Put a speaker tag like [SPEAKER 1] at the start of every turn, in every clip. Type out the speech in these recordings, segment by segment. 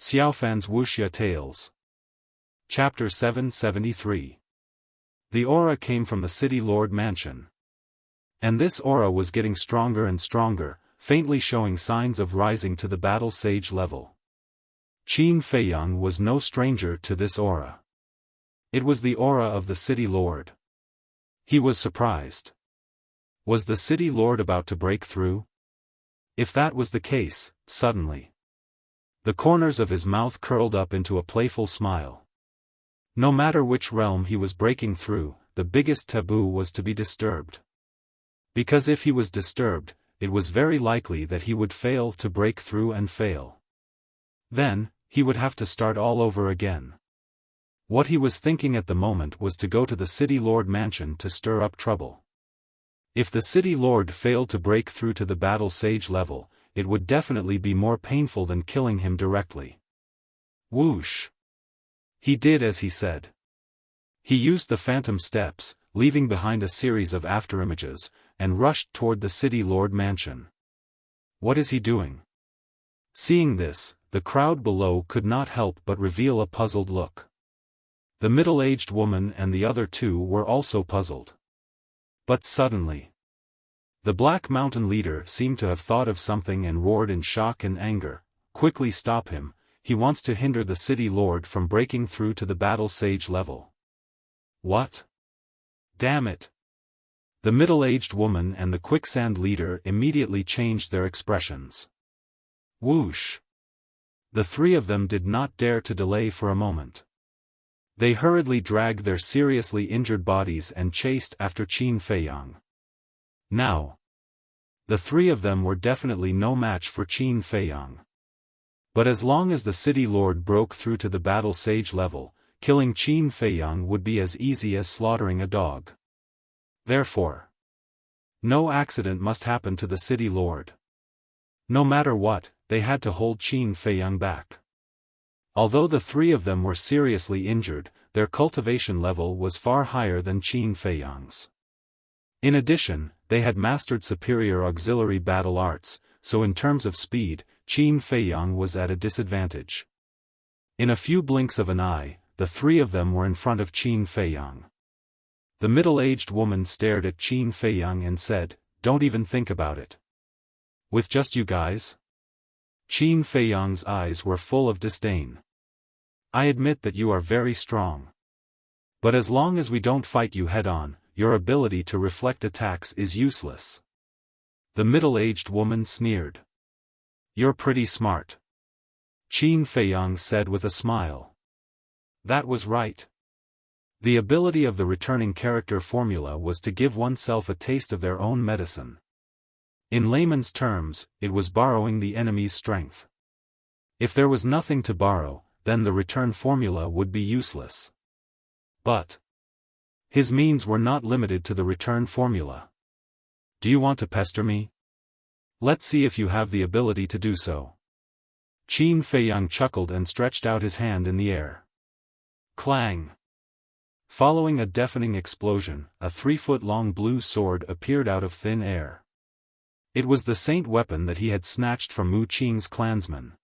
[SPEAKER 1] Xiaofan's Wuxia Tales. Chapter 773. The aura came from the city lord mansion. And this aura was getting stronger and stronger, faintly showing signs of rising to the battle sage level. Qin Feiyang was no stranger to this aura. It was the aura of the city lord. He was surprised. Was the city lord about to break through? If that was the case, suddenly the corners of his mouth curled up into a playful smile. No matter which realm he was breaking through, the biggest taboo was to be disturbed. Because if he was disturbed, it was very likely that he would fail to break through and fail. Then, he would have to start all over again. What he was thinking at the moment was to go to the city lord mansion to stir up trouble. If the city lord failed to break through to the battle sage level, it would definitely be more painful than killing him directly. Whoosh! He did as he said. He used the phantom steps, leaving behind a series of afterimages, and rushed toward the city lord mansion. What is he doing? Seeing this, the crowd below could not help but reveal a puzzled look. The middle-aged woman and the other two were also puzzled. But suddenly, the Black Mountain leader seemed to have thought of something and roared in shock and anger. Quickly stop him, he wants to hinder the city lord from breaking through to the battle sage level. What? Damn it! The middle-aged woman and the quicksand leader immediately changed their expressions. Whoosh! The three of them did not dare to delay for a moment. They hurriedly dragged their seriously injured bodies and chased after Qin Feiyang. Now, the three of them were definitely no match for Qin Feiyang. But as long as the city lord broke through to the battle sage level, killing Qin Feiyang would be as easy as slaughtering a dog. Therefore, no accident must happen to the city lord. No matter what, they had to hold Qin Feiyang back. Although the three of them were seriously injured, their cultivation level was far higher than Qin Feiyang's. In addition, they had mastered superior auxiliary battle arts, so in terms of speed, Qin Feiyang was at a disadvantage. In a few blinks of an eye, the three of them were in front of Qin Feiyang. The middle-aged woman stared at Qin Feiyang and said, "Don't even think about it. With just you guys?" Qin Feiyang's eyes were full of disdain. "I admit that you are very strong. But as long as we don't fight you head-on, your ability to reflect attacks is useless." The middle-aged woman sneered. "You're pretty smart," Qin Feiyang said with a smile. That was right. The ability of the returning character formula was to give oneself a taste of their own medicine. In layman's terms, it was borrowing the enemy's strength. If there was nothing to borrow, then the return formula would be useless. But his means were not limited to the return formula. "Do you want to pester me? Let's see if you have the ability to do so." Qin Feiyang chuckled and stretched out his hand in the air. Clang! Following a deafening explosion, a 3-foot-long blue sword appeared out of thin air. It was the saint weapon that he had snatched from Mu Qing's clansmen.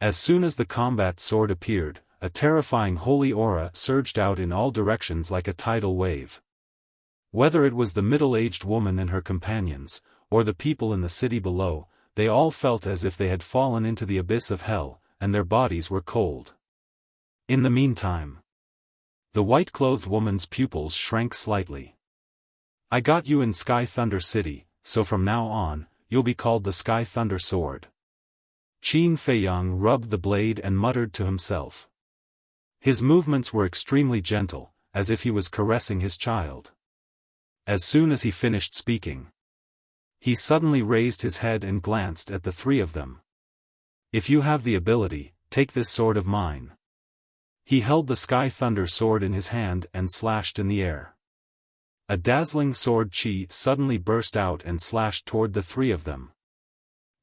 [SPEAKER 1] As soon as the combat sword appeared, a terrifying holy aura surged out in all directions like a tidal wave. Whether it was the middle-aged woman and her companions, or the people in the city below, they all felt as if they had fallen into the abyss of hell, and their bodies were cold. In the meantime, the white-clothed woman's pupils shrank slightly. "I got you in Sky Thunder City, so from now on, you'll be called the Sky Thunder Sword." Qin Feiyang rubbed the blade and muttered to himself. His movements were extremely gentle, as if he was caressing his child. As soon as he finished speaking, he suddenly raised his head and glanced at the three of them. "If you have the ability, take this sword of mine." He held the Sky Thunder sword in his hand and slashed in the air. A dazzling sword chi suddenly burst out and slashed toward the three of them.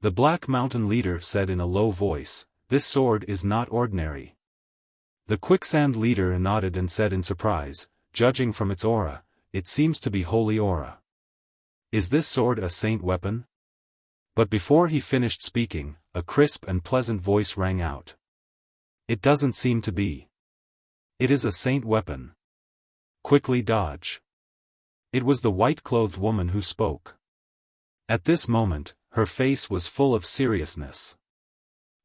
[SPEAKER 1] The Black Mountain leader said in a low voice, "This sword is not ordinary." The quicksand leader nodded and said in surprise, "Judging from its aura, it seems to be holy aura. Is this sword a saint weapon?" But before he finished speaking, a crisp and pleasant voice rang out. It doesn't seem to be. It is a saint weapon. Quickly dodge. It was the white-clothed woman who spoke. At this moment, her face was full of seriousness.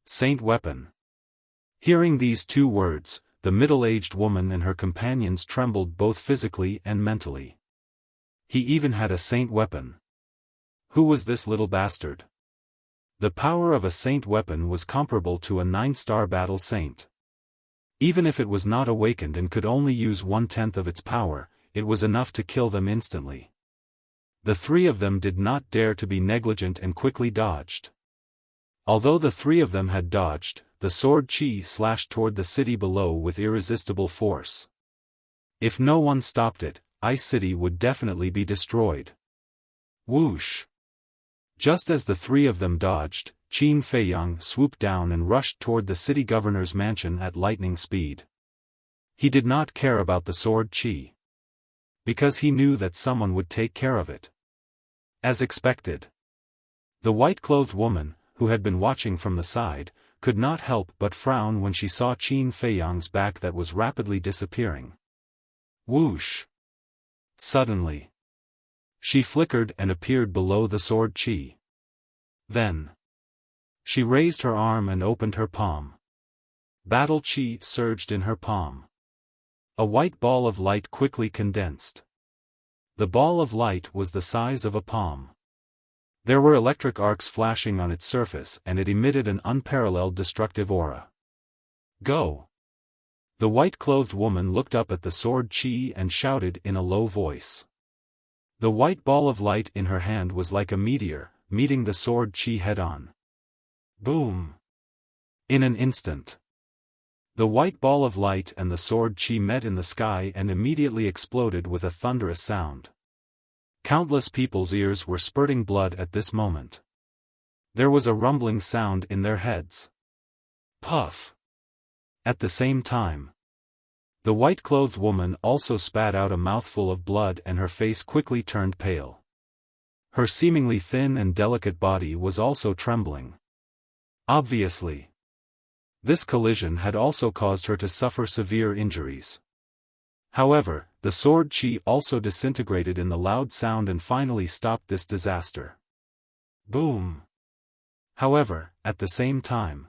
[SPEAKER 1] Saint weapon. Hearing these two words, the middle-aged woman and her companions trembled both physically and mentally. He even had a saint weapon. Who was this little bastard? The power of a saint weapon was comparable to a 9-star battle saint. Even if it was not awakened and could only use 1/10 of its power, it was enough to kill them instantly. The three of them did not dare to be negligent and quickly dodged. Although the three of them had dodged, the sword Qi slashed toward the city below with irresistible force. If no one stopped it, Ice City would definitely be destroyed. Whoosh! Just as the three of them dodged, Qin Feiyang swooped down and rushed toward the city governor's mansion at lightning speed. He did not care about the sword Qi, because he knew that someone would take care of it. As expected. The white-clothed woman, who had been watching from the side, could not help but frown when she saw Qin Feiyang's back that was rapidly disappearing. Whoosh! Suddenly, she flickered and appeared below the sword Qi. Then, she raised her arm and opened her palm. Battle Qi surged in her palm. A white ball of light quickly condensed. The ball of light was the size of a palm. There were electric arcs flashing on its surface and it emitted an unparalleled destructive aura. Go! The white-clothed woman looked up at the sword Qi and shouted in a low voice. The white ball of light in her hand was like a meteor, meeting the sword Qi head-on. Boom! In an instant, the white ball of light and the sword Qi met in the sky and immediately exploded with a thunderous sound. Countless people's ears were spurting blood at this moment. There was a rumbling sound in their heads. Puff! At the same time, the white-clothed woman also spat out a mouthful of blood and her face quickly turned pale. Her seemingly thin and delicate body was also trembling. Obviously, this collision had also caused her to suffer severe injuries. However, the sword Qi also disintegrated in the loud sound and finally stopped this disaster. Boom! However, at the same time,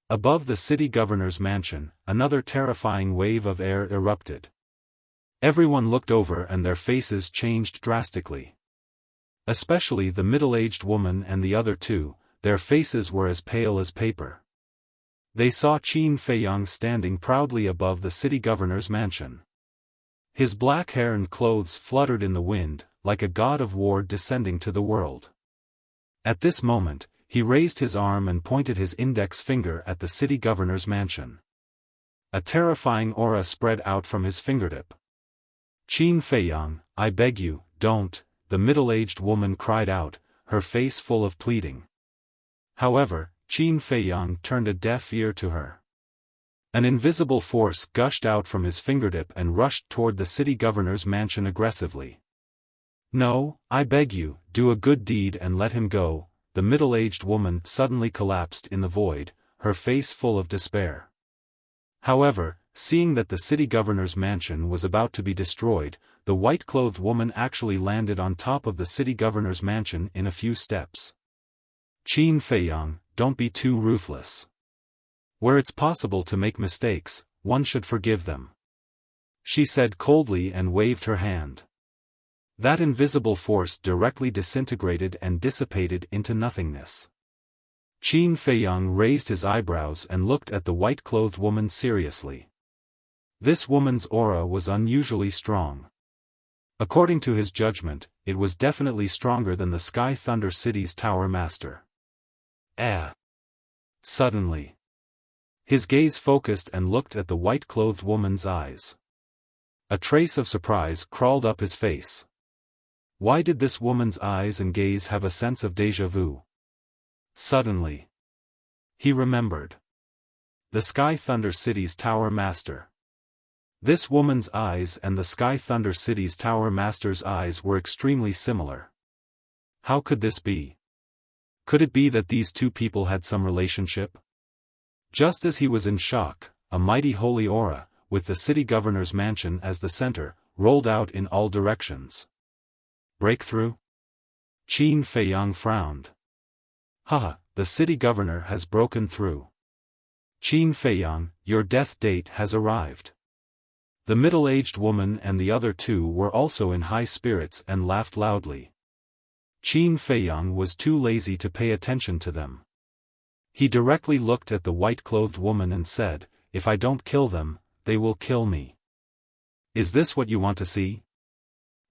[SPEAKER 1] above the city governor's mansion, another terrifying wave of air erupted. Everyone looked over and their faces changed drastically. Especially the middle-aged woman and the other two, their faces were as pale as paper. They saw Qin Feiyang standing proudly above the city governor's mansion. His black hair and clothes fluttered in the wind, like a god of war descending to the world. At this moment, he raised his arm and pointed his index finger at the city governor's mansion. A terrifying aura spread out from his fingertip. Qin Feiyang, I beg you, don't, the middle-aged woman cried out, her face full of pleading. However, Qin Feiyang turned a deaf ear to her. An invisible force gushed out from his fingertip and rushed toward the city governor's mansion aggressively. No, I beg you, do a good deed and let him go. The middle-aged woman suddenly collapsed in the void, her face full of despair. However, seeing that the city governor's mansion was about to be destroyed, the white-clothed woman actually landed on top of the city governor's mansion in a few steps. Qin Feiyang, don't be too ruthless. Where it's possible to make mistakes, one should forgive them. She said coldly and waved her hand. That invisible force directly disintegrated and dissipated into nothingness. Qin Feiyang raised his eyebrows and looked at the white-clothed woman seriously. This woman's aura was unusually strong. According to his judgment, it was definitely stronger than the Sky Thunder City's Tower Master. Suddenly, his gaze focused and looked at the white-clothed woman's eyes. A trace of surprise crawled up his face. Why did this woman's eyes and gaze have a sense of déjà vu? Suddenly, he remembered. The Sky Thunder City's Tower Master. This woman's eyes and the Sky Thunder City's Tower Master's eyes were extremely similar. How could this be? Could it be that these two people had some relationship? Just as he was in shock, a mighty holy aura, with the city governor's mansion as the center, rolled out in all directions. Breakthrough? Qin Feiyang frowned. Haha, the city governor has broken through. Qin Feiyang, your death date has arrived. The middle-aged woman and the other two were also in high spirits and laughed loudly. Qin Feiyang was too lazy to pay attention to them. He directly looked at the white-clothed woman and said, "If I don't kill them, they will kill me. Is this what you want to see?"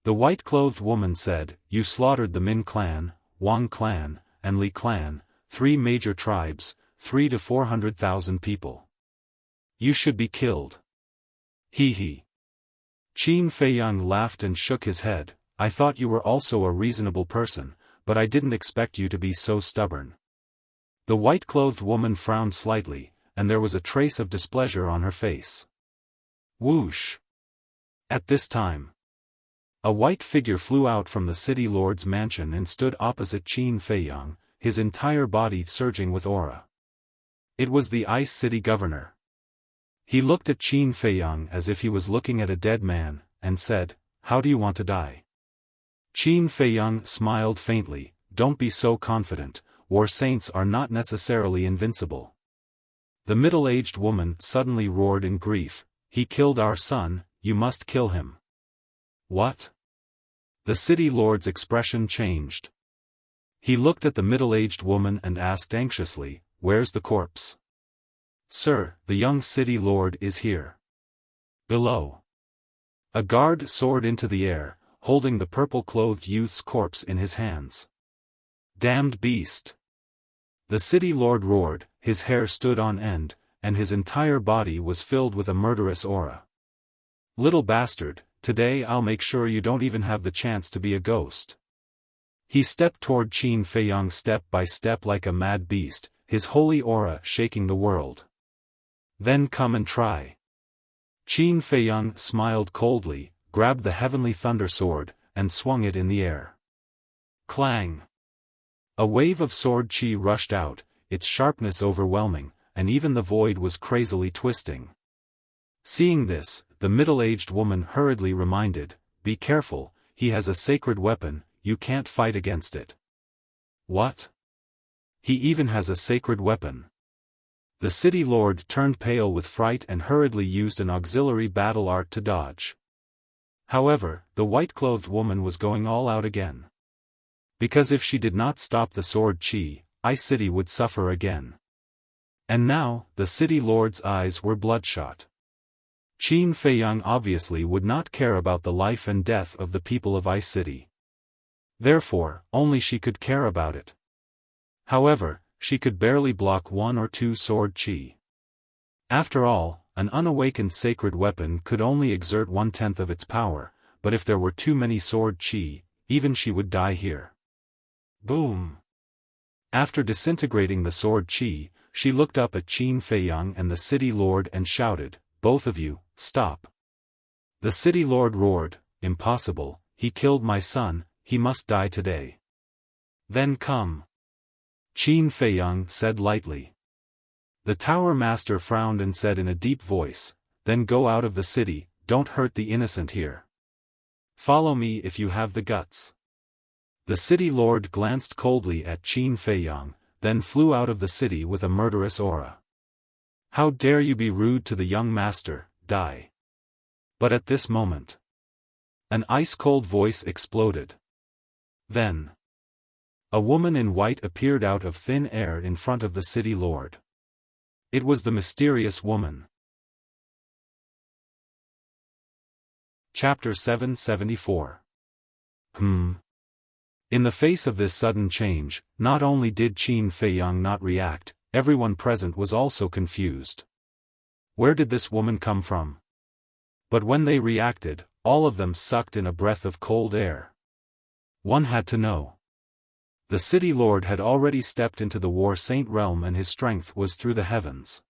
[SPEAKER 1] The white-clothed woman said, "You slaughtered the Min clan, Wang clan, and Li clan, 3 major tribes, 3 to 400,000 people. You should be killed." Hee hee. Qin Feiyang laughed and shook his head. "I thought you were also a reasonable person, but I didn't expect you to be so stubborn." The white-clothed woman frowned slightly, and there was a trace of displeasure on her face. Whoosh! At this time, a white figure flew out from the city lord's mansion and stood opposite Qin Feiyang, his entire body surging with aura. It was the Ice City governor. He looked at Qin Feiyang as if he was looking at a dead man, and said, "How do you want to die?" Qin Feiyang smiled faintly, "Don't be so confident, war saints are not necessarily invincible." The middle-aged woman suddenly roared in grief, "He killed our son, you must kill him." What? The city lord's expression changed. He looked at the middle-aged woman and asked anxiously, "Where's the corpse?" "Sir, the young city lord is here. Below." A guard soared into the air, holding the purple-clothed youth's corpse in his hands. "Damned beast!" The city lord roared, his hair stood on end, and his entire body was filled with a murderous aura. "Little bastard, today I'll make sure you don't even have the chance to be a ghost." He stepped toward Qin Feiyang step by step like a mad beast, his holy aura shaking the world. "Then come and try." Qin Feiyang smiled coldly, grabbed the heavenly thunder sword, and swung it in the air. Clang! A wave of sword chi rushed out, its sharpness overwhelming, and even the void was crazily twisting. Seeing this, the middle-aged woman hurriedly reminded, "Be careful, he has a sacred weapon, you can't fight against it." "What? He even has a sacred weapon?" The city lord turned pale with fright and hurriedly used an auxiliary battle art to dodge. However, the white-clothed woman was going all out again. Because if she did not stop the sword chi, Ice City would suffer again. And now, the city lord's eyes were bloodshot. Qin Feiyang obviously would not care about the life and death of the people of Ice City. Therefore, only she could care about it. However, she could barely block 1 or 2 sword chi. After all, an unawakened sacred weapon could only exert 1/10 of its power, but if there were too many sword chi, even she would die here. Boom! After disintegrating the sword chi, she looked up at Qin Feiyang and the city lord and shouted, "Both of you, stop." The city lord roared, "Impossible, he killed my son, he must die today." "Then come." Qin Feiyang said lightly. The tower master frowned and said in a deep voice, "Then go out of the city, don't hurt the innocent here. Follow me if you have the guts." The city lord glanced coldly at Qin Feiyang, then flew out of the city with a murderous aura. "How dare you be rude to the young master, die." But at this moment, an ice-cold voice exploded. Then, a woman in white appeared out of thin air in front of the city lord. It was the mysterious woman. Chapter 774. In the face of this sudden change, not only did Qin Feiyang not react, everyone present was also confused. Where did this woman come from? But when they reacted, all of them sucked in a breath of cold air. One had to know. The city lord had already stepped into the war saint realm and his strength was through the heavens.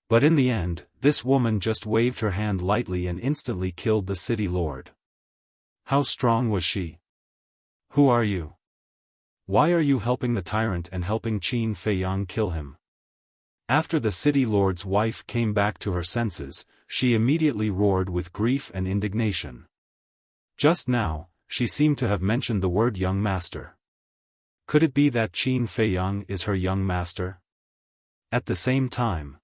[SPEAKER 1] But in the end, this woman just waved her hand lightly and instantly killed the city lord. How strong was she? Who are you? Why are you helping the tyrant and helping Qin Feiyang kill him? After the city lord's wife came back to her senses, she immediately roared with grief and indignation. Just now, she seemed to have mentioned the word young master. Could it be that Qin Feiyang is her young master? At the same time,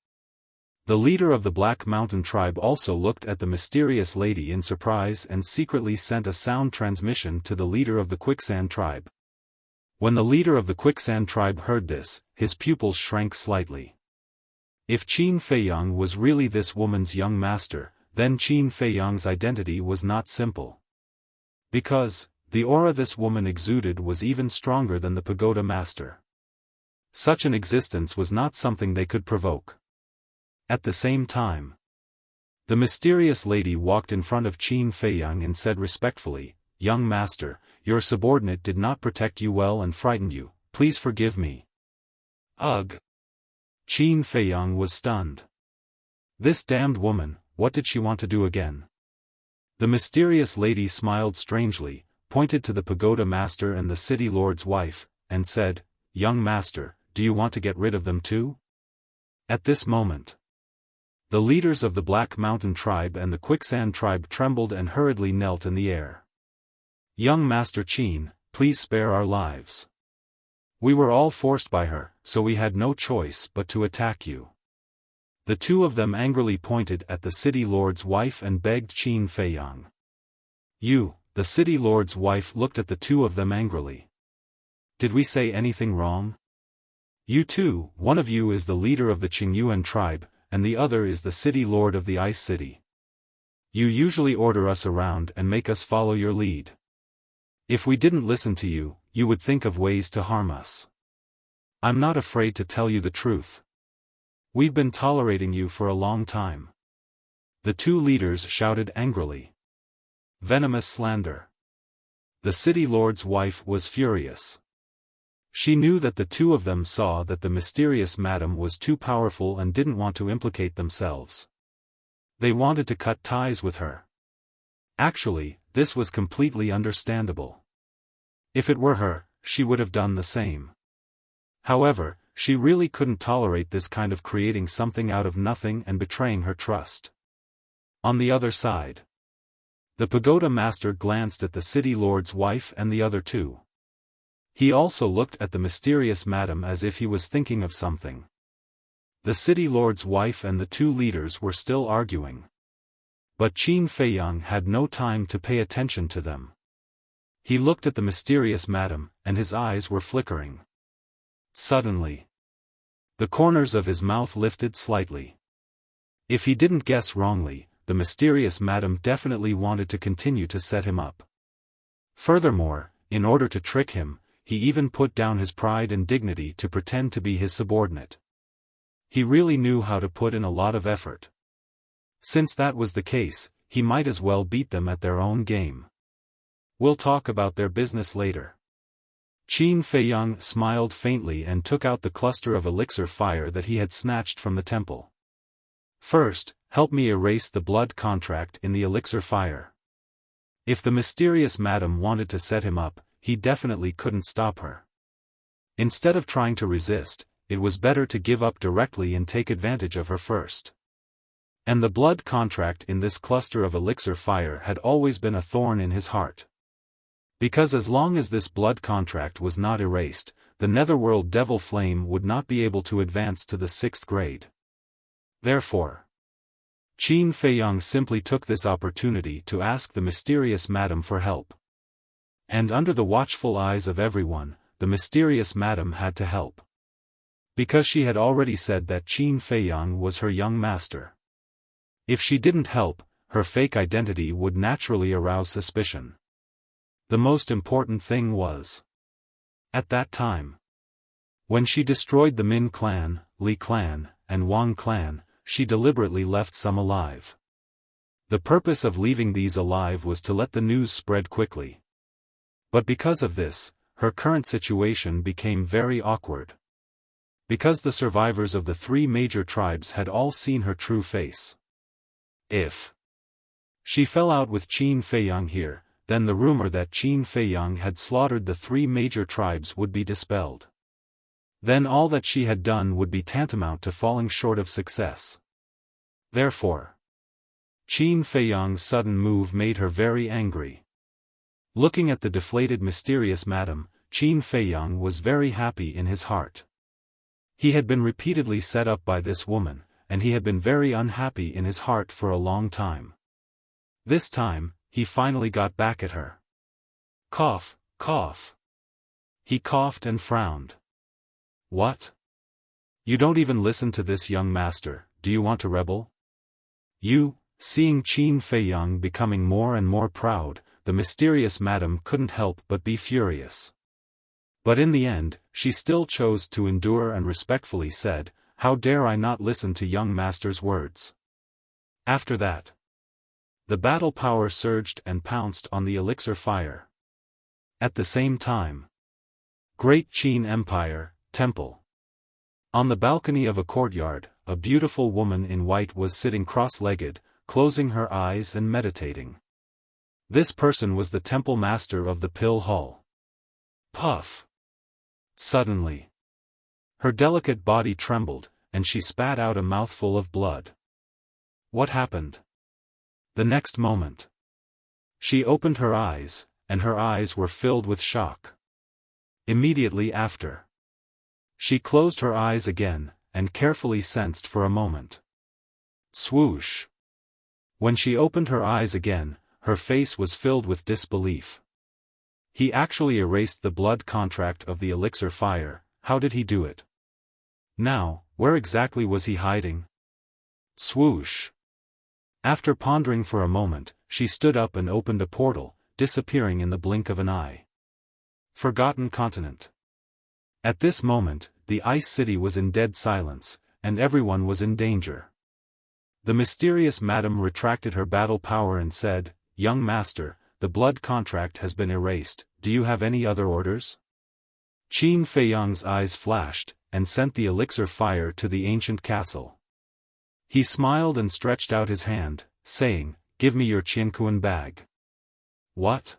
[SPEAKER 1] the leader of the Black Mountain tribe also looked at the mysterious lady in surprise and secretly sent a sound transmission to the leader of the Quicksand tribe. When the leader of the Quicksand tribe heard this, his pupils shrank slightly. If Qin Feiyang was really this woman's young master, then Qin Feiyang's identity was not simple. Because, the aura this woman exuded was even stronger than the pagoda master. Such an existence was not something they could provoke. At the same time, the mysterious lady walked in front of Qin Feiyang and said respectfully, "Young master, your subordinate did not protect you well and frightened you, please forgive me." Ugh! Qin Feiyang was stunned. This damned woman, what did she want to do again? The mysterious lady smiled strangely, pointed to the pagoda master and the city lord's wife, and said, "Young master, do you want to get rid of them too?" At this moment, the leaders of the Black Mountain tribe and the Quicksand tribe trembled and hurriedly knelt in the air. "Young Master Qin, please spare our lives. We were all forced by her, so we had no choice but to attack you." The two of them angrily pointed at the city lord's wife and begged Qin Feiyang. The city lord's wife looked at the two of them angrily. "Did we say anything wrong? You two, one of you is the leader of the Qingyuan tribe, and the other is the city lord of the Ice City. You usually order us around and make us follow your lead. If we didn't listen to you, you would think of ways to harm us. I'm not afraid to tell you the truth. We've been tolerating you for a long time." The two leaders shouted angrily. Venomous slander. The city lord's wife was furious. She knew that the two of them saw that the mysterious madam was too powerful and didn't want to implicate themselves. They wanted to cut ties with her. Actually, this was completely understandable. If it were her, she would have done the same. However, she really couldn't tolerate this kind of creating something out of nothing and betraying her trust. On the other side, the pagoda master glanced at the city lord's wife and the other two. He also looked at the mysterious madam as if he was thinking of something. The city lord's wife and the two leaders were still arguing. But Qin Feiyang had no time to pay attention to them. He looked at the mysterious madam, and his eyes were flickering. Suddenly, the corners of his mouth lifted slightly. If he didn't guess wrongly, the mysterious madam definitely wanted to continue to set him up. Furthermore, in order to trick him, he even put down his pride and dignity to pretend to be his subordinate. He really knew how to put in a lot of effort. Since that was the case, he might as well beat them at their own game. We'll talk about their business later. Qin Feiyang smiled faintly and took out the cluster of elixir fire that he had snatched from the temple. "First, help me erase the blood contract in the elixir fire." If the mysterious madam wanted to set him up, he definitely couldn't stop her. Instead of trying to resist, it was better to give up directly and take advantage of her first. And the blood contract in this cluster of elixir fire had always been a thorn in his heart. Because as long as this blood contract was not erased, the netherworld devil flame would not be able to advance to the 6th grade. Therefore, Qin Feiyang simply took this opportunity to ask the mysterious madam for help. And under the watchful eyes of everyone, the mysterious madam had to help. Because she had already said that Qin Feiyang was her young master. If she didn't help, her fake identity would naturally arouse suspicion. The most important thing was, at that time, when she destroyed the Min clan, Li clan, and Wang clan, she deliberately left some alive. The purpose of leaving these alive was to let the news spread quickly. But because of this, her current situation became very awkward. Because the survivors of the 3 major tribes had all seen her true face. If she fell out with Qin Feiyang here, then the rumor that Qin Feiyang had slaughtered the 3 major tribes would be dispelled. then all that she had done would be tantamount to falling short of success. Therefore, Qin Feiyang's sudden move made her very angry. Looking at the deflated mysterious madam, Qin Feiyang was very happy in his heart. He had been repeatedly set up by this woman, and he had been very unhappy in his heart for a long time. This time, he finally got back at her. Cough, cough. He coughed and frowned. What? You don't even listen to this young master, do you want to rebel? You, seeing Qin Feiyang becoming more and more proud, the mysterious madam couldn't help but be furious. But in the end, she still chose to endure and respectfully said, "How dare I not listen to young master's words?" After that, the battle power surged and pounced on the elixir fire. At the same time, Great Qin Empire, Temple. On the balcony of a courtyard, a beautiful woman in white was sitting cross-legged, closing her eyes and meditating. This person was the temple master of the Pill Hall. Puff! Suddenly, her delicate body trembled, and she spat out a mouthful of blood. What happened? The next moment, she opened her eyes, and her eyes were filled with shock. Immediately after, she closed her eyes again, and carefully sensed for a moment. Swoosh! When she opened her eyes again, her face was filled with disbelief. He actually erased the blood contract of the elixir fire. How did he do it? Now, where exactly was he hiding? Swoosh! After pondering for a moment, she stood up and opened a portal, disappearing in the blink of an eye. Forgotten continent. At this moment, the ice city was in dead silence, and everyone was in danger. The mysterious madam retracted her battle power and said, "Young master, the blood contract has been erased, do you have any other orders?" Qin Feiyang's eyes flashed, and sent the elixir fire to the ancient castle. He smiled and stretched out his hand, saying, "Give me your Qianquan bag." What?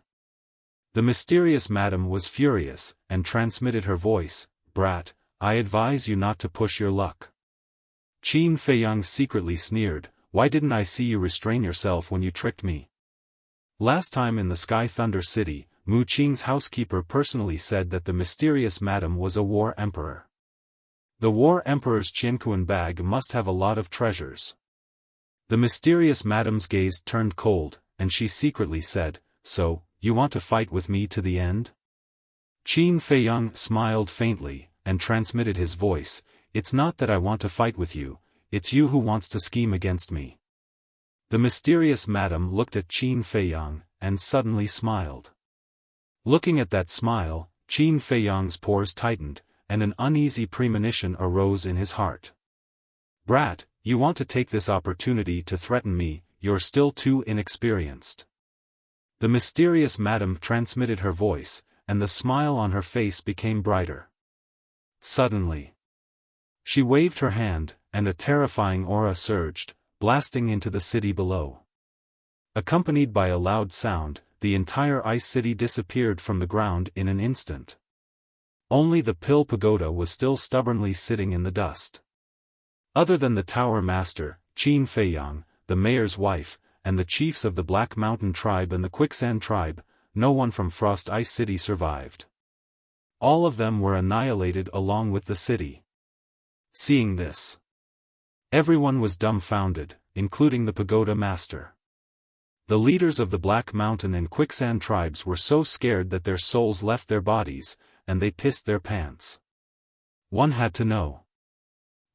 [SPEAKER 1] The mysterious madam was furious, and transmitted her voice, "Brat, I advise you not to push your luck." Qin Feiyang secretly sneered, "Why didn't I see you restrain yourself when you tricked me?" Last time in the Sky Thunder City, Mu Qing's housekeeper personally said that the mysterious madam was a war emperor. The war emperor's Qianquan bag must have a lot of treasures. The mysterious madam's gaze turned cold, and she secretly said, "So, you want to fight with me to the end?" Qin Feiyang smiled faintly, and transmitted his voice, "It's not that I want to fight with you, it's you who wants to scheme against me." The mysterious madam looked at Qin Feiyang, and suddenly smiled. Looking at that smile, Qin Feiyang's pores tightened, and an uneasy premonition arose in his heart. "Brat, you want to take this opportunity to threaten me, you're still too inexperienced." The mysterious madam transmitted her voice, and the smile on her face became brighter. Suddenly, she waved her hand, and a terrifying aura surged, blasting into the city below. Accompanied by a loud sound, the entire ice city disappeared from the ground in an instant. Only the Pill Pagoda was still stubbornly sitting in the dust. Other than the Tower Master, Qin Feiyang, the mayor's wife, and the chiefs of the Black Mountain Tribe and the Quicksand Tribe, no one from Frost Ice City survived. All of them were annihilated along with the city. Seeing this, everyone was dumbfounded, including the Pagoda Master. The leaders of the Black Mountain and Quicksand Tribes were so scared that their souls left their bodies, and they pissed their pants. One had to know.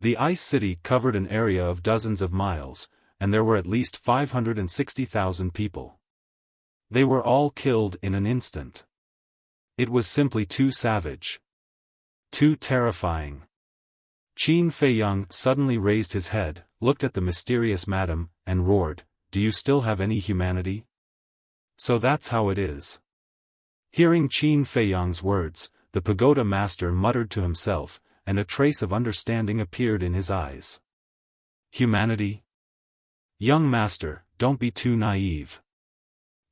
[SPEAKER 1] The Ice City covered an area of dozens of miles, and there were at least 560,000 people. They were all killed in an instant. It was simply too savage. Too terrifying. Qin Feiyang suddenly raised his head, looked at the mysterious madam, and roared, "Do you still have any humanity? So that's how it is." Hearing Qin Feiyang's words, the Pagoda Master muttered to himself, and a trace of understanding appeared in his eyes. Humanity? Young master, don't be too naive.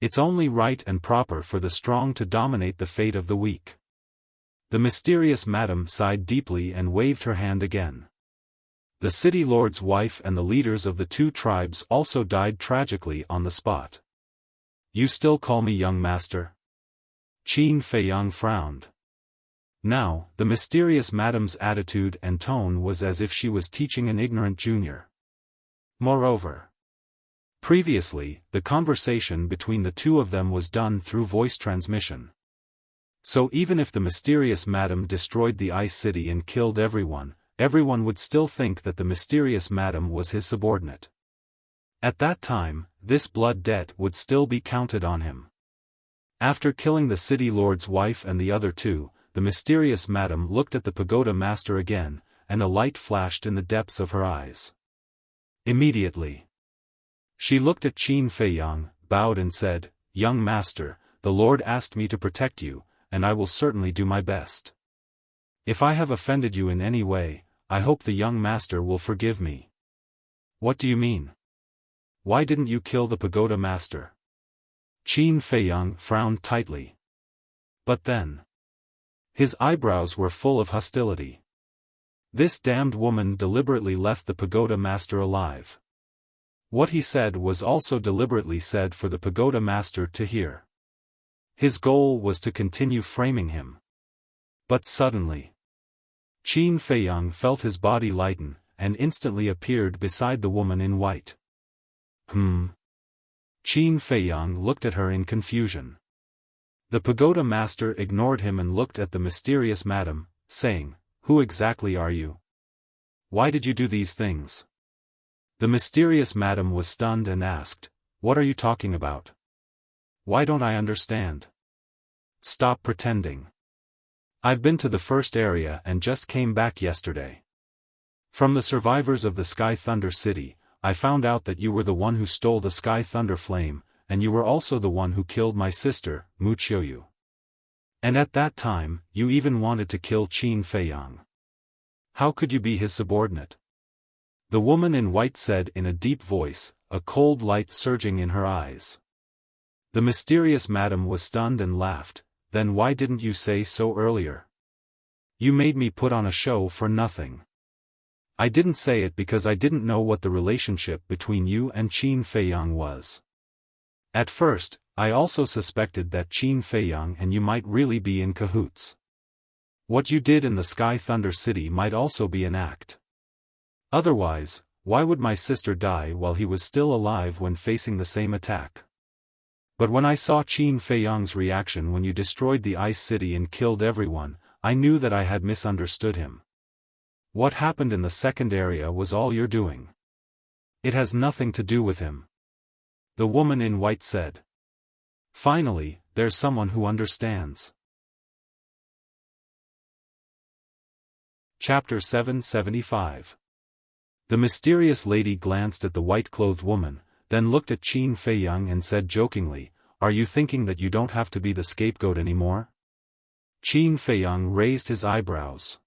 [SPEAKER 1] It's only right and proper for the strong to dominate the fate of the weak. The mysterious madam sighed deeply and waved her hand again. The city lord's wife and the leaders of the two tribes also died tragically on the spot. You still call me young master? Qin Feiyang frowned. Now, the mysterious madam's attitude and tone was as if she was teaching an ignorant junior. Moreover, previously, the conversation between the two of them was done through voice transmission. So even if the mysterious madam destroyed the ice city and killed everyone, everyone would still think that the mysterious madam was his subordinate. At that time, this blood debt would still be counted on him. After killing the city lord's wife and the other two, the mysterious madam looked at the pagoda master again, and a light flashed in the depths of her eyes. Immediately, she looked at Qin Feiyang, bowed and said, "Young master, the Lord asked me to protect you, and I will certainly do my best. If I have offended you in any way, I hope the young master will forgive me." "What do you mean? Why didn't you kill the pagoda master?" Qin Feiyang frowned tightly. But then, his eyebrows were full of hostility. This damned woman deliberately left the pagoda master alive. What he said was also deliberately said for the pagoda master to hear. His goal was to continue framing him. But suddenly, Qin Feiyang felt his body lighten, and instantly appeared beside the woman in white. Qin Feiyang looked at her in confusion. The pagoda master ignored him and looked at the mysterious madam, saying, "Who exactly are you? Why did you do these things?" The mysterious madam was stunned and asked, "What are you talking about? Why don't I understand?" "Stop pretending. I've been to the first area and just came back yesterday. From the survivors of the Sky Thunder City, I found out that you were the one who stole the Sky Thunder Flame, and you were also the one who killed my sister, Wuxia. And at that time, you even wanted to kill Qin Feiyang. How could you be his subordinate?" The woman in white said in a deep voice, a cold light surging in her eyes. The mysterious madam was stunned and laughed. "Then why didn't you say so earlier? You made me put on a show for nothing. I didn't say it because I didn't know what the relationship between you and Qin Feiyang was. At first, I also suspected that Qin Feiyang and you might really be in cahoots. What you did in the Sky Thunder City might also be an act. Otherwise, why would my sister die while he was still alive when facing the same attack? But when I saw Qin Feiyang's reaction when you destroyed the Ice City and killed everyone, I knew that I had misunderstood him. What happened in the second area was all your doing. It has nothing to do with him," the woman in white said. "Finally, there's someone who understands." Chapter 775. The mysterious lady glanced at the white-clothed woman, then looked at Qin Feiyang and said jokingly, "Are you thinking that you don't have to be the scapegoat anymore?" Qin Feiyang raised his eyebrows.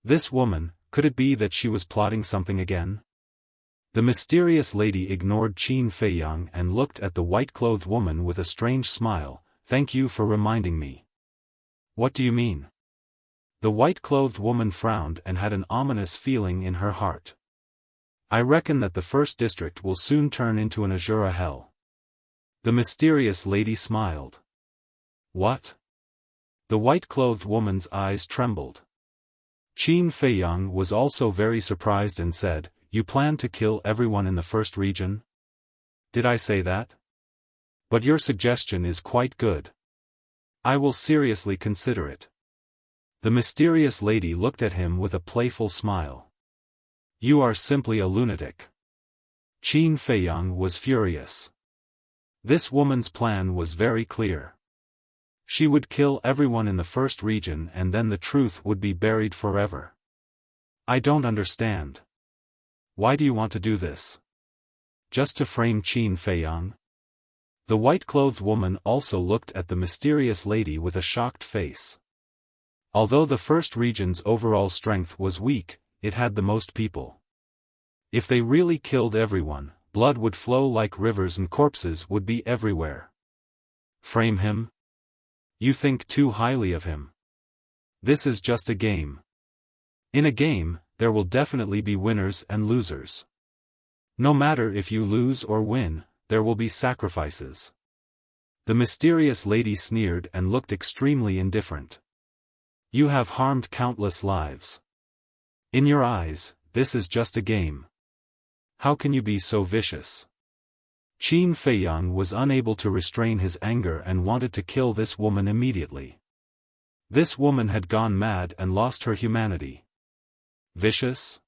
[SPEAKER 1] This woman, could it be that she was plotting something again? The mysterious lady ignored Qin Feiyang and looked at the white-clothed woman with a strange smile. "Thank you for reminding me." "What do you mean?" The white-clothed woman frowned and had an ominous feeling in her heart. "I reckon that the first district will soon turn into an Azura hell." The mysterious lady smiled. "What?" The white-clothed woman's eyes trembled. Qin Feiyang was also very surprised and said, "You plan to kill everyone in the first region?" "Did I say that? But your suggestion is quite good. I will seriously consider it." The mysterious lady looked at him with a playful smile. "You are simply a lunatic." Qin Feiyang was furious. This woman's plan was very clear. She would kill everyone in the first region and then the truth would be buried forever. "I don't understand. Why do you want to do this? Just to frame Qin Feiyang?" The white-clothed woman also looked at the mysterious lady with a shocked face. Although the first region's overall strength was weak, it had the most people. If they really killed everyone, blood would flow like rivers and corpses would be everywhere. "Frame him? You think too highly of him." This is just a game. In a game, there will definitely be winners and losers. No matter if you lose or win, there will be sacrifices. The mysterious lady sneered and looked extremely indifferent. You have harmed countless lives. In your eyes, this is just a game. How can you be so vicious? Qin Feiyang was unable to restrain his anger and wanted to kill this woman immediately. This woman had gone mad and lost her humanity. Vicious?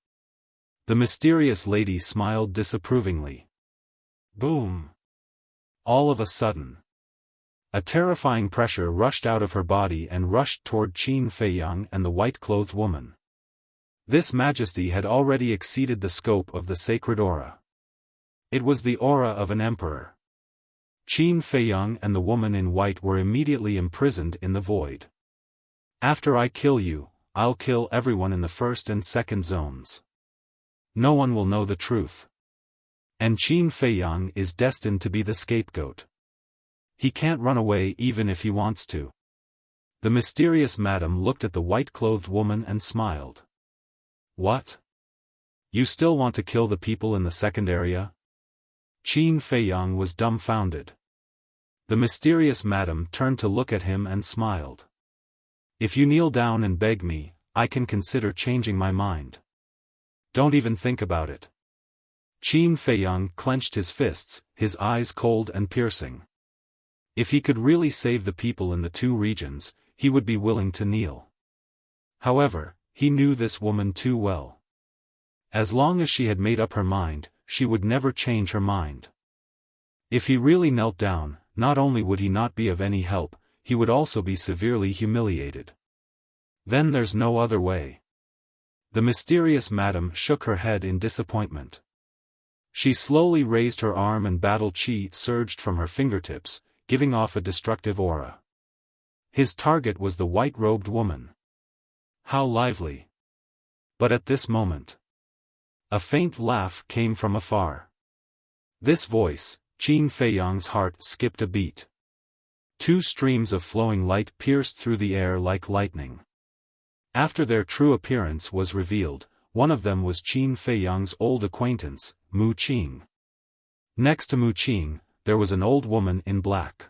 [SPEAKER 1] The mysterious lady smiled disapprovingly. Boom! All of a sudden, a terrifying pressure rushed out of her body and rushed toward Qin Feiyang and the white-clothed woman. This majesty had already exceeded the scope of the sacred aura. It was the aura of an emperor. Qin Feiyang and the woman in white were immediately imprisoned in the void. After I kill you, I'll kill everyone in the first and second zones. No one will know the truth. And Qin Feiyang is destined to be the scapegoat. He can't run away even if he wants to. The mysterious madam looked at the white-clothed woman and smiled. What? You still want to kill the people in the second area? Qin Feiyang was dumbfounded. The mysterious madam turned to look at him and smiled. If you kneel down and beg me, I can consider changing my mind. Don't even think about it. Qin Feiyang clenched his fists, his eyes cold and piercing. If he could really save the people in the two regions, he would be willing to kneel. However, he knew this woman too well. As long as she had made up her mind, she would never change her mind. If he really knelt down, not only would he not be of any help, he would also be severely humiliated. Then there's no other way. The mysterious madam shook her head in disappointment. She slowly raised her arm and battle chi surged from her fingertips, giving off a destructive aura. His target was the white-robed woman. How lively! But at this moment, a faint laugh came from afar. This voice, Qin Feiyang's heart skipped a beat. Two streams of flowing light pierced through the air like lightning. After their true appearance was revealed, one of them was Qin Feiyang's old acquaintance, Mu Qing. Next to Mu Qing, there was an old woman in black.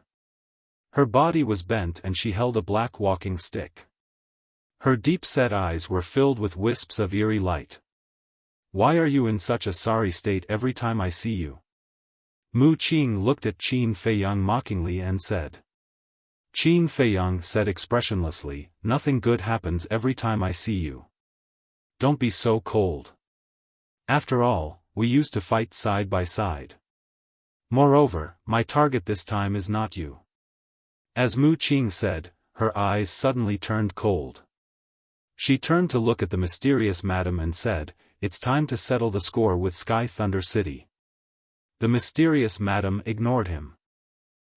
[SPEAKER 1] Her body was bent and she held a black walking stick. Her deep-set eyes were filled with wisps of eerie light. Why are you in such a sorry state every time I see you? Mu Qing looked at Qin Feiyang mockingly and said. Qin Feiyang said expressionlessly, nothing good happens every time I see you. Don't be so cold. After all, we used to fight side by side. Moreover, my target this time is not you. As Mu Qing said, her eyes suddenly turned cold. She turned to look at the mysterious madam and said, it's time to settle the score with Sky Thunder City. The mysterious madam ignored him.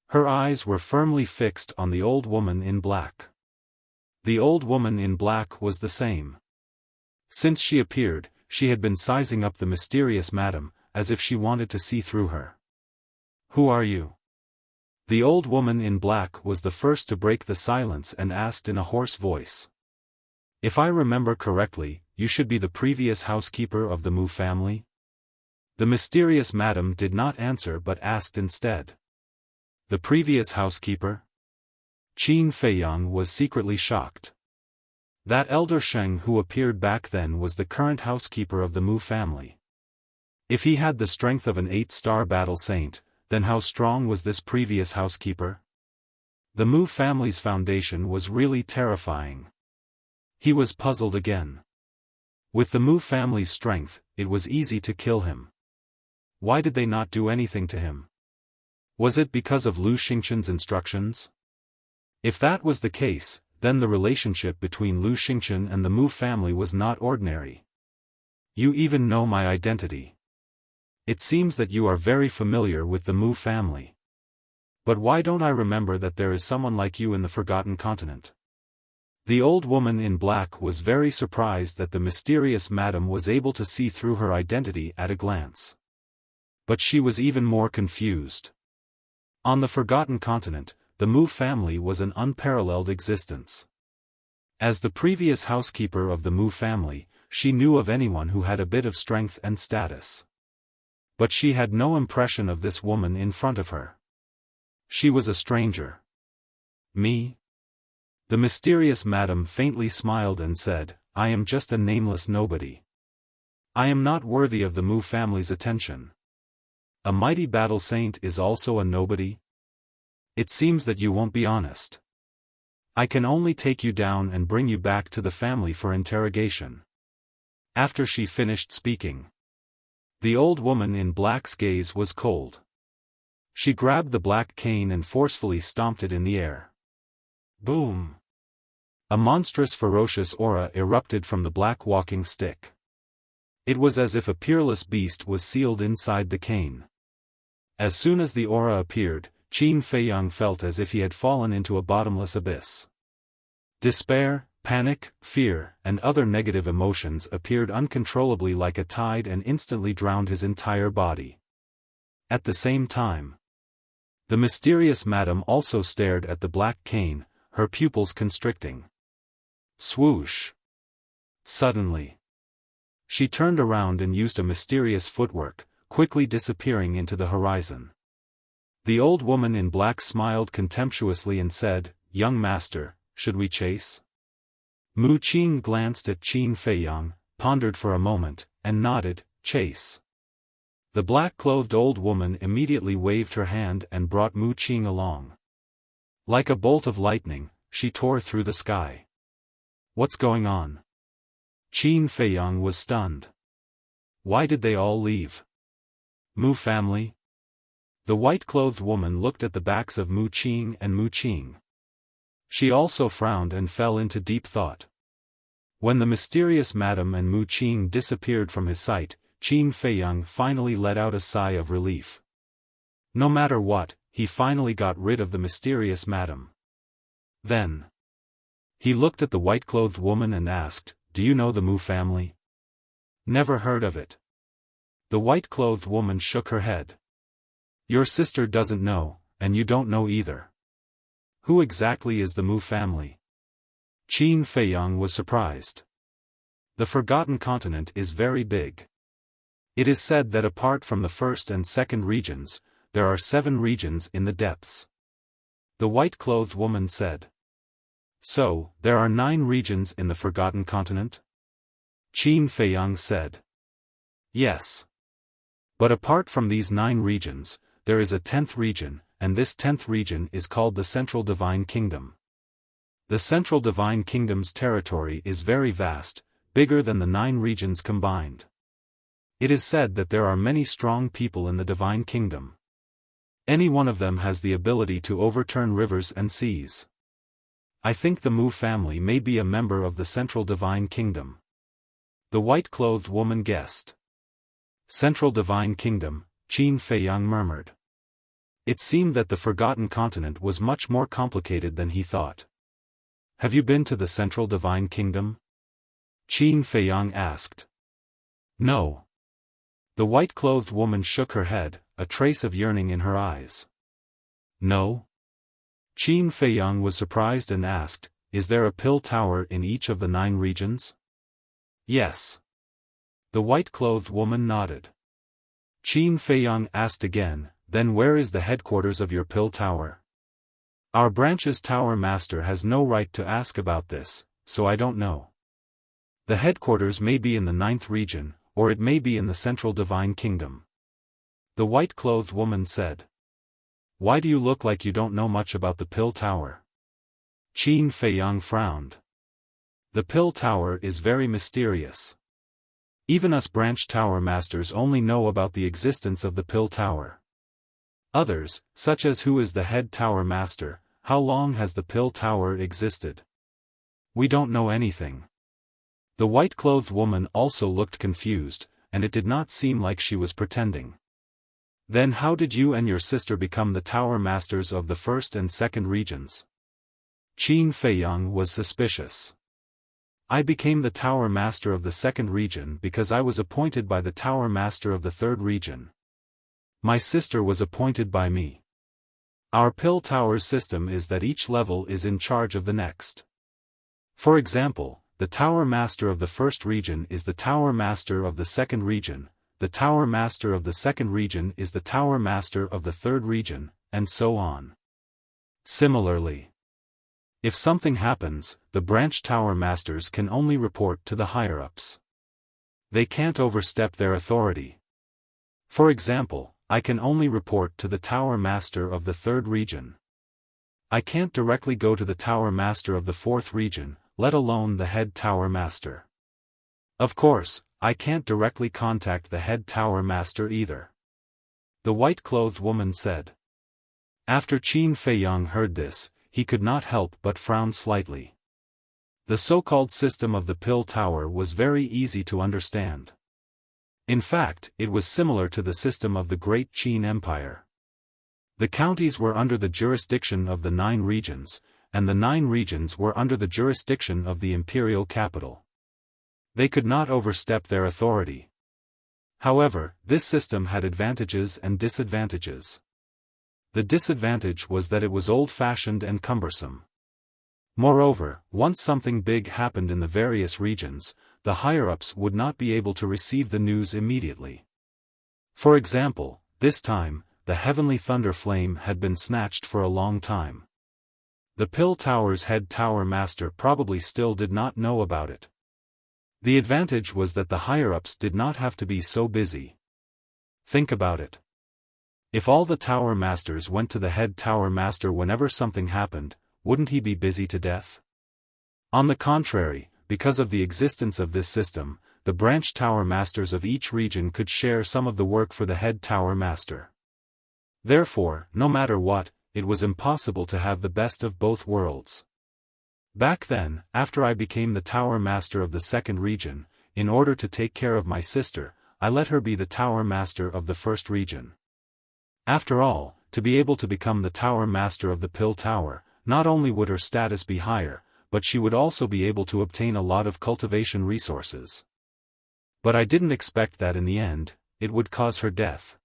[SPEAKER 1] Her eyes were firmly fixed on the old woman in black. The old woman in black was the same. Since she appeared, she had been sizing up the mysterious madam, as if she wanted to see through her. Who are you? The old woman in black was the first to break the silence and asked in a hoarse voice. If I remember correctly, you should be the previous housekeeper of the Mu family? The mysterious madam did not answer but asked instead. The previous housekeeper? Qin Feiyang was secretly shocked. That elder Sheng who appeared back then was the current housekeeper of the Mu family. If he had the strength of an 8-star battle saint, then how strong was this previous housekeeper? The Mu family's foundation was really terrifying. He was puzzled again. With the Mu family's strength, it was easy to kill him. Why did they not do anything to him? Was it because of Lu Xingchen's instructions? If that was the case, then the relationship between Lu Xingchen and the Mu family was not ordinary. You even know my identity. It seems that you are very familiar with the Mu family. But why don't I remember that there is someone like you in the Forgotten Continent? The old woman in black was very surprised that the mysterious madam was able to see through her identity at a glance. But she was even more confused. On the Forgotten Continent, the Mu family was an unparalleled existence. As the previous housekeeper of the Mu family, she knew of anyone who had a bit of strength and status. But she had no impression of this woman in front of her. She was a stranger. Me? The mysterious madam faintly smiled and said, I am just a nameless nobody. I am not worthy of the Mu family's attention. A mighty battle saint is also a nobody? It seems that you won't be honest. I can only take you down and bring you back to the family for interrogation. After she finished speaking, the old woman in black's gaze was cold. She grabbed the black cane and forcefully stomped it in the air. Boom! A monstrous ferocious aura erupted from the black walking stick. It was as if a peerless beast was sealed inside the cane. As soon as the aura appeared, Qin Feiyang felt as if he had fallen into a bottomless abyss. Despair, panic, fear, and other negative emotions appeared uncontrollably like a tide and instantly drowned his entire body. At the same time, the mysterious madam also stared at the black cane, her pupils constricting. Swoosh! Suddenly, she turned around and used a mysterious footwork, quickly disappearing into the horizon. The old woman in black smiled contemptuously and said, Young master, should we chase? Mu Qing glanced at Qin Feiyang, pondered for a moment, and nodded, chase. The black-clothed old woman immediately waved her hand and brought Mu Qing along. Like a bolt of lightning, she tore through the sky. What's going on? Qin Feiyang was stunned. Why did they all leave? Mu family? The white-clothed woman looked at the backs of Mu Qing and Mu Qing. She also frowned and fell into deep thought. When the mysterious madam and Mu Qing disappeared from his sight, Qin Feiyang finally let out a sigh of relief. No matter what, he finally got rid of the mysterious madam. Then, he looked at the white-clothed woman and asked, Do you know the Mu family? Never heard of it. The white-clothed woman shook her head. Your sister doesn't know, and you don't know either. Who exactly is the Mu family? Qin Feiyang was surprised. The Forgotten Continent is very big. It is said that apart from the first and second regions, there are 7 regions in the depths. The white-clothed woman said. So, there are 9 regions in the Forgotten Continent? Qin Feiyang said. Yes. But apart from these 9 regions, there is a 10th region, and this 10th region is called the Central Divine Kingdom. The Central Divine Kingdom's territory is very vast, bigger than the 9 regions combined. It is said that there are many strong people in the Divine Kingdom. Any one of them has the ability to overturn rivers and seas. I think the Mu family may be a member of the Central Divine Kingdom. The white-clothed woman guessed. Central Divine Kingdom, Qin Feiyang murmured. It seemed that the Forgotten Continent was much more complicated than he thought. Have you been to the Central Divine Kingdom? Qin Feiyang asked. No. The white-clothed woman shook her head, a trace of yearning in her eyes. No? Qin Feiyang was surprised and asked, Is there a pill tower in each of the 9 regions? Yes. The white-clothed woman nodded. Qin Feiyang asked again, Then where is the headquarters of your pill tower? Our branch's tower master has no right to ask about this, so I don't know. The headquarters may be in the 9th region, or it may be in the Central Divine Kingdom. The white-clothed woman said. Why do you look like you don't know much about the pill tower? Qin Feiyang frowned. The pill tower is very mysterious. Even us branch tower masters only know about the existence of the pill tower. Others, such as who is the head tower master, how long has the pill tower existed? We don't know anything. The white-clothed woman also looked confused, and it did not seem like she was pretending. Then how did you and your sister become the tower masters of the first and second regions? Qin Feiyang was suspicious. I became the tower master of the second region because I was appointed by the tower master of the third region. My sister was appointed by me. Our pill tower system is that each level is in charge of the next. For example, the Tower Master of the first region is the Tower Master of the second region, the Tower Master of the second region is the Tower Master of the third region, and so on. Similarly, if something happens, the branch Tower Masters can only report to the higher-ups. They can't overstep their authority. For example, I can only report to the Tower Master of the third region. I can't directly go to the Tower Master of the fourth region, let alone the head Tower Master. Of course, I can't directly contact the head Tower Master either. The white-clothed woman said. After Qin Feiyang heard this, he could not help but frown slightly. The so-called system of the Pill Tower was very easy to understand. In fact, it was similar to the system of the Great Qin Empire. The counties were under the jurisdiction of the 9 regions, and the 9 regions were under the jurisdiction of the imperial capital. They could not overstep their authority. However, this system had advantages and disadvantages. The disadvantage was that it was old-fashioned and cumbersome. Moreover, once something big happened in the various regions, the higher-ups would not be able to receive the news immediately. For example, this time, the heavenly thunder flame had been snatched for a long time. The Pill Tower's head Tower Master probably still did not know about it. The advantage was that the higher-ups did not have to be so busy. Think about it. If all the Tower Masters went to the head Tower Master whenever something happened, wouldn't he be busy to death? On the contrary, because of the existence of this system, the branch Tower Masters of each region could share some of the work for the head Tower Master. Therefore, no matter what, it was impossible to have the best of both worlds. Back then, after I became the Tower Master of the second region, in order to take care of my sister, I let her be the Tower Master of the first region. After all, to be able to become the Tower Master of the Pill Tower, not only would her status be higher, but she would also be able to obtain a lot of cultivation resources. But I didn't expect that in the end, it would cause her death.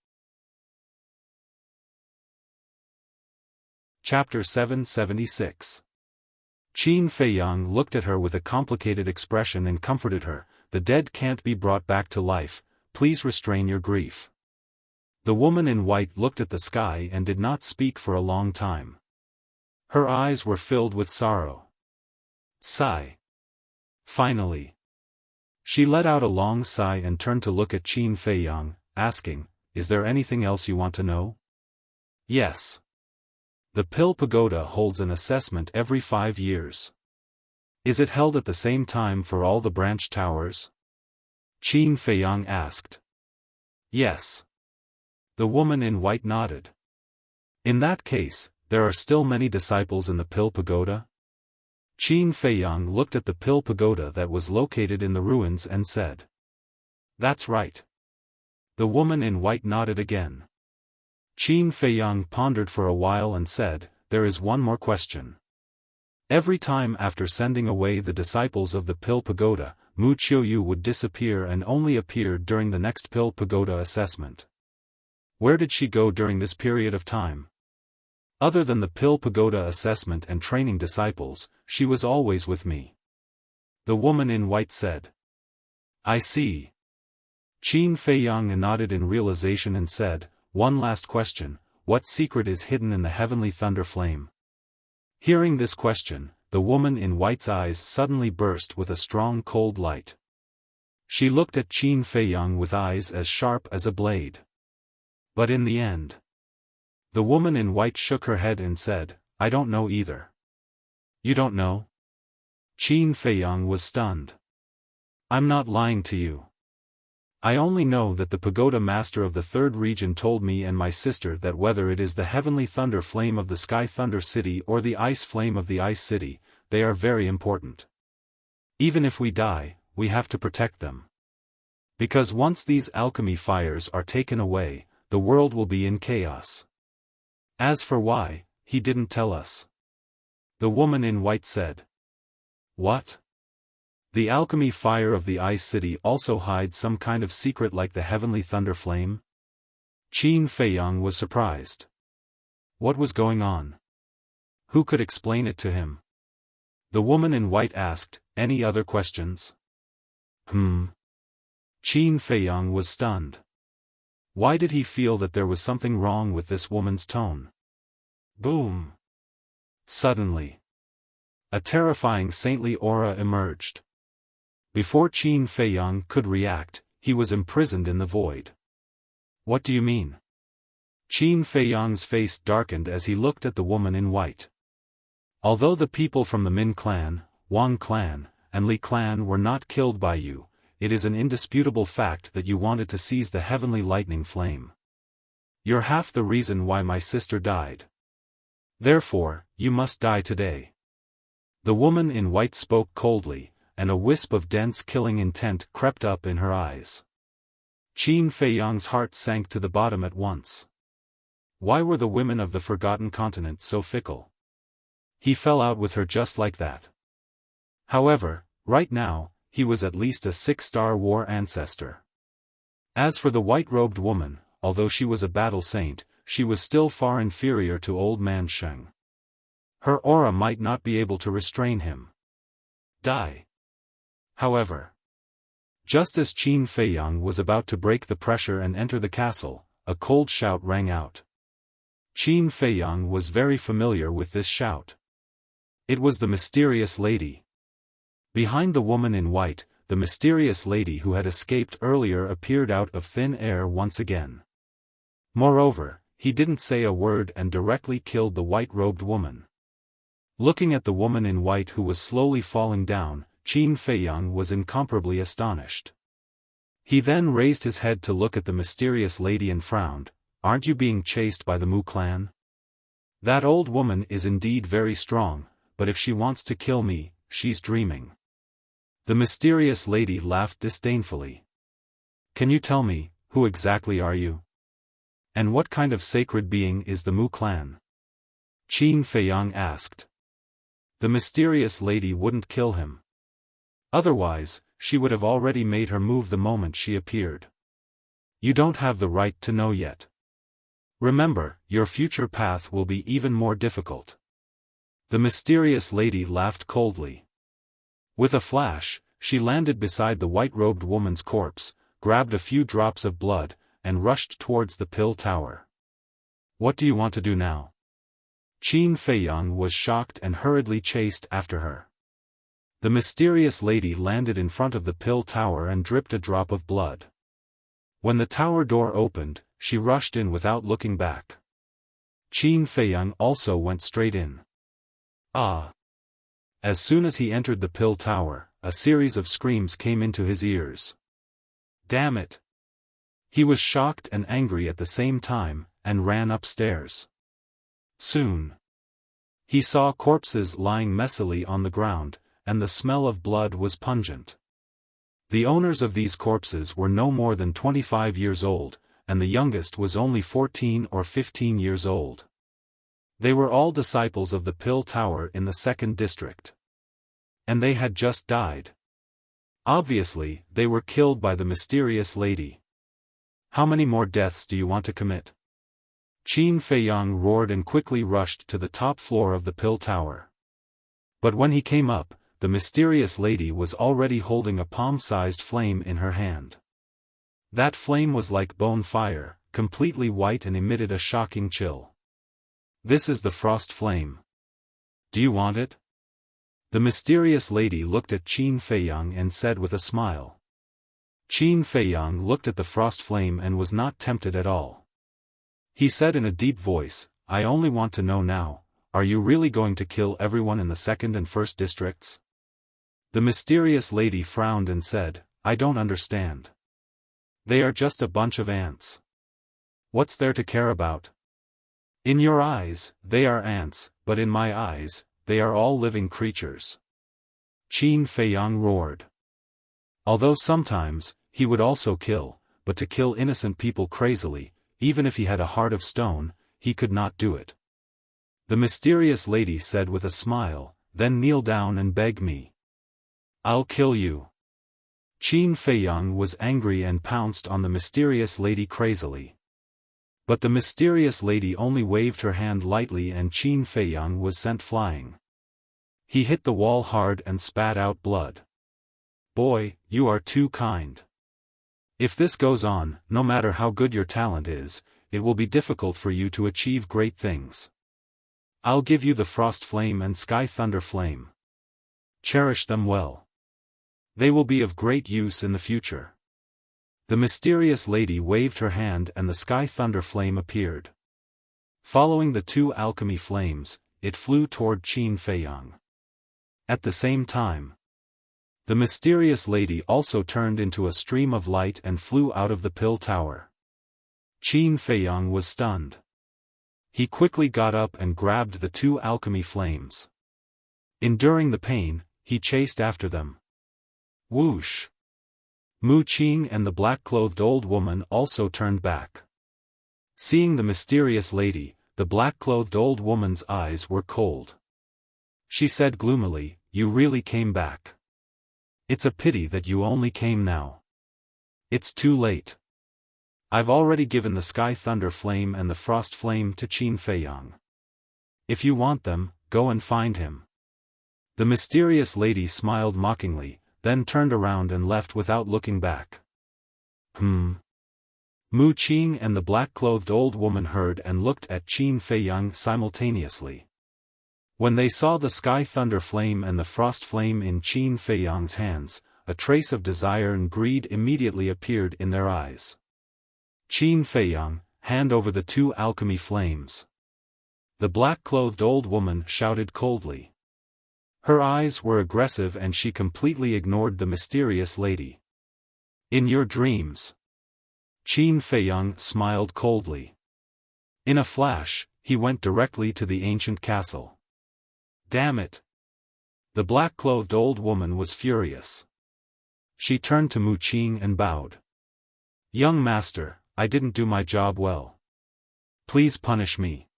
[SPEAKER 1] Chapter 776. Qin Feiyang looked at her with a complicated expression and comforted her. The dead can't be brought back to life, please restrain your grief. The woman in white looked at the sky and did not speak for a long time. Her eyes were filled with sorrow. Sigh. Finally, she let out a long sigh and turned to look at Qin Feiyang, asking, "Is there anything else you want to know?" "Yes. The Pill Pagoda holds an assessment every 5 years. Is it held at the same time for all the branch towers?" Qin Feiyang asked. "Yes." The woman in white nodded. "In that case, there are still many disciples in the Pill Pagoda?" Qin Feiyang looked at the Pill Pagoda that was located in the ruins and said. "That's right." The woman in white nodded again. Qin Feiyang pondered for a while and said, "There is one more question. Every time after sending away the disciples of the Pill Pagoda, Mu Qiuyu would disappear and only appear during the next Pill Pagoda assessment. Where did she go during this period of time? Other than the Pill Pagoda assessment and training disciples, she was always with me." The woman in white said. "I see." Qin Feiyang nodded in realization and said, "One last question, what secret is hidden in the heavenly thunder flame?" Hearing this question, the woman in white's eyes suddenly burst with a strong cold light. She looked at Qin Feiyang with eyes as sharp as a blade. But in the end, the woman in white shook her head and said, "I don't know either." "You don't know?" Qin Feiyang was stunned. "I'm not lying to you. I only know that the Pagoda Master of the third region told me and my sister that whether it is the heavenly thunder flame of the Sky Thunder City or the ice flame of the Ice City, they are very important. Even if we die, we have to protect them. Because once these alchemy fires are taken away, the world will be in chaos. As for why, he didn't tell us." The woman in white said. "What? The alchemy fire of the Ice City also hides some kind of secret like the heavenly thunder flame?" Qin Feiyang was surprised. What was going on? Who could explain it to him? The woman in white asked, "Any other questions?" Qin Feiyang was stunned. Why did he feel that there was something wrong with this woman's tone? Boom! Suddenly, a terrifying saintly aura emerged. Before Qin Feiyang could react, he was imprisoned in the void. What do you mean? Qin Feiyang's face darkened as he looked at the woman in white. Although the people from the Min clan, Wang clan, and Li clan were not killed by you, it is an indisputable fact that you wanted to seize the heavenly lightning flame. You're half the reason why my sister died. Therefore, you must die today. The woman in white spoke coldly, and a wisp of dense killing intent crept up in her eyes. Qin Feiyang's heart sank to the bottom at once. Why were the women of the Forgotten Continent so fickle? He fell out with her just like that. However, right now, he was at least a 6-star war ancestor. As for the white-robed woman, although she was a battle saint, she was still far inferior to old man Sheng. Her aura might not be able to restrain him. Die. However, just as Qin Feiyang was about to break the pressure and enter the castle, a cold shout rang out. Qin Feiyang was very familiar with this shout. It was the mysterious lady. Behind the woman in white, the mysterious lady who had escaped earlier appeared out of thin air once again. Moreover, he didn't say a word and directly killed the white-robed woman. Looking at the woman in white who was slowly falling down, Qin Feiyang was incomparably astonished. He then raised his head to look at the mysterious lady and frowned. Aren't you being chased by the Mu clan? That old woman is indeed very strong, but if she wants to kill me, she's dreaming. The mysterious lady laughed disdainfully. Can you tell me, who exactly are you? And what kind of sacred being is the Mu clan? Qin Feiyang asked. The mysterious lady wouldn't kill him. Otherwise, she would have already made her move the moment she appeared. You don't have the right to know yet. Remember, your future path will be even more difficult. The mysterious lady laughed coldly. With a flash, she landed beside the white-robed woman's corpse, grabbed a few drops of blood, and rushed towards the pill tower. What do you want to do now? Qin Feiyang was shocked and hurriedly chased after her. The mysterious lady landed in front of the pill tower and dripped a drop of blood. When the tower door opened, she rushed in without looking back. Qin Feiyang also went straight in. Ah! As soon as he entered the pill tower, a series of screams came into his ears. Damn it! He was shocked and angry at the same time, and ran upstairs. Soon, he saw corpses lying messily on the ground, and the smell of blood was pungent. The owners of these corpses were no more than 25 years old, and the youngest was only 14 or 15 years old. They were all disciples of the Pill Tower in the 2nd district. And they had just died. Obviously, they were killed by the mysterious lady. How many more deaths do you want to commit? Qin Feiyang roared and quickly rushed to the top floor of the Pill Tower. But when he came up, the mysterious lady was already holding a palm-sized flame in her hand. That flame was like bone fire, completely white and emitted a shocking chill. This is the frost flame. Do you want it? The mysterious lady looked at Qin Feiyang and said with a smile. Qin Feiyang looked at the frost flame and was not tempted at all. He said in a deep voice, I only want to know now, are you really going to kill everyone in the 2nd and 1st districts? The mysterious lady frowned and said, I don't understand. They are just a bunch of ants. What's there to care about? In your eyes, they are ants, but in my eyes, they are all living creatures. Qin Feiyang roared. Although sometimes, he would also kill, but to kill innocent people crazily, even if he had a heart of stone, he could not do it. The mysterious lady said with a smile, then kneel down and beg me. I'll kill you. Qin Feiyang was angry and pounced on the mysterious lady crazily. But the mysterious lady only waved her hand lightly and Qin Feiyang was sent flying. He hit the wall hard and spat out blood. Boy, you are too kind. If this goes on, no matter how good your talent is, it will be difficult for you to achieve great things. I'll give you the Frost Flame and Sky Thunder Flame. Cherish them well. They will be of great use in the future. The mysterious lady waved her hand and the Sky Thunder Flame appeared. Following the two alchemy flames, it flew toward Qin Feiyang. At the same time, the mysterious lady also turned into a stream of light and flew out of the pill tower. Qin Feiyang was stunned. He quickly got up and grabbed the two alchemy flames. Enduring the pain, he chased after them. Whoosh! Mu Qing and the black-clothed old woman also turned back. Seeing the mysterious lady, the black-clothed old woman's eyes were cold. She said gloomily, "You really came back. It's a pity that you only came now. It's too late. I've already given the Sky Thunder Flame and the Frost Flame to Qin Feiyang. If you want them, go and find him." The mysterious lady smiled mockingly, then turned around and left without looking back. Mu Qing and the black-clothed old woman heard and looked at Qin Feiyang simultaneously. When they saw the Sky Thunder Flame and the Frost Flame in Qin Feiyang's hands, a trace of desire and greed immediately appeared in their eyes. "Qin Feiyang, hand over the two alchemy flames." The black-clothed old woman shouted coldly. Her eyes were aggressive and she completely ignored the mysterious lady. "In your dreams." Qin Feiyang smiled coldly. In a flash, he went directly to the ancient castle. Damn it! The black-clothed old woman was furious. She turned to Mu Qing and bowed. "Young master, I didn't do my job well. Please punish me.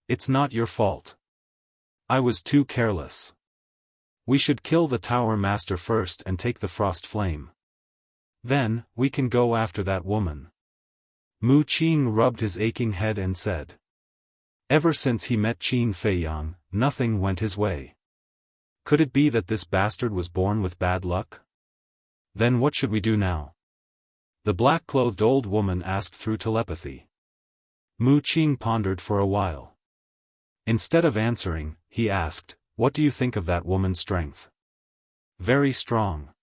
[SPEAKER 1] It's not your fault. I was too careless. We should kill the tower master first and take the Frost Flame. Then, we can go after that woman." Mu Qing rubbed his aching head and said. Ever since he met Qin Feiyang, nothing went his way. Could it be that this bastard was born with bad luck? Then what should we do now? The black-clothed old woman asked through telepathy. Mu Qing pondered for a while. Instead of answering, he asked, "What do you think of that woman's strength?" "Very strong.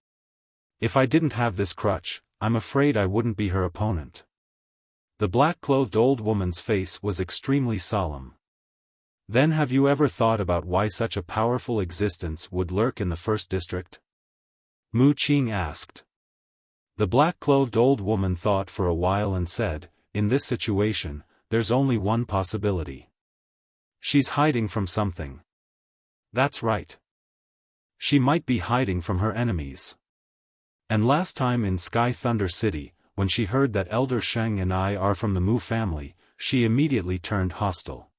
[SPEAKER 1] If I didn't have this crutch, I'm afraid I wouldn't be her opponent." The black-clothed old woman's face was extremely solemn. "Then have you ever thought about why such a powerful existence would lurk in the first district?" Mu Qing asked. The black-clothed old woman thought for a while and said, "In this situation, there's only one possibility. She's hiding from something." "That's right. She might be hiding from her enemies." And last time in Sky Thunder City, when she heard that Elder Sheng and I are from the Mu family, she immediately turned hostile.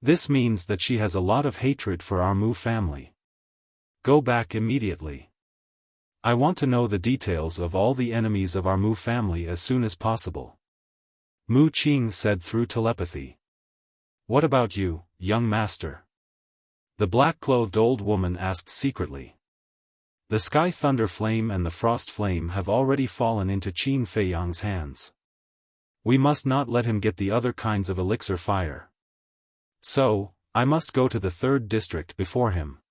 [SPEAKER 1] This means that she has a lot of hatred for our Mu family. Go back immediately. I want to know the details of all the enemies of our Mu family as soon as possible. Mu Qing said through telepathy. "What about you, young master?" The black-clothed old woman asked secretly. "The Sky Thunder Flame and the Frost Flame have already fallen into Qin Feiyang's hands. We must not let him get the other kinds of elixir fire. So, I must go to the third district before him."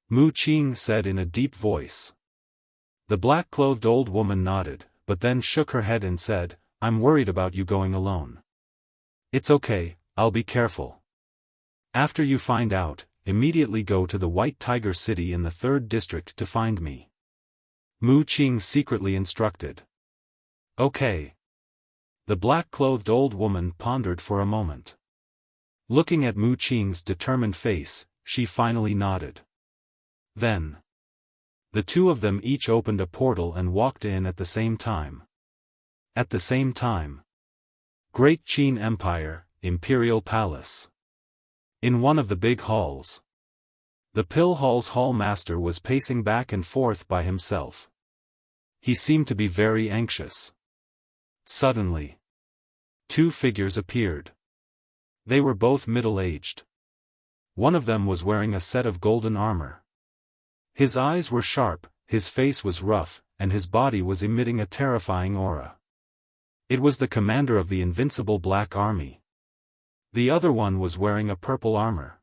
[SPEAKER 1] Mu Qing said in a deep voice. The black-clothed old woman nodded, but then shook her head and said, "I'm worried about you going alone." "It's okay, I'll be careful. After you find out, immediately go to the White Tiger City in the third district to find me." Mu Qing secretly instructed. "Okay." The black-clothed old woman pondered for a moment. Looking at Mu Qing's determined face, she finally nodded. Then, the two of them each opened a portal and walked in at the same time. At the same time, Great Qin Empire, Imperial Palace. In one of the big halls, the Pill Hall's hall master was pacing back and forth by himself. He seemed to be very anxious. Suddenly, two figures appeared. They were both middle-aged. One of them was wearing a set of golden armor. His eyes were sharp, his face was rough, and his body was emitting a terrifying aura. It was the commander of the invincible Black Army. The other one was wearing a purple armor.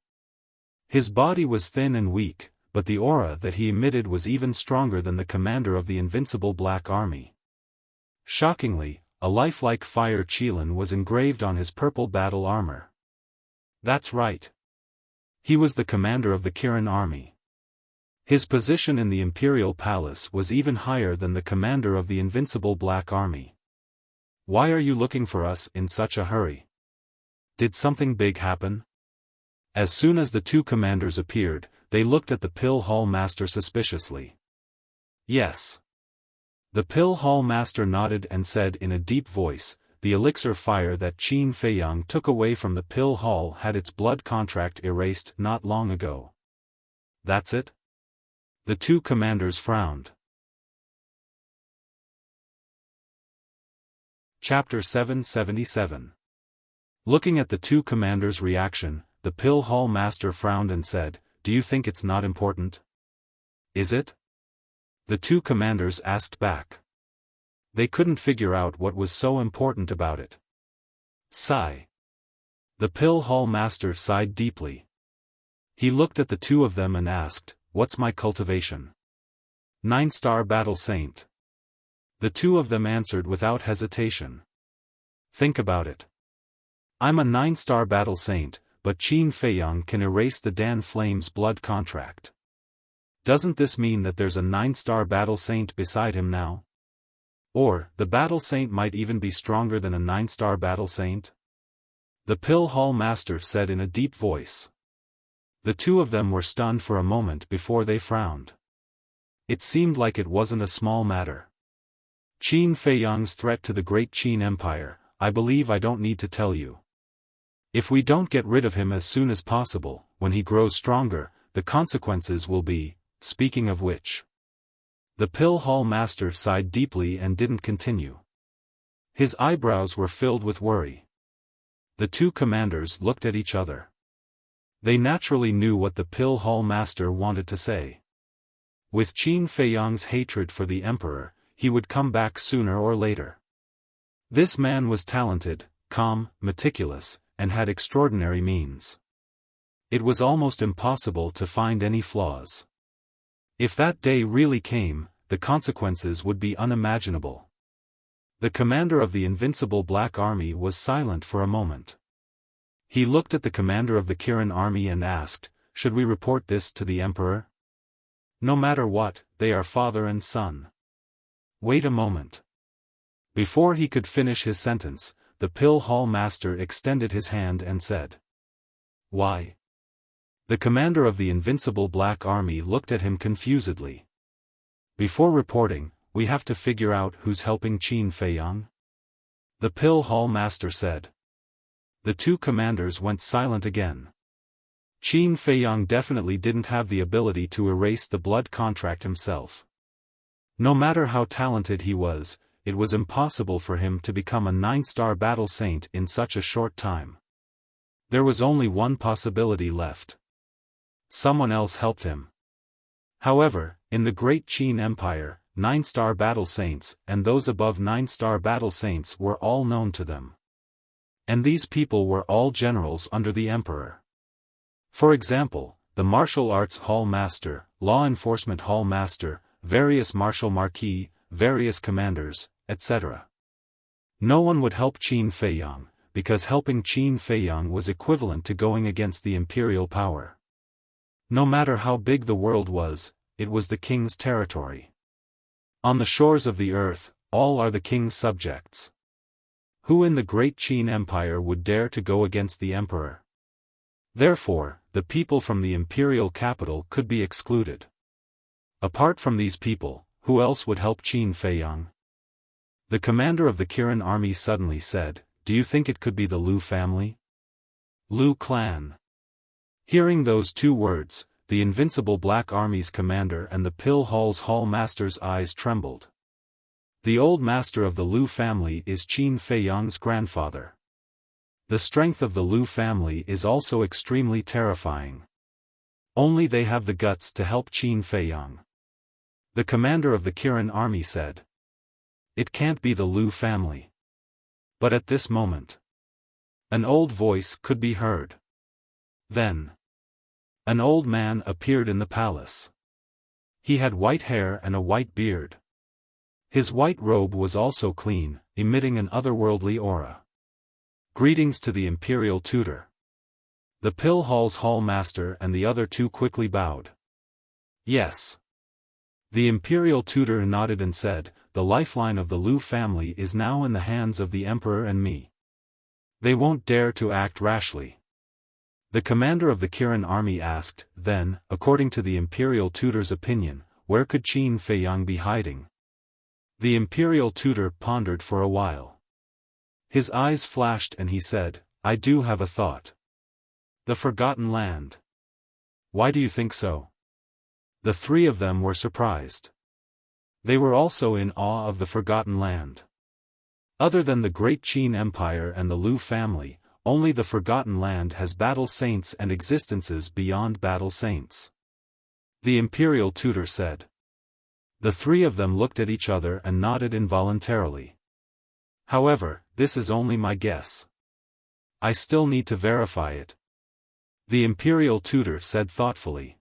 [SPEAKER 1] His body was thin and weak, but the aura that he emitted was even stronger than the commander of the invincible Black Army. Shockingly, a lifelike fire Qilin was engraved on his purple battle armor. That's right. He was the commander of the Kirin army. His position in the Imperial Palace was even higher than the commander of the invincible Black Army. Why are you looking for us in such a hurry? Did something big happen? As soon as the two commanders appeared, they looked at the Pill Hall Master suspiciously. Yes. The Pill Hall Master nodded and said in a deep voice, the elixir fire that Qin Feiyang took away from the Pill Hall had its blood contract erased not long ago. That's it? The two commanders frowned. Chapter 777. Looking at the two commanders' reaction, the Pill Hall Master frowned and said, "Do you think it's not important?" "Is it?" the two commanders asked back. They couldn't figure out what was so important about it. Sigh. The Pill Hall Master sighed deeply. He looked at the two of them and asked, "What's my cultivation?" 9-star Battle Saint. The two of them answered without hesitation. Think about it. I'm a 9-star Battle Saint, but Qin Feiyang can erase the Dan Flame's blood contract. Doesn't this mean that there's a 9-star Battle Saint beside him now? Or, the Battle Saint might even be stronger than a 9-star Battle Saint? The Pill Hall Master said in a deep voice. The two of them were stunned for a moment before they frowned. It seemed like it wasn't a small matter. Qin Feiyang's threat to the great Qin Empire, I believe I don't need to tell you. If we don't get rid of him as soon as possible, when he grows stronger, the consequences will be, speaking of which. The Pill Hall Master sighed deeply and didn't continue. His eyebrows were filled with worry. The two commanders looked at each other. They naturally knew what the Pill Hall Master wanted to say. With Qin Feiyang's hatred for the Emperor, he would come back sooner or later. This man was talented, calm, meticulous, and had extraordinary means. It was almost impossible to find any flaws. If that day really came, the consequences would be unimaginable. The commander of the invincible Black Army was silent for a moment. He looked at the commander of the Kirin army and asked, "Should we report this to the Emperor?" "No matter what, they are father and son." Wait a moment. Before he could finish his sentence, the Pill Hall Master extended his hand and said, "Why?" The commander of the invincible Black Army looked at him confusedly. "Before reporting, we have to figure out who's helping Qin Feiyang," the Pill Hall Master said. The two commanders went silent again. Qin Feiyang definitely didn't have the ability to erase the blood contract himself. No matter how talented he was, it was impossible for him to become a 9-star Battle Saint in such a short time. There was only one possibility left. Someone else helped him. However, in the Great Qin Empire, 9-star Battle Saints and those above 9-star Battle Saints were all known to them. And these people were all generals under the Emperor. For example, the Martial Arts Hall Master, Law Enforcement Hall Master, various Martial Marquis, various commanders, etc. No one would help Qin Feiyang, because helping Qin Feiyang was equivalent to going against the imperial power. No matter how big the world was, it was the king's territory. On the shores of the earth, all are the king's subjects. Who in the Great Qin Empire would dare to go against the emperor? Therefore, the people from the imperial capital could be excluded. Apart from these people, who else would help Qin Feiyang? The commander of the Kirin army suddenly said, "Do you think it could be the Lu family? Lu clan?" Hearing those two words, the invincible Black Army's commander and the Pill Hall's Hall Master's eyes trembled. The old master of the Lu family is Qin Feiyang's grandfather. The strength of the Lu family is also extremely terrifying. Only they have the guts to help Qin Feiyang. The commander of the Kirin army said. It can't be the Lu family. But at this moment, an old voice could be heard. Then, an old man appeared in the palace. He had white hair and a white beard. His white robe was also clean, emitting an otherworldly aura. Greetings to the imperial tutor. The pill hall's hall master and the other two quickly bowed. Yes. The imperial tutor nodded and said, the lifeline of the Lu family is now in the hands of the emperor and me. They won't dare to act rashly. The commander of the Kirin army asked, then, according to the imperial tutor's opinion, where could Qin Feiyang be hiding? The imperial tutor pondered for a while. His eyes flashed and he said, I do have a thought. The Forgotten Land. Why do you think so? The three of them were surprised. They were also in awe of the Forgotten Land. Other than the great Qin Empire and the Lu family, only the Forgotten Land has battle saints and existences beyond battle saints. The imperial tutor said. The three of them looked at each other and nodded involuntarily. However, this is only my guess. I still need to verify it. The imperial tutor said thoughtfully.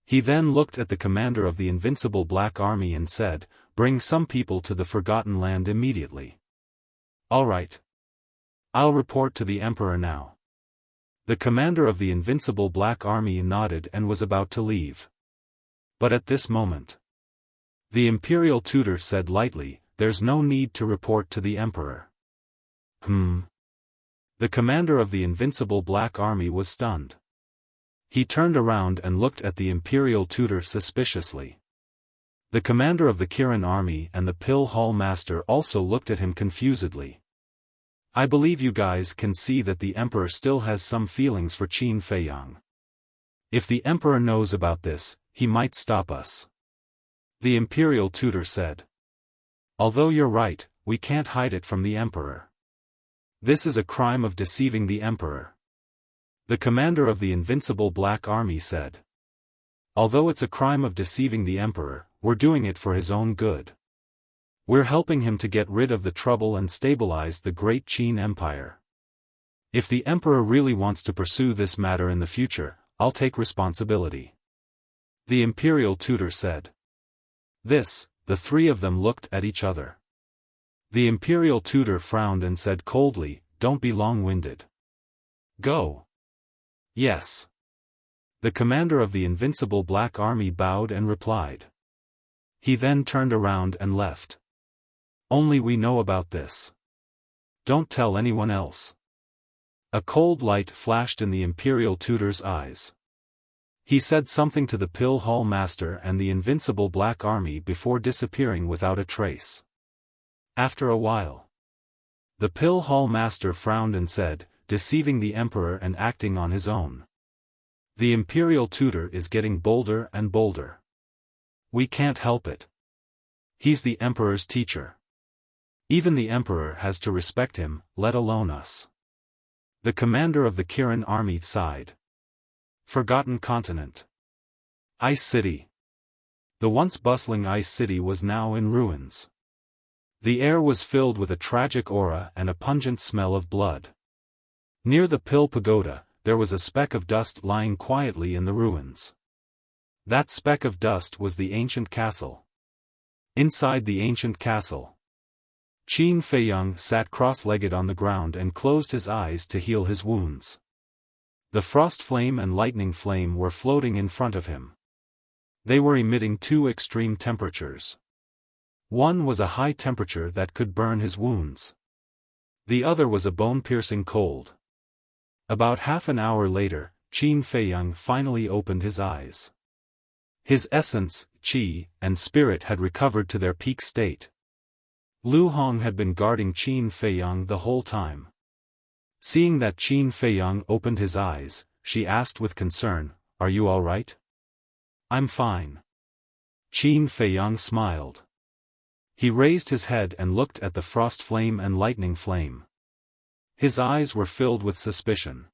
[SPEAKER 1] He then looked at the commander of the Invincible Black Army and said, bring some people to the Forgotten Land immediately. All right. I'll report to the emperor now. The commander of the Invincible Black Army nodded and was about to leave. But at this moment, the imperial tutor said lightly, there's no need to report to the emperor. The commander of the Invincible Black Army was stunned. He turned around and looked at the imperial tutor suspiciously. The commander of the Kirin army and the Pill Hall master also looked at him confusedly. I believe you guys can see that the emperor still has some feelings for Qin Feiyang. If the emperor knows about this, he might stop us. The imperial tutor said. Although you're right, we can't hide it from the emperor. This is a crime of deceiving the emperor. The commander of the Invincible Black Army said. Although it's a crime of deceiving the emperor, we're doing it for his own good. We're helping him to get rid of the trouble and stabilize the great Qin Empire. If the emperor really wants to pursue this matter in the future, I'll take responsibility. The imperial tutor said. This, the three of them looked at each other. The imperial tutor frowned and said coldly, don't be long-winded. Go. Yes. The commander of the Invincible Black Army bowed and replied. He then turned around and left. Only we know about this. Don't tell anyone else. A cold light flashed in the imperial tutor's eyes. He said something to the Pill Hall master and the Invincible Black Army before disappearing without a trace. After a while, the Pill Hall master frowned and said, deceiving the emperor and acting on his own. The imperial tutor is getting bolder and bolder. We can't help it. He's the emperor's teacher. Even the emperor has to respect him, let alone us. The commander of the Kirin army sighed. Forgotten continent. Ice City. The once bustling Ice City was now in ruins. The air was filled with a tragic aura and a pungent smell of blood. Near the Pill Pagoda, there was a speck of dust lying quietly in the ruins. That speck of dust was the ancient castle. Inside the ancient castle, Qin Feiyang sat cross-legged on the ground and closed his eyes to heal his wounds. The frost flame and lightning flame were floating in front of him. They were emitting two extreme temperatures. One was a high temperature that could burn his wounds. The other was a bone-piercing cold. About half an hour later, Qin Feiyang finally opened his eyes. His essence, qi, and spirit had recovered to their peak state. Lu Hong had been guarding Qin Feiyang the whole time. Seeing that Qin Feiyang opened his eyes, she asked with concern, "Are you all right?" "I'm fine." Qin Feiyang smiled. He raised his head and looked at the frost flame and lightning flame. His eyes were filled with suspicion.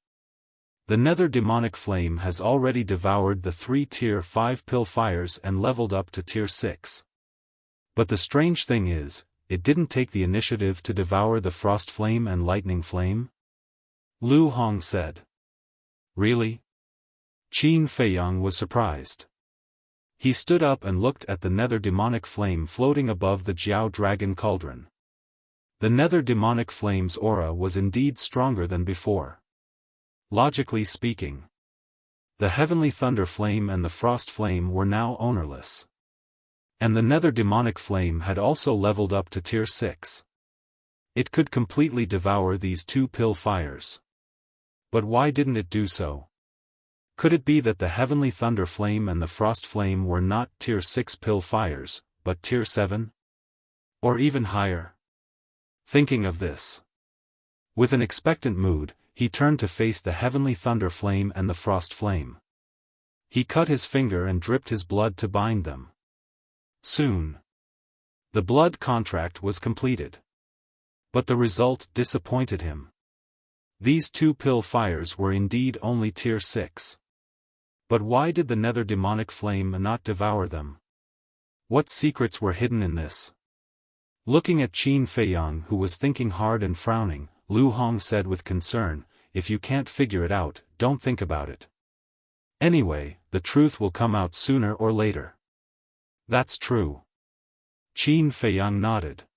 [SPEAKER 1] The nether demonic flame has already devoured the 3 tier 5 pill fires and leveled up to tier 6. But the strange thing is, it didn't take the initiative to devour the frost flame and lightning flame? Lu Hong said. Really? Qin Feiyang was surprised. He stood up and looked at the nether demonic flame floating above the Jiao dragon cauldron. The nether demonic flame's aura was indeed stronger than before. Logically speaking, the heavenly thunder flame and the frost flame were now ownerless. And the nether demonic flame had also leveled up to tier 6. It could completely devour these 2 pill fires. But why didn't it do so? Could it be that the heavenly thunder flame and the frost flame were not tier 6 pill fires, but tier 7? Or even higher? Thinking of this, with an expectant mood, he turned to face the heavenly thunder flame and the frost flame. He cut his finger and dripped his blood to bind them. Soon, the blood contract was completed. But the result disappointed him. These 2 pill fires were indeed only tier 6. But why did the nether demonic flame not devour them? What secrets were hidden in this? Looking at Qin Feiyang, who was thinking hard and frowning, Lu Hong said with concern, "If you can't figure it out, don't think about it. Anyway, the truth will come out sooner or later." "That's true." Qin Feiyang nodded.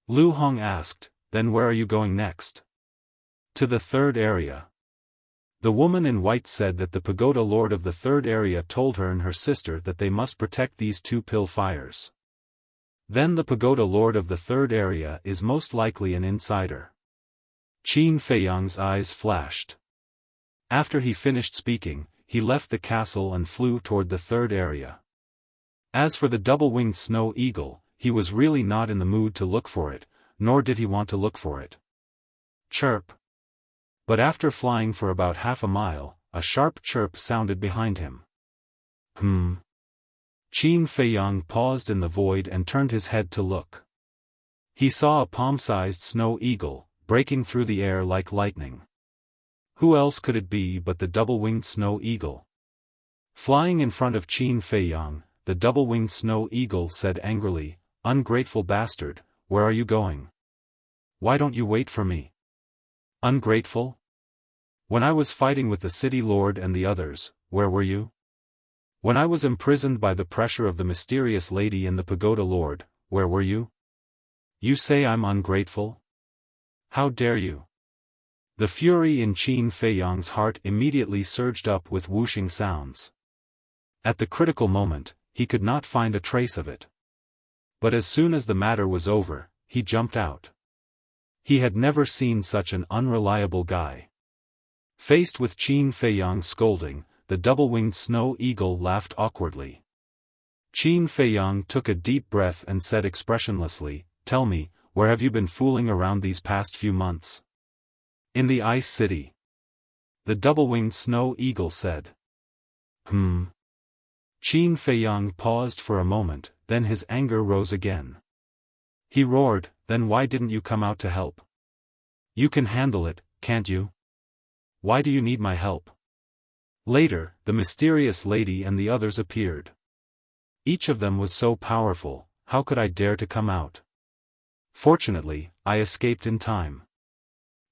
[SPEAKER 1] Lu Hong asked, "Then where are you going next?" "To the 3rd area." The woman in white said that the pagoda lord of the 3rd area told her and her sister that they must protect these 2 pill fires. Then the pagoda lord of the 3rd area is most likely an insider. Qin Feiyang's eyes flashed. After he finished speaking, he left the castle and flew toward the 3rd area. As for the double-winged snow eagle, he was really not in the mood to look for it, nor did he want to look for it. Chirp. But after flying for about half a mile, a sharp chirp sounded behind him. Qin Feiyang paused in the void and turned his head to look. He saw a palm-sized snow eagle, breaking through the air like lightning. Who else could it be but the double-winged snow eagle? Flying in front of Qin Feiyang, the double-winged snow eagle said angrily, "Ungrateful bastard, where are you going? Why don't you wait for me?" "Ungrateful? When I was fighting with the city lord and the others, where were you? When I was imprisoned by the pressure of the mysterious lady and the pagoda lord, where were you? You say I'm ungrateful? How dare you?" The fury in Qin Feiyang's heart immediately surged up with whooshing sounds. At the critical moment, he could not find a trace of it. But as soon as the matter was over, he jumped out. He had never seen such an unreliable guy. Faced with Qin Feiyang's scolding, the double-winged snow eagle laughed awkwardly. Qin Feiyang took a deep breath and said expressionlessly, "Tell me, where have you been fooling around these past few months?" "In the Ice City." The double-winged snow eagle said. Qin Feiyang paused for a moment, then his anger rose again. He roared, "Then why didn't you come out to help? You can handle it, can't you? Why do you need my help?" Later, the mysterious lady and the others appeared. Each of them was so powerful, how could I dare to come out? Fortunately, I escaped in time.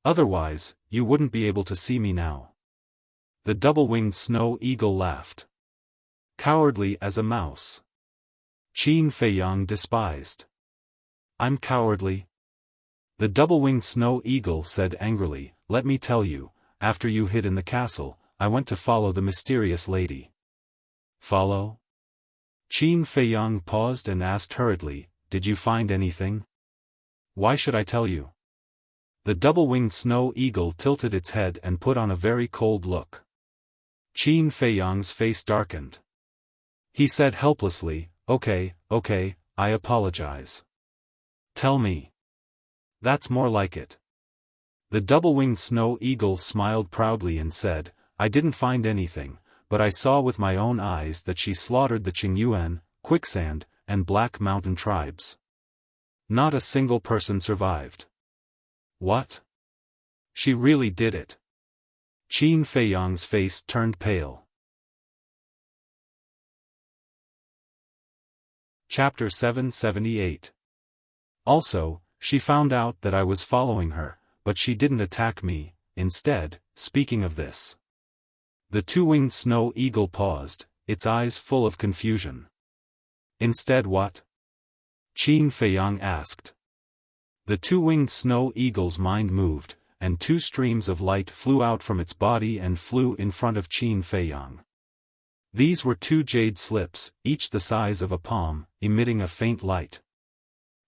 [SPEAKER 1] Otherwise, you wouldn't be able to see me now. The double-winged snow eagle laughed. Cowardly as a mouse. Qin Feiyang despised. "I'm cowardly?" The double-winged snow eagle said angrily, "Let me tell you, after you hid in the castle, I went to follow the mysterious lady." "Follow?" Qin Feiyang paused and asked hurriedly, "Did you find anything?" "Why should I tell you?" The double-winged snow eagle tilted its head and put on a very cold look. Qin Feiyang's face darkened. He said helplessly, okay, I apologize." "Tell me." "That's more like it." The double-winged snow eagle smiled proudly and said, "I didn't find anything, but I saw with my own eyes that she slaughtered the Qingyuan, Quicksand, and Black Mountain tribes. Not a single person survived." "What?" She really did it. Qin Feiyang's face turned pale. Chapter 778. Also, she found out that I was following her, but she didn't attack me. Instead, speaking of this. The two-winged snow eagle paused, its eyes full of confusion. Instead what? Qin Feiyang asked. The two-winged snow eagle's mind moved, and two streams of light flew out from its body and flew in front of Qin Feiyang. These were two jade slips, each the size of a palm, emitting a faint light.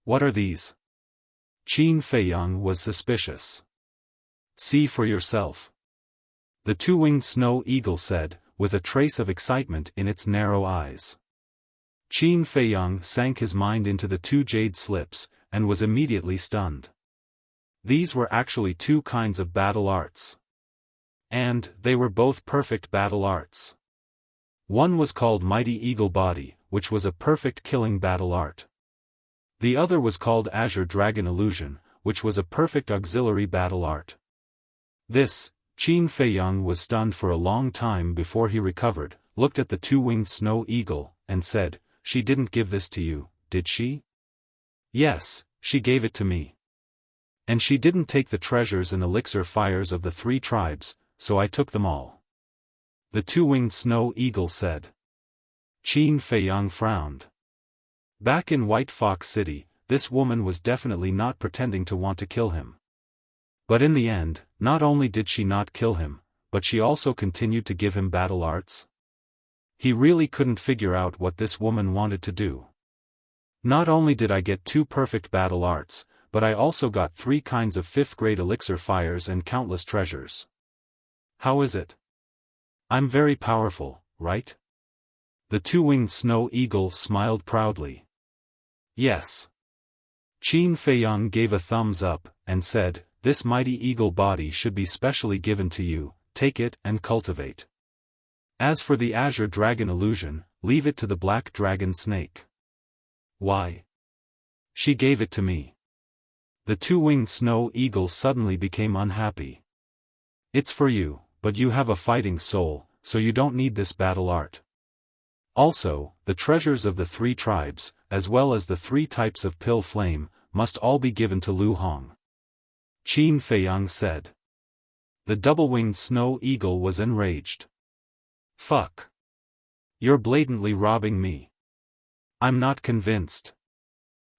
[SPEAKER 1] What are these? Qin Feiyang was suspicious. See for yourself. The two-winged snow eagle said, with a trace of excitement in its narrow eyes. Qin Feiyang sank his mind into the two jade slips, and was immediately stunned. These were actually two kinds of battle arts. And they were both perfect battle arts. One was called Mighty Eagle Body, which was a perfect killing battle art. The other was called Azure Dragon Illusion, which was a perfect auxiliary battle art. This, Qin Feiyang was stunned for a long time before he recovered, looked at the two-winged snow eagle, and said, "She didn't give this to you, did she?" "Yes, she gave it to me. And she didn't take the treasures and elixir fires of the three tribes, so I took them all." The two-winged snow eagle said. Qin Feiyang frowned. Back in White Fox City, this woman was definitely not pretending to want to kill him. But in the end, not only did she not kill him, but she also continued to give him battle arts. He really couldn't figure out what this woman wanted to do. Not only did I get two perfect battle arts, but I also got three kinds of fifth-grade elixir fires and countless treasures. How is it? I'm very powerful, right? The two-winged snow eagle smiled proudly. Yes. Qin Feiyang gave a thumbs up, and said, "This mighty eagle body should be specially given to you, take it and cultivate. As for the Azure Dragon Illusion, leave it to the Black Dragon Snake." "Why?" "She gave it to me." The two-winged snow eagle suddenly became unhappy. "It's for you, but you have a fighting soul, so you don't need this battle art. Also, the treasures of the three tribes, as well as the three types of pill flame, must all be given to Lu Hong," Qin Feiyang said. The double-winged snow eagle was enraged. "Fuck. You're blatantly robbing me. I'm not convinced."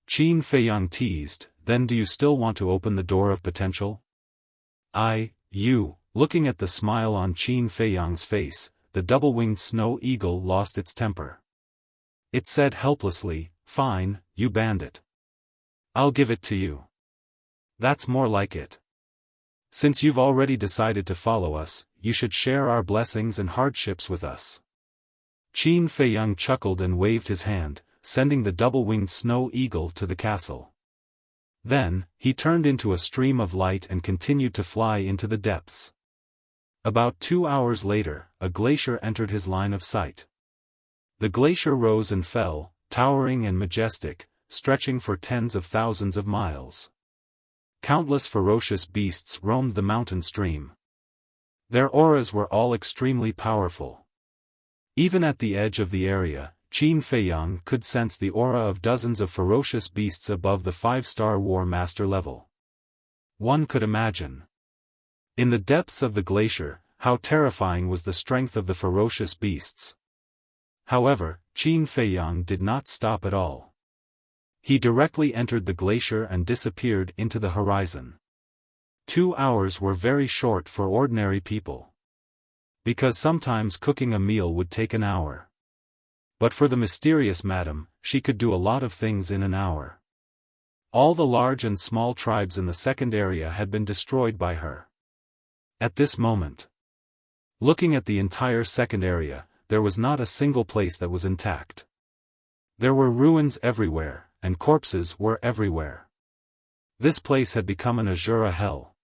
[SPEAKER 1] Qin Feiyang teased, "Then do you still want to open the door of potential?" Looking at the smile on Qin Feiyang's face, the double-winged snow eagle lost its temper. It said helplessly, "Fine, you bandit. I'll give it to you. That's more like it. Since you've already decided to follow us, you should share our blessings and hardships with us." Qin Feiyang chuckled and waved his hand, sending the double-winged snow eagle to the castle. Then, he turned into a stream of light and continued to fly into the depths. About 2 hours later, a glacier entered his line of sight. The glacier rose and fell, towering and majestic, stretching for tens of thousands of miles. Countless ferocious beasts roamed the mountain stream. Their auras were all extremely powerful. Even at the edge of the area, Qin Feiyang could sense the aura of dozens of ferocious beasts above the 5-star War Master level. One could imagine. In the depths of the glacier, how terrifying was the strength of the ferocious beasts. However, Qin Feiyang did not stop at all. He directly entered the glacier and disappeared into the horizon. 2 hours were very short for ordinary people. Because sometimes cooking a meal would take an hour. But for the mysterious madam, she could do a lot of things in an hour. All the large and small tribes in the second area had been destroyed by her. At this moment, looking at the entire second area, there was not a single place that was intact. There were ruins everywhere, and corpses were everywhere. This place had become an Azura hell.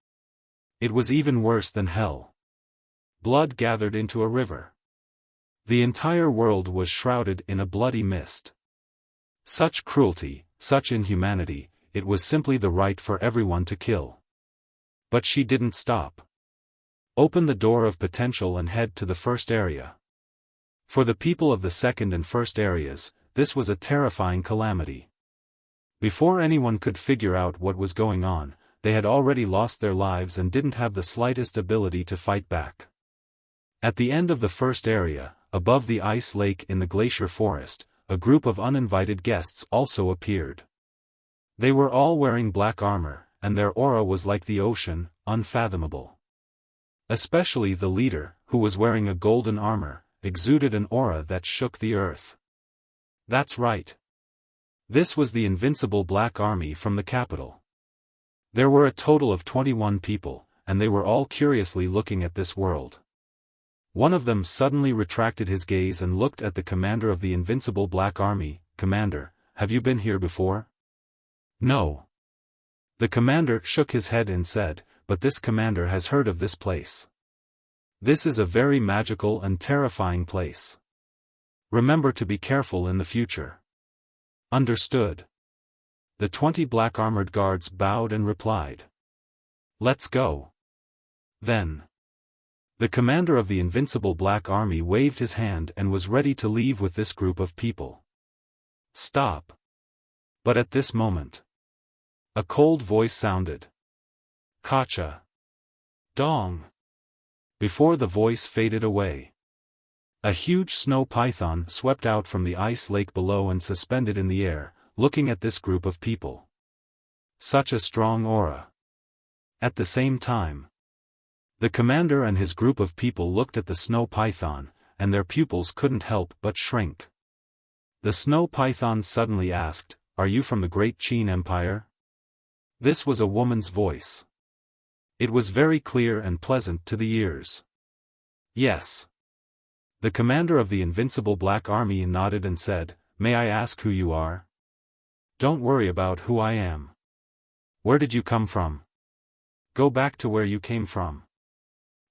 [SPEAKER 1] It was even worse than hell. Blood gathered into a river. The entire world was shrouded in a bloody mist. Such cruelty, such inhumanity, it was simply the right for everyone to kill. But she didn't stop. Open the door of potential and head to the first area. For the people of the second and first areas, this was a terrifying calamity. Before anyone could figure out what was going on, they had already lost their lives and didn't have the slightest ability to fight back. At the end of the first area, above the ice lake in the glacier forest, a group of uninvited guests also appeared. They were all wearing black armor, and their aura was like the ocean, unfathomable. Especially the leader, who was wearing a golden armor, exuded an aura that shook the earth. That's right. This was the invincible Black Army from the capital. There were a total of 21 people, and they were all curiously looking at this world. One of them suddenly retracted his gaze and looked at the commander of the invincible Black Army. "Commander, have you been here before?" "No." The commander shook his head and said, "But this commander has heard of this place. This is a very magical and terrifying place. Remember to be careful in the future." "Understood." The 20 black-armored guards bowed and replied, "Let's go." Then, the commander of the invincible Black Army waved his hand and was ready to leave with this group of people. "Stop." But at this moment, a cold voice sounded. "Kacha. Dong." Before the voice faded away, a huge snow python swept out from the ice lake below and suspended in the air, looking at this group of people. Such a strong aura. At the same time, the commander and his group of people looked at the snow python, and their pupils couldn't help but shrink. The snow python suddenly asked, "Are you from the Great Qin Empire?" This was a woman's voice. It was very clear and pleasant to the ears. "Yes." The commander of the invincible Black Army nodded and said, "May I ask who you are?" "Don't worry about who I am. Where did you come from? Go back to where you came from.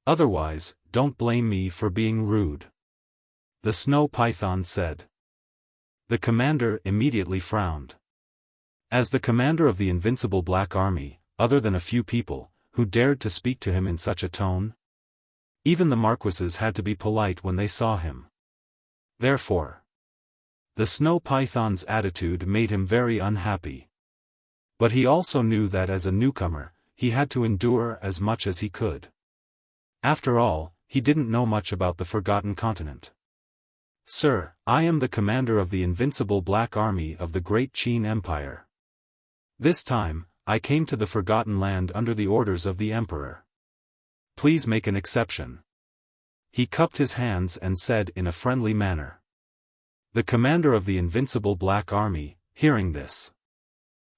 [SPEAKER 1] Otherwise, don't blame me for being rude," the snow python said. The commander immediately frowned. As the commander of the invincible Black Army, other than a few people, who dared to speak to him in such a tone? Even the marquises had to be polite when they saw him. Therefore, the snow python's attitude made him very unhappy. But he also knew that as a newcomer, he had to endure as much as he could. After all, he didn't know much about the Forgotten Continent. "Sir, I am the commander of the invincible Black Army of the Great Qin Empire. This time, I came to the Forgotten Land under the orders of the Emperor. Please make an exception." He cupped his hands and said in a friendly manner. The commander of the invincible Black Army, hearing this,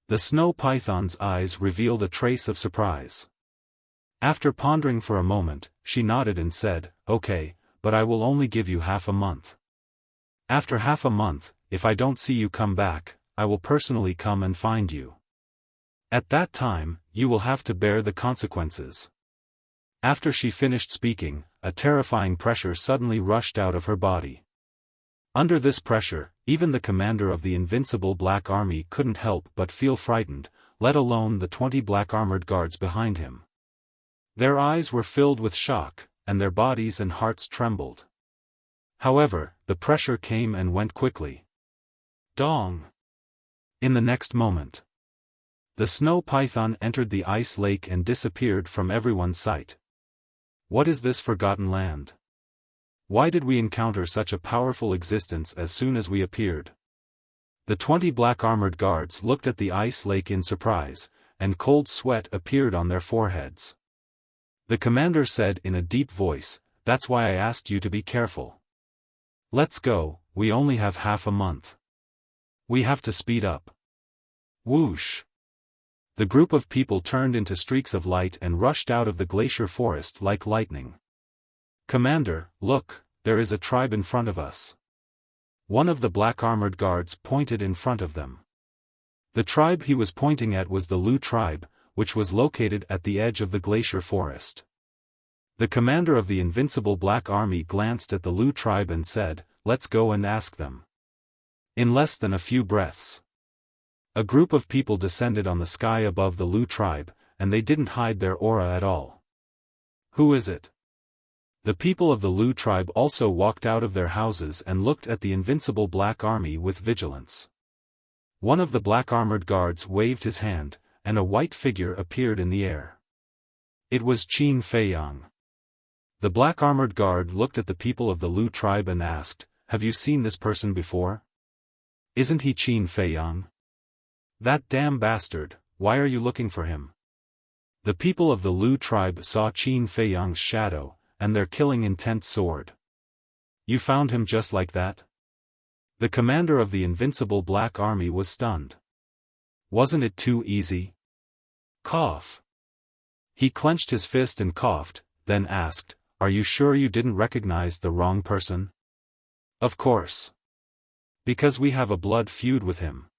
[SPEAKER 1] the snow python's eyes revealed a trace of surprise. After pondering for a moment, she nodded and said, "Okay, but I will only give you half a month. After half a month, if I don't see you come back, I will personally come and find you. At that time, you will have to bear the consequences." After she finished speaking, a terrifying pressure suddenly rushed out of her body. Under this pressure, even the commander of the invincible Black Army couldn't help but feel frightened, let alone the 20 black-armored guards behind him. Their eyes were filled with shock, and their bodies and hearts trembled. However, the pressure came and went quickly. Dong! In the next moment, the snow python entered the ice lake and disappeared from everyone's sight. What is this forgotten land? Why did we encounter such a powerful existence as soon as we appeared? The 20 black-armored guards looked at the ice lake in surprise, and cold sweat appeared on their foreheads. The commander said in a deep voice, "That's why I asked you to be careful. Let's go, we only have half a month. We have to speed up." Whoosh! The group of people turned into streaks of light and rushed out of the glacier forest like lightning. "Commander, look, there is a tribe in front of us." One of the black-armored guards pointed in front of them. The tribe he was pointing at was the Lu tribe, which was located at the edge of the glacier forest. The commander of the invincible Black Army glanced at the Lu tribe and said, "Let's go and ask them." In less than a few breaths, a group of people descended on the sky above the Lu tribe, and they didn't hide their aura at all. Who is it? The people of the Lu tribe also walked out of their houses and looked at the invincible black army with vigilance. One of the black-armored guards waved his hand, and a white figure appeared in the air. It was Qin Feiyang. The black-armored guard looked at the people of the Lu tribe and asked, "Have you seen this person before? Isn't he Qin Feiyang? That damn bastard, why are you looking for him?" The people of the Lu tribe saw Qin Feiyang's shadow, and their killing intent soared. "You found him just like that?" The commander of the invincible black army was stunned. "Wasn't it too easy?" Cough. He clenched his fist and coughed, then asked, "Are you sure you didn't recognize the wrong person?" "Of course. Because we have a blood feud with him.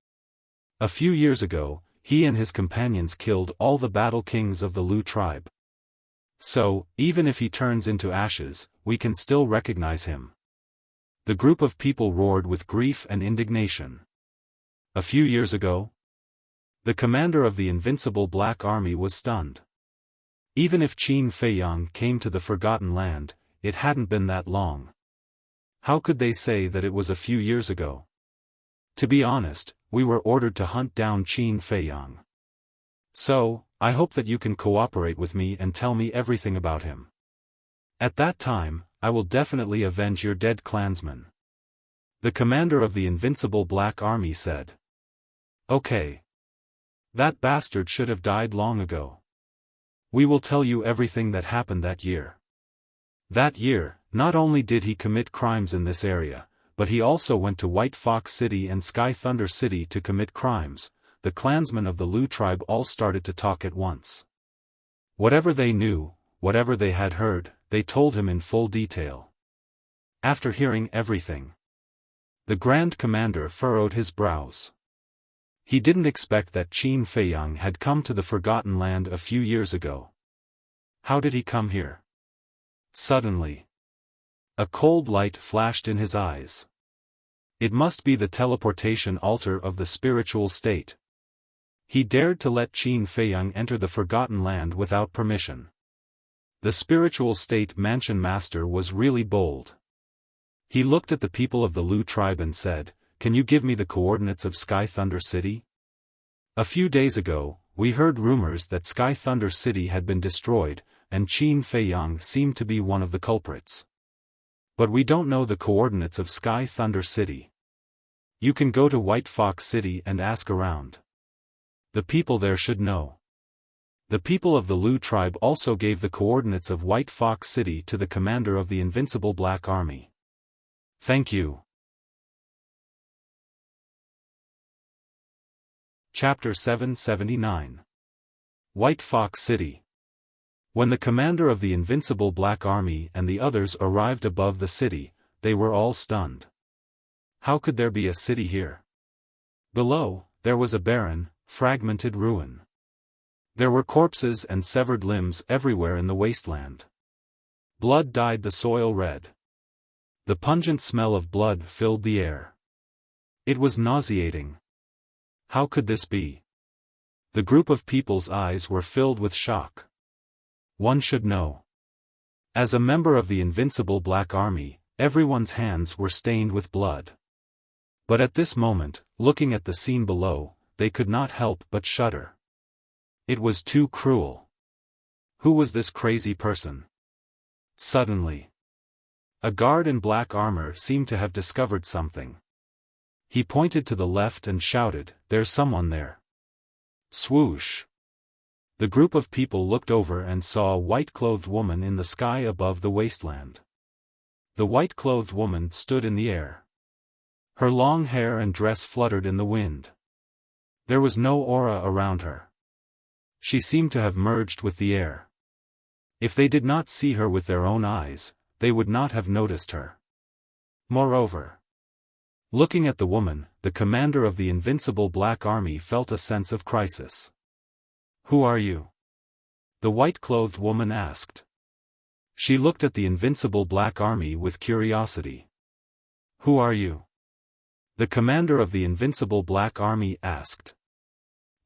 [SPEAKER 1] A few years ago, he and his companions killed all the battle kings of the Lu tribe. So, even if he turns into ashes, we can still recognize him." The group of people roared with grief and indignation. "A few years ago?" The commander of the invincible black army was stunned. Even if Qin Feiyang came to the Forgotten Land, it hadn't been that long. How could they say that it was a few years ago? "To be honest, we were ordered to hunt down Qin Feiyang. So, I hope that you can cooperate with me and tell me everything about him. At that time, I will definitely avenge your dead clansmen." The commander of the invincible black army said. "Okay. That bastard should have died long ago. We will tell you everything that happened that year." That year, not only did he commit crimes in this area, but he also went to White Fox City and Sky Thunder City to commit crimes. The clansmen of the Lu tribe all started to talk at once. Whatever they knew, whatever they had heard, they told him in full detail. After hearing everything, the Grand Commander furrowed his brows. He didn't expect that Qin Feiyang had come to the Forgotten Land a few years ago. How did he come here? Suddenly, a cold light flashed in his eyes. It must be the teleportation altar of the spiritual state. He dared to let Qin Feiyang enter the Forgotten Land without permission. The spiritual state mansion master was really bold. He looked at the people of the Lu tribe and said, "Can you give me the coordinates of Sky Thunder City? A few days ago, we heard rumors that Sky Thunder City had been destroyed, and Qin Feiyang seemed to be one of the culprits. But we don't know the coordinates of Sky Thunder City. You can go to White Fox City and ask around. The people there should know." The people of the Lu tribe also gave the coordinates of White Fox City to the commander of the invincible black army. "Thank you." Chapter 779. White Fox City. When the commander of the invincible black army and the others arrived above the city, they were all stunned. How could there be a city here? Below, there was a barren, fragmented ruin. There were corpses and severed limbs everywhere in the wasteland. Blood dyed the soil red. The pungent smell of blood filled the air. It was nauseating. How could this be? The group of people's eyes were filled with shock. One should know. As a member of the invincible black army, everyone's hands were stained with blood. But at this moment, looking at the scene below, they could not help but shudder. It was too cruel. Who was this crazy person? Suddenly, a guard in black armor seemed to have discovered something. He pointed to the left and shouted, "There's someone there." Swoosh! The group of people looked over and saw a white-clothed woman in the sky above the wasteland. The white-clothed woman stood in the air. Her long hair and dress fluttered in the wind. There was no aura around her. She seemed to have merged with the air. If they did not see her with their own eyes, they would not have noticed her. Moreover, looking at the woman, the commander of the invincible black army felt a sense of crisis. "Who are you?" the white-clothed woman asked. She looked at the invincible black army with curiosity. "Who are you?" the commander of the invincible black army asked.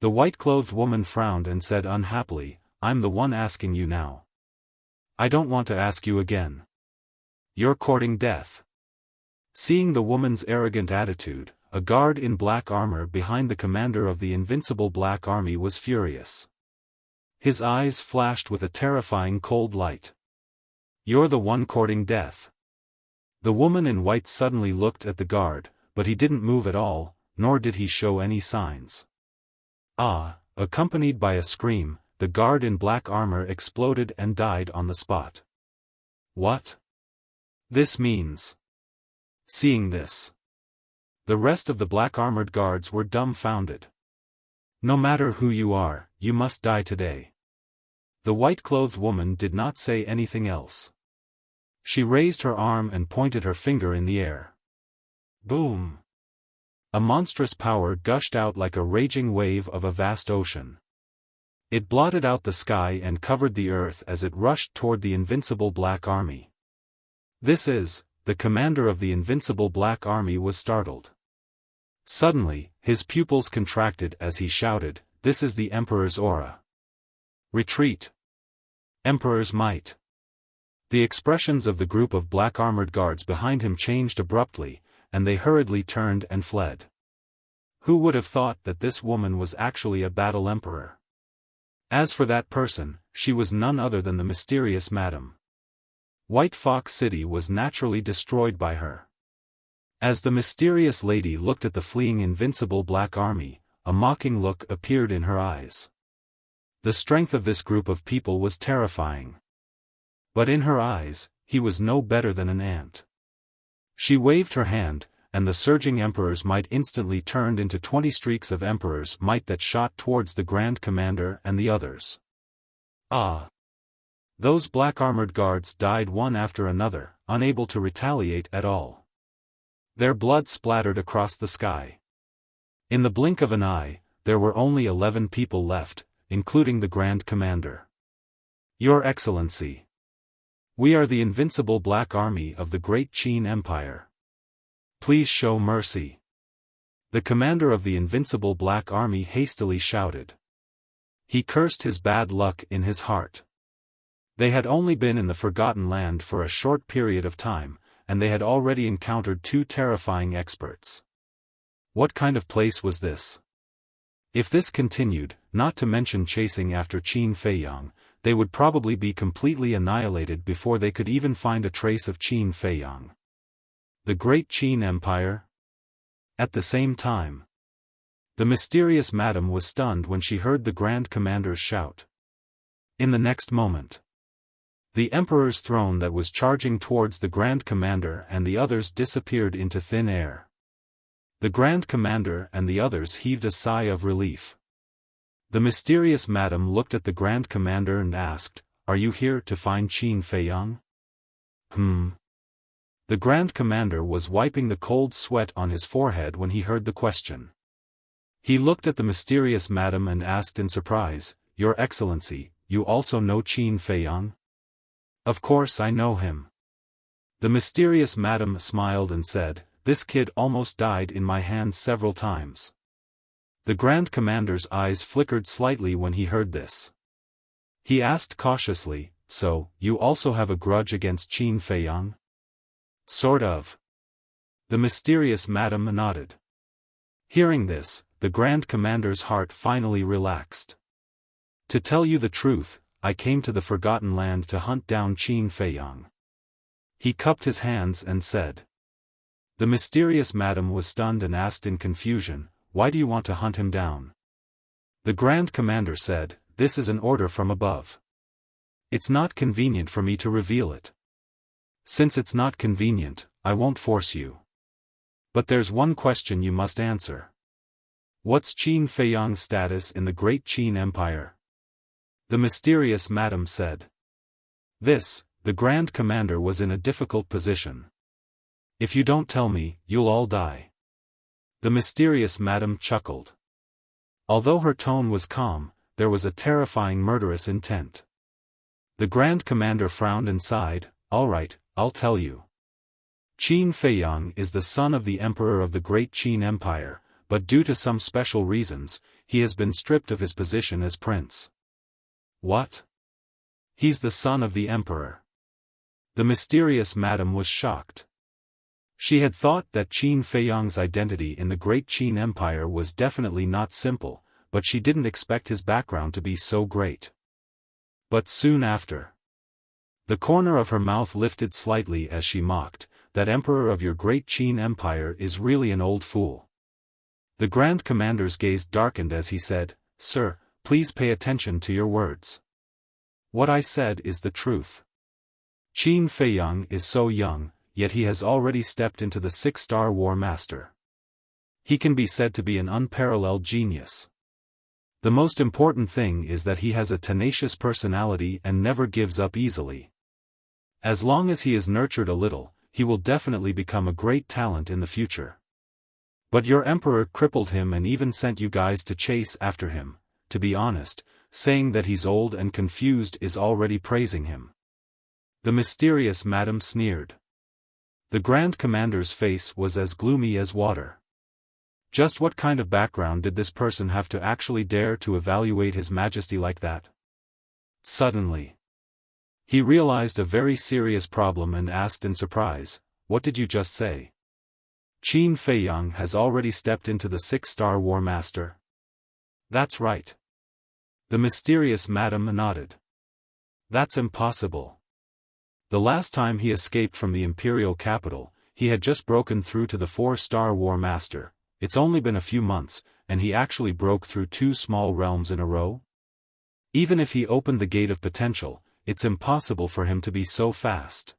[SPEAKER 1] The white-clothed woman frowned and said unhappily, I'm the one asking you now. I don't want to ask you again. You're courting death. Seeing the woman's arrogant attitude, a guard in black armor behind the commander of the invincible Black Army was furious. His eyes flashed with a terrifying cold light. You're the one courting death. The woman in white suddenly looked at the guard, but he didn't move at all, nor did he show any signs. Accompanied by a scream, the guard in black armor exploded and died on the spot. What? This means. Seeing this, the rest of the black-armored guards were dumbfounded. No matter who you are, you must die today. The white-clothed woman did not say anything else. She raised her arm and pointed her finger in the air. Boom! A monstrous power gushed out like a raging wave of a vast ocean. It blotted out the sky and covered the earth as it rushed toward the invincible Black Army. The commander of the invincible Black Army was startled. Suddenly, his pupils contracted as he shouted, "This is the Emperor's aura. Retreat! Emperor's might!" The expressions of the group of black-armored guards behind him changed abruptly, and they hurriedly turned and fled. Who would have thought that this woman was actually a battle emperor? As for that person, she was none other than the mysterious Madam. White Fox City was naturally destroyed by her. As the mysterious lady looked at the fleeing invincible Black Army, a mocking look appeared in her eyes. The strength of this group of people was terrifying. But in her eyes, he was no better than an ant. She waved her hand, and the surging Emperor's might instantly turned into 20 streaks of Emperor's might that shot towards the Grand Commander and the others. Those black-armored guards died one after another, unable to retaliate at all. Their blood splattered across the sky. In the blink of an eye, there were only 11 people left, including the Grand Commander. Your Excellency. We are the invincible Black Army of the Great Qin Empire. Please show mercy. The commander of the invincible Black Army hastily shouted. He cursed his bad luck in his heart. They had only been in the Forgotten Land for a short period of time, and they had already encountered 2 terrifying experts. What kind of place was this? If this continued, not to mention chasing after Qin Feiyang, they would probably be completely annihilated before they could even find a trace of Qin Feiyang. The Great Qin Empire? At the same time, the mysterious madam was stunned when she heard the Grand Commander's shout. In the next moment, the Emperor's throne that was charging towards the Grand Commander and the others disappeared into thin air. The Grand Commander and the others heaved a sigh of relief. The mysterious madam looked at the Grand Commander and asked, "Are you here to find Qin Feiyang?" The Grand Commander was wiping the cold sweat on his forehead when he heard the question. He looked at the mysterious madam and asked in surprise, "Your Excellency, you also know Qin Feiyang?" "Of course I know him." The mysterious madam smiled and said, "This kid almost died in my hands several times." The Grand Commander's eyes flickered slightly when he heard this. He asked cautiously, "So, you also have a grudge against Qin Feiyang?" "Sort of." The mysterious madam nodded. Hearing this, the Grand Commander's heart finally relaxed. "To tell you the truth, I came to the Forgotten Land to hunt down Qin Feiyang." He cupped his hands and said. The mysterious madam was stunned and asked in confusion, "Why do you want to hunt him down?" The Grand Commander said, "This is an order from above. It's not convenient for me to reveal it. Since it's not convenient, I won't force you. But there's one question you must answer. What's Qin Feiyang's status in the Great Qin Empire?" The mysterious madam said. The Grand Commander was in a difficult position. "If you don't tell me, you'll all die." The mysterious madam chuckled. Although her tone was calm, there was a terrifying murderous intent. The Grand Commander frowned and sighed, "All right, I'll tell you. Qin Feiyang is the son of the Emperor of the Great Qin Empire, but due to some special reasons, he has been stripped of his position as prince. What? He's the son of the emperor. The mysterious madam was shocked. She had thought that Qin Feiyang's identity in the Great Qin Empire was definitely not simple, but she didn't expect his background to be so great. But soon after, the corner of her mouth lifted slightly as she mocked, "That emperor of your Great Qin Empire is really an old fool." The Grand Commander's gaze darkened as he said, "Sir, please pay attention to your words. What I said is the truth. Qin Feiyang is so young, yet he has already stepped into the 6-star War Master. He can be said to be an unparalleled genius. The most important thing is that he has a tenacious personality and never gives up easily. As long as he is nurtured a little, he will definitely become a great talent in the future. But your emperor crippled him and even sent you guys to chase after him. To be honest, saying that he's old and confused is already praising him." The mysterious madam sneered. The Grand Commander's face was as gloomy as water. Just what kind of background did this person have to actually dare to evaluate His Majesty like that? Suddenly, he realized a very serious problem and asked in surprise, "What did you just say? Qin Feiyang has already stepped into the 6-star War Master?" "That's right." The mysterious madam nodded. "That's impossible. The last time he escaped from the imperial capital, he had just broken through to the 4-star War Master. It's only been a few months, and he actually broke through 2 small realms in a row? Even if he opened the gate of potential, it's impossible for him to be so fast."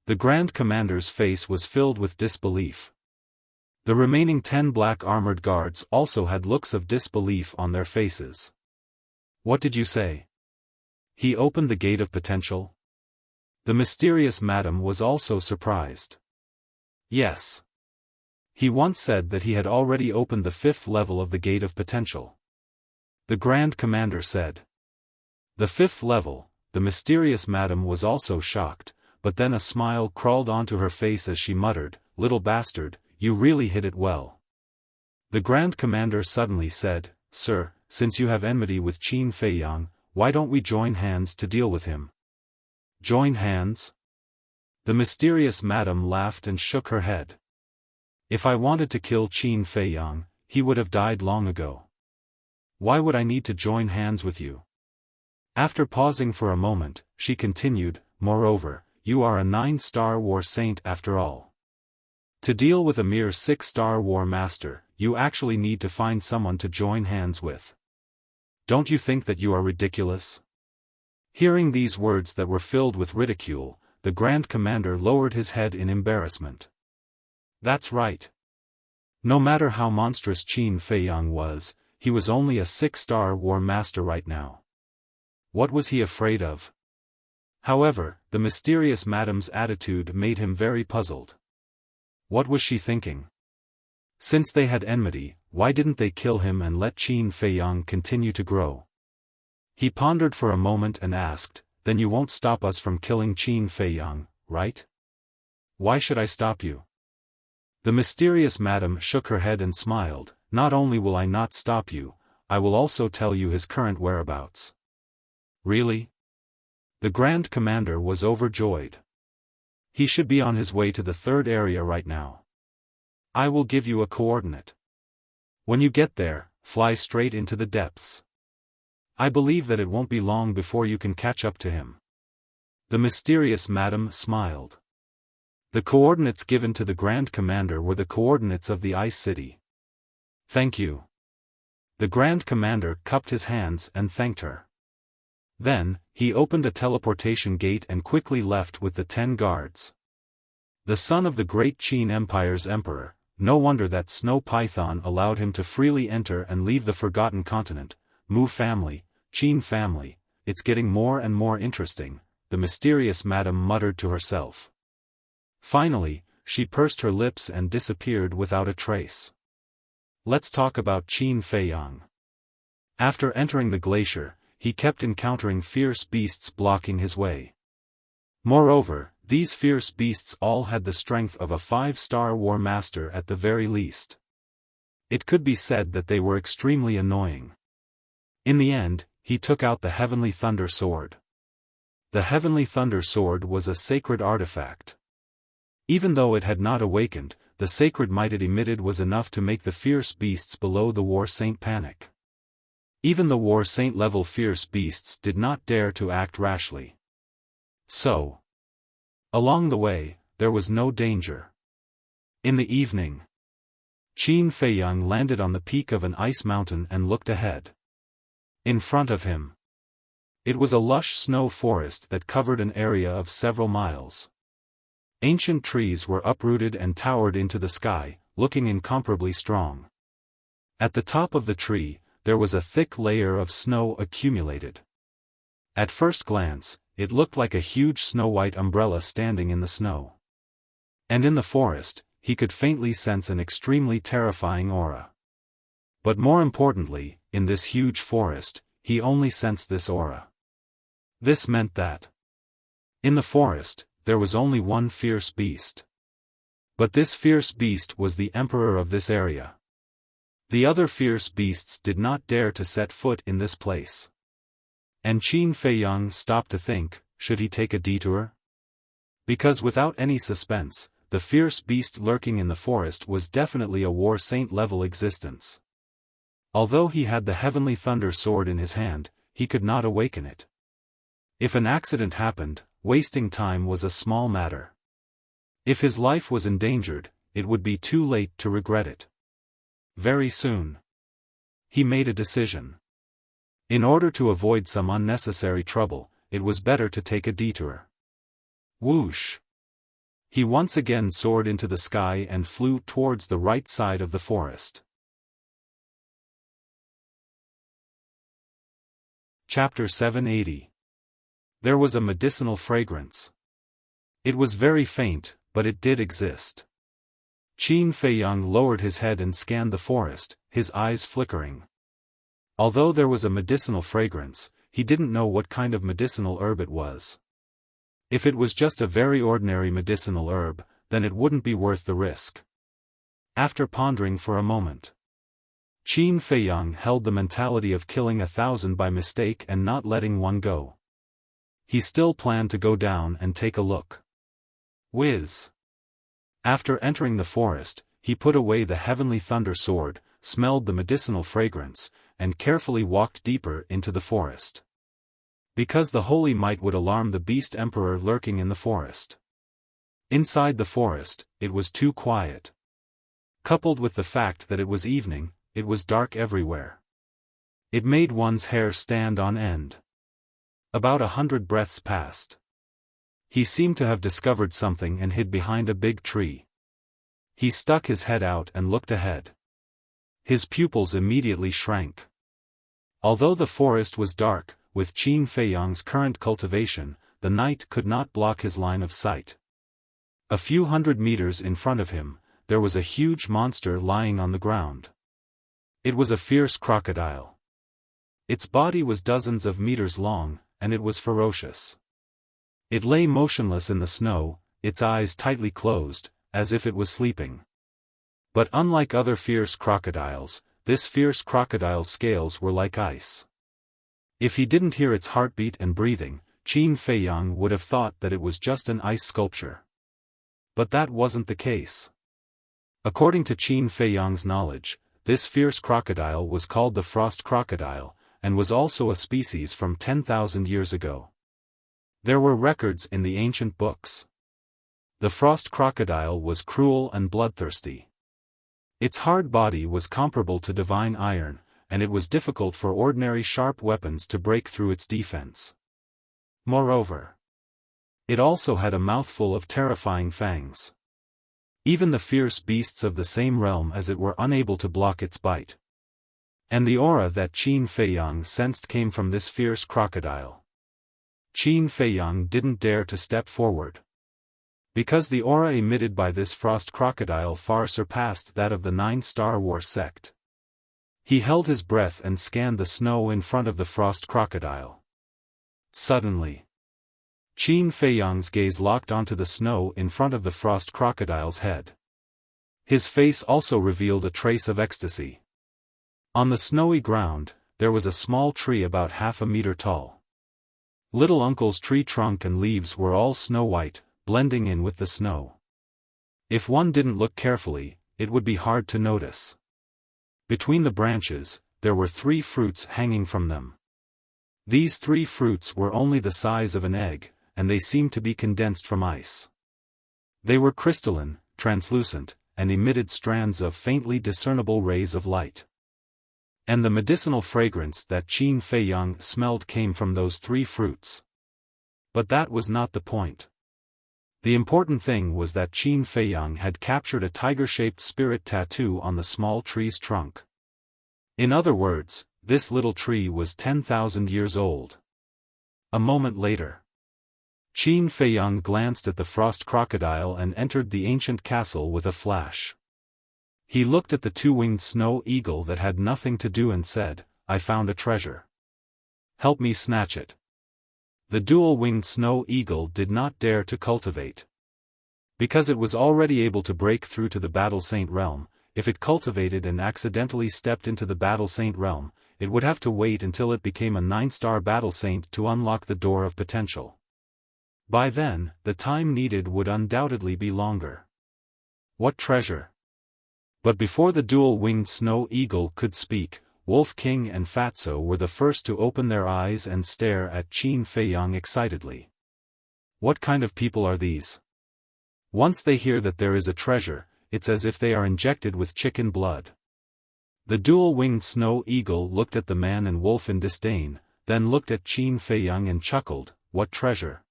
[SPEAKER 1] The Grand Commander's face was filled with disbelief. The remaining 10 black armored guards also had looks of disbelief on their faces. "What did you say? He opened the gate of potential?" The mysterious madam was also surprised. "Yes. He once said that he had already opened the 5th level of the Gate of Potential." The Grand Commander said. "The 5th level," the mysterious madam was also shocked, but then a smile crawled onto her face as she muttered, "Little bastard, you really hit it well." The Grand Commander suddenly said, "Sir, since you have enmity with Qin Feiyang, why don't we join hands to deal with him?" "Join hands?" The mysterious madam laughed and shook her head. "If I wanted to kill Qin Feiyang, he would have died long ago. Why would I need to join hands with you?" After pausing for a moment, she continued, "Moreover, you are a 9-star war saint after all. To deal with a mere 6-star war master, you actually need to find someone to join hands with. Don't you think that you are ridiculous?" Hearing these words that were filled with ridicule, the Grand Commander lowered his head in embarrassment. That's right. No matter how monstrous Qin Feiyang was, he was only a 6-star war master right now. What was he afraid of? However, the mysterious madam's attitude made him very puzzled. What was she thinking? Since they had enmity, why didn't they kill him and let Qin Feiyang continue to grow? He pondered for a moment and asked, "Then you won't stop us from killing Qin Feiyang, right?" "Why should I stop you?" The mysterious madam shook her head and smiled, "Not only will I not stop you, I will also tell you his current whereabouts." "Really?" The Grand Commander was overjoyed. "He should be on his way to the 3rd area right now. I will give you a coordinate. When you get there, fly straight into the depths. I believe that it won't be long before you can catch up to him." The mysterious madam smiled. The coordinates given to the Grand Commander were the coordinates of the Ice City. "Thank you." The Grand Commander cupped his hands and thanked her. Then, he opened a teleportation gate and quickly left with the 10 guards. The son of the Great Qin Empire's emperor, no wonder that Snow Python allowed him to freely enter and leave the Forgotten Continent. Mu family, Qin family, it's getting more and more interesting, the mysterious madam muttered to herself. Finally, she pursed her lips and disappeared without a trace. Let's talk about Qin Feiyang. After entering the glacier, he kept encountering fierce beasts blocking his way. Moreover, these fierce beasts all had the strength of a 5-star war master at the very least. It could be said that they were extremely annoying. In the end, he took out the Heavenly Thunder Sword. The Heavenly Thunder Sword was a sacred artifact. Even though it had not awakened, the sacred might it emitted was enough to make the fierce beasts below the War Saint panic. Even the War Saint level fierce beasts did not dare to act rashly. So, along the way, there was no danger. In the evening, Qin Feiyang landed on the peak of an ice mountain and looked ahead. In front of him, it was a lush snow forest that covered an area of several miles. Ancient trees were uprooted and towered into the sky, looking incomparably strong. At the top of the tree, there was a thick layer of snow accumulated. At first glance, it looked like a huge snow-white umbrella standing in the snow. And in the forest, he could faintly sense an extremely terrifying aura. But more importantly, in this huge forest, he only sensed this aura. This meant that in the forest, there was only one fierce beast. But this fierce beast was the emperor of this area. The other fierce beasts did not dare to set foot in this place. And Qin Feiyang stopped to think, should he take a detour? Because without any suspense, the fierce beast lurking in the forest was definitely a War Saint level existence. Although he had the Heavenly Thunder Sword in his hand, he could not awaken it. If an accident happened, wasting time was a small matter. If his life was endangered, it would be too late to regret it. Very soon, he made a decision. In order to avoid some unnecessary trouble, it was better to take a detour. Whoosh! He once again soared into the sky and flew towards the right side of the forest. Chapter 780. There was a medicinal fragrance. It was very faint, but it did exist. Qin Feiyang lowered his head and scanned the forest, his eyes flickering. Although there was a medicinal fragrance, he didn't know what kind of medicinal herb it was. If it was just a very ordinary medicinal herb, then it wouldn't be worth the risk. After pondering for a moment, Qin Feiyang held the mentality of killing 1,000 by mistake and not letting one go. He still planned to go down and take a look. Whiz! After entering the forest, he put away the Heavenly Thunder Sword, smelled the medicinal fragrance, and carefully walked deeper into the forest. Because the holy might would alarm the beast emperor lurking in the forest. Inside the forest, it was too quiet. Coupled with the fact that it was evening, it was dark everywhere. It made one's hair stand on end. About 100 breaths passed. He seemed to have discovered something and hid behind a big tree. He stuck his head out and looked ahead. His pupils immediately shrank. Although the forest was dark, with Qin Feiyang's current cultivation, the night could not block his line of sight. A few hundred meters in front of him, there was a huge monster lying on the ground. It was a fierce crocodile. Its body was dozens of meters long, and it was ferocious. It lay motionless in the snow, its eyes tightly closed, as if it was sleeping. But unlike other fierce crocodiles, this fierce crocodile's scales were like ice. If he didn't hear its heartbeat and breathing, Qin Feiyang would have thought that it was just an ice sculpture. But that wasn't the case. According to Qin Feiyang's knowledge, this fierce crocodile was called the frost crocodile, and was also a species from 10,000 years ago. There were records in the ancient books. The frost crocodile was cruel and bloodthirsty. Its hard body was comparable to divine iron, and it was difficult for ordinary sharp weapons to break through its defense. Moreover, it also had a mouthful of terrifying fangs. Even the fierce beasts of the same realm as it were unable to block its bite. And the aura that Qin Feiyang sensed came from this fierce crocodile. Qin Feiyang didn't dare to step forward. Because the aura emitted by this frost crocodile far surpassed that of the 9 Star Wars sect. He held his breath and scanned the snow in front of the frost crocodile. Suddenly, Qin Feiyang's gaze locked onto the snow in front of the frost crocodile's head. His face also revealed a trace of ecstasy. On the snowy ground, there was a small tree about half a meter tall. Little Uncle's tree trunk and leaves were all snow-white, blending in with the snow. If one didn't look carefully, it would be hard to notice. Between the branches, there were 3 fruits hanging from them. These 3 fruits were only the size of an egg, and they seemed to be condensed from ice. They were crystalline, translucent, and emitted strands of faintly discernible rays of light. And the medicinal fragrance that Qin Feiyang smelled came from those 3 fruits. But that was not the point. The important thing was that Qin Feiyang had captured a tiger-shaped spirit tattoo on the small tree's trunk. In other words, this little tree was 10,000 years old. A moment later, Qin Feiyang glanced at the frost crocodile and entered the ancient castle with a flash. He looked at the 2-winged snow eagle that had nothing to do and said, "I found a treasure. Help me snatch it." The dual-winged snow eagle did not dare to cultivate. Because it was already able to break through to the Battle Saint realm, if it cultivated and accidentally stepped into the Battle Saint realm, it would have to wait until it became a 9-star Battle Saint to unlock the door of potential. By then, the time needed would undoubtedly be longer. What treasure? But before the dual-winged snow eagle could speak, Wolf King and Fatso were the first to open their eyes and stare at Qin Feiyang excitedly. What kind of people are these? Once they hear that there is a treasure, it's as if they are injected with chicken blood. The dual-winged snow eagle looked at the man and wolf in disdain, then looked at Qin Feiyang and chuckled, "What treasure?"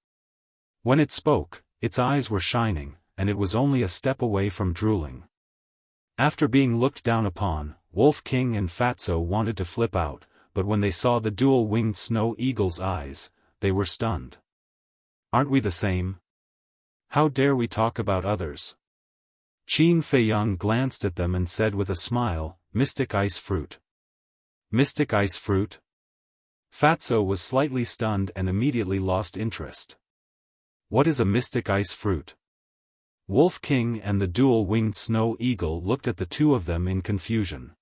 [SPEAKER 1] When it spoke, its eyes were shining, and it was only a step away from drooling. After being looked down upon, Wolf King and Fatso wanted to flip out, but when they saw the dual-winged snow eagle's eyes, they were stunned. "Aren't we the same? How dare we talk about others?" Qin Feiyang glanced at them and said with a smile, "Mystic ice fruit." Mystic ice fruit? Fatso was slightly stunned and immediately lost interest. What is a mystic ice fruit? Wolf King and the dual-winged snow eagle looked at the two of them in confusion.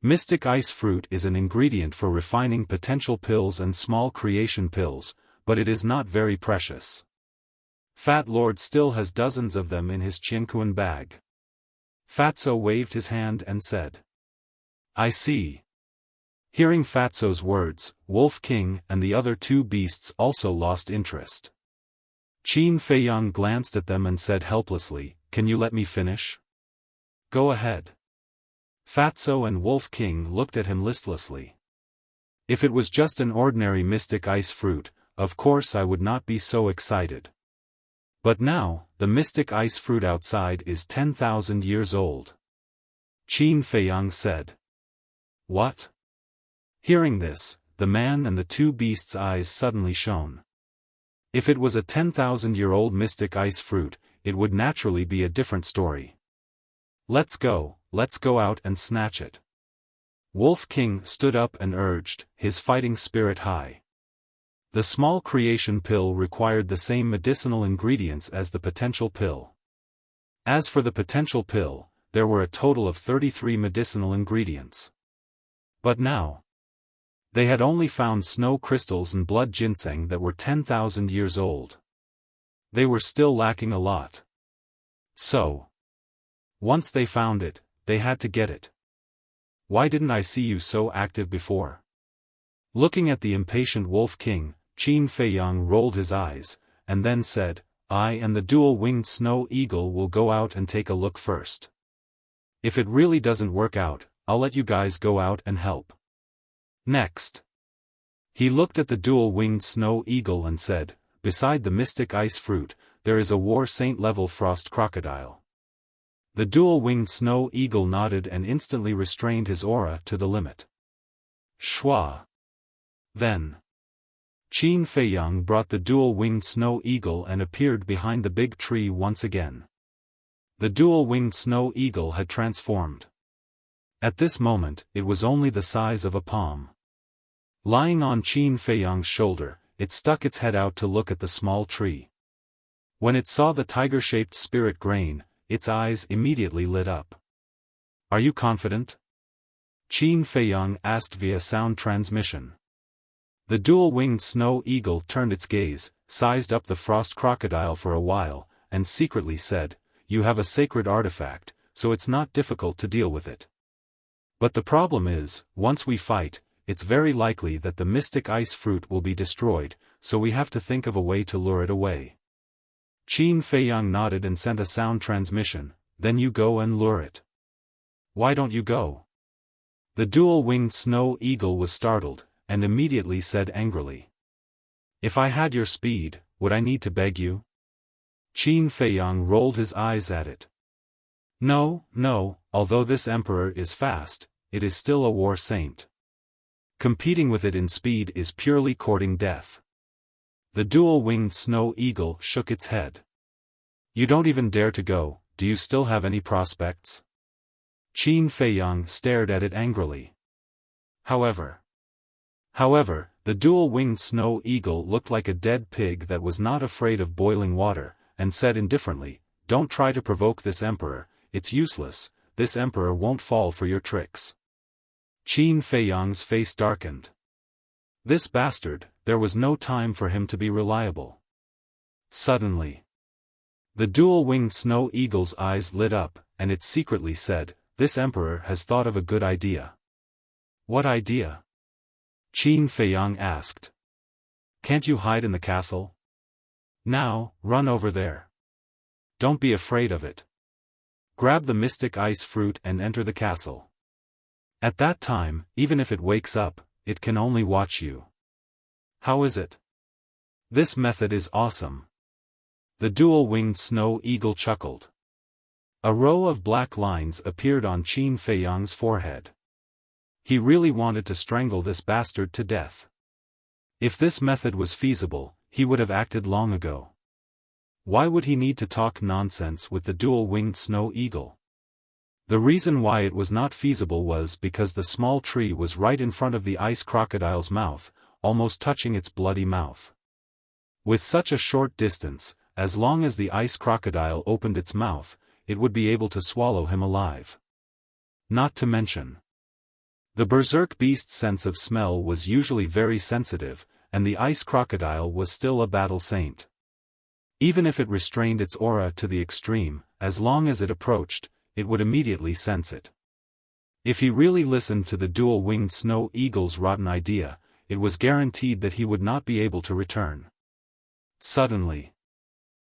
[SPEAKER 1] Mystic ice fruit is an ingredient for refining potential pills and small creation pills, but it is not very precious. Fat Lord still has dozens of them in his Qianquan bag. Fatso waved his hand and said, "I see." Hearing Fatso's words, Wolf King and the other 2 beasts also lost interest. Qin Feiyang glanced at them and said helplessly, "Can you let me finish?" "Go ahead." Fatso and Wolf King looked at him listlessly. If it was just an ordinary mystic ice fruit, of course I would not be so excited. But now, the mystic ice fruit outside is 10,000 years old. Qin Feiyang said. "What?" Hearing this, the man and the 2 beasts' eyes suddenly shone. If it was a 10,000-year-old mystic ice fruit, it would naturally be a different story. Let's go out and snatch it." Wolf King stood up and urged, his fighting spirit high. The small creation pill required the same medicinal ingredients as the potential pill. As for the potential pill, there were a total of 33 medicinal ingredients. But now, they had only found snow crystals and blood ginseng that were 10,000 years old. They were still lacking a lot. So, once they found it, they had to get it. "Why didn't I see you so active before?" Looking at the impatient Wolf King, Qin Feiyang rolled his eyes, and then said, "I and the dual-winged snow eagle will go out and take a look first. If it really doesn't work out, I'll let you guys go out and help." Next, he looked at the dual-winged snow eagle and said, "Beside the mystic ice fruit, there is a war saint-level frost crocodile." The dual-winged snow eagle nodded and instantly restrained his aura to the limit. Shwa. Then, Qin Feiyang brought the dual-winged snow eagle and appeared behind the big tree once again. The dual-winged snow eagle had transformed. At this moment, it was only the size of a palm. Lying on Qin Feiyang's shoulder, it stuck its head out to look at the small tree. When it saw the tiger-shaped spirit grain, its eyes immediately lit up. "Are you confident?" Qin Feiyang asked via sound transmission. The dual-winged snow eagle turned its gaze, sized up the frost crocodile for a while, and secretly said, "You have a sacred artifact, so it's not difficult to deal with it. But the problem is, once we fight, it's very likely that the mystic ice fruit will be destroyed, so we have to think of a way to lure it away." Qin Feiyang nodded and sent a sound transmission, "Then you go and lure it." "Why don't you go?" The dual-winged snow eagle was startled, and immediately said angrily, "If I had your speed, would I need to beg you?" Qin Feiyang rolled his eyes at it. "No, no, although this emperor is fast, it is still a war saint. Competing with it in speed is purely courting death." The dual-winged snow eagle shook its head. "You don't even dare to go, do you still have any prospects?" Qin Feiyang stared at it angrily. However, the dual-winged snow eagle looked like a dead pig that was not afraid of boiling water, and said indifferently, "Don't try to provoke this emperor, it's useless, this emperor won't fall for your tricks." Qin Feiyang's face darkened. This bastard, there was no time for him to be reliable. Suddenly, the dual-winged snow eagle's eyes lit up, and it secretly said, "This emperor has thought of a good idea." "What idea?" Qin Feiyang asked. "Can't you hide in the castle? Now, run over there. Don't be afraid of it. Grab the mystic ice fruit and enter the castle. At that time, even if it wakes up, it can only watch you." "How is it?" "This method is awesome." The dual-winged snow eagle chuckled. A row of black lines appeared on Qin Feiyang's forehead. He really wanted to strangle this bastard to death. If this method was feasible, he would have acted long ago. Why would he need to talk nonsense with the dual-winged snow eagle? The reason why it was not feasible was because the small tree was right in front of the ice crocodile's mouth, almost touching its bloody mouth. With such a short distance, as long as the ice crocodile opened its mouth, it would be able to swallow him alive. Not to mention, the berserk beast's sense of smell was usually very sensitive, and the ice crocodile was still a battle saint. Even if it restrained its aura to the extreme, as long as it approached, it would immediately sense it. If he really listened to the dual-winged snow eagle's rotten idea, it was guaranteed that he would not be able to return. Suddenly,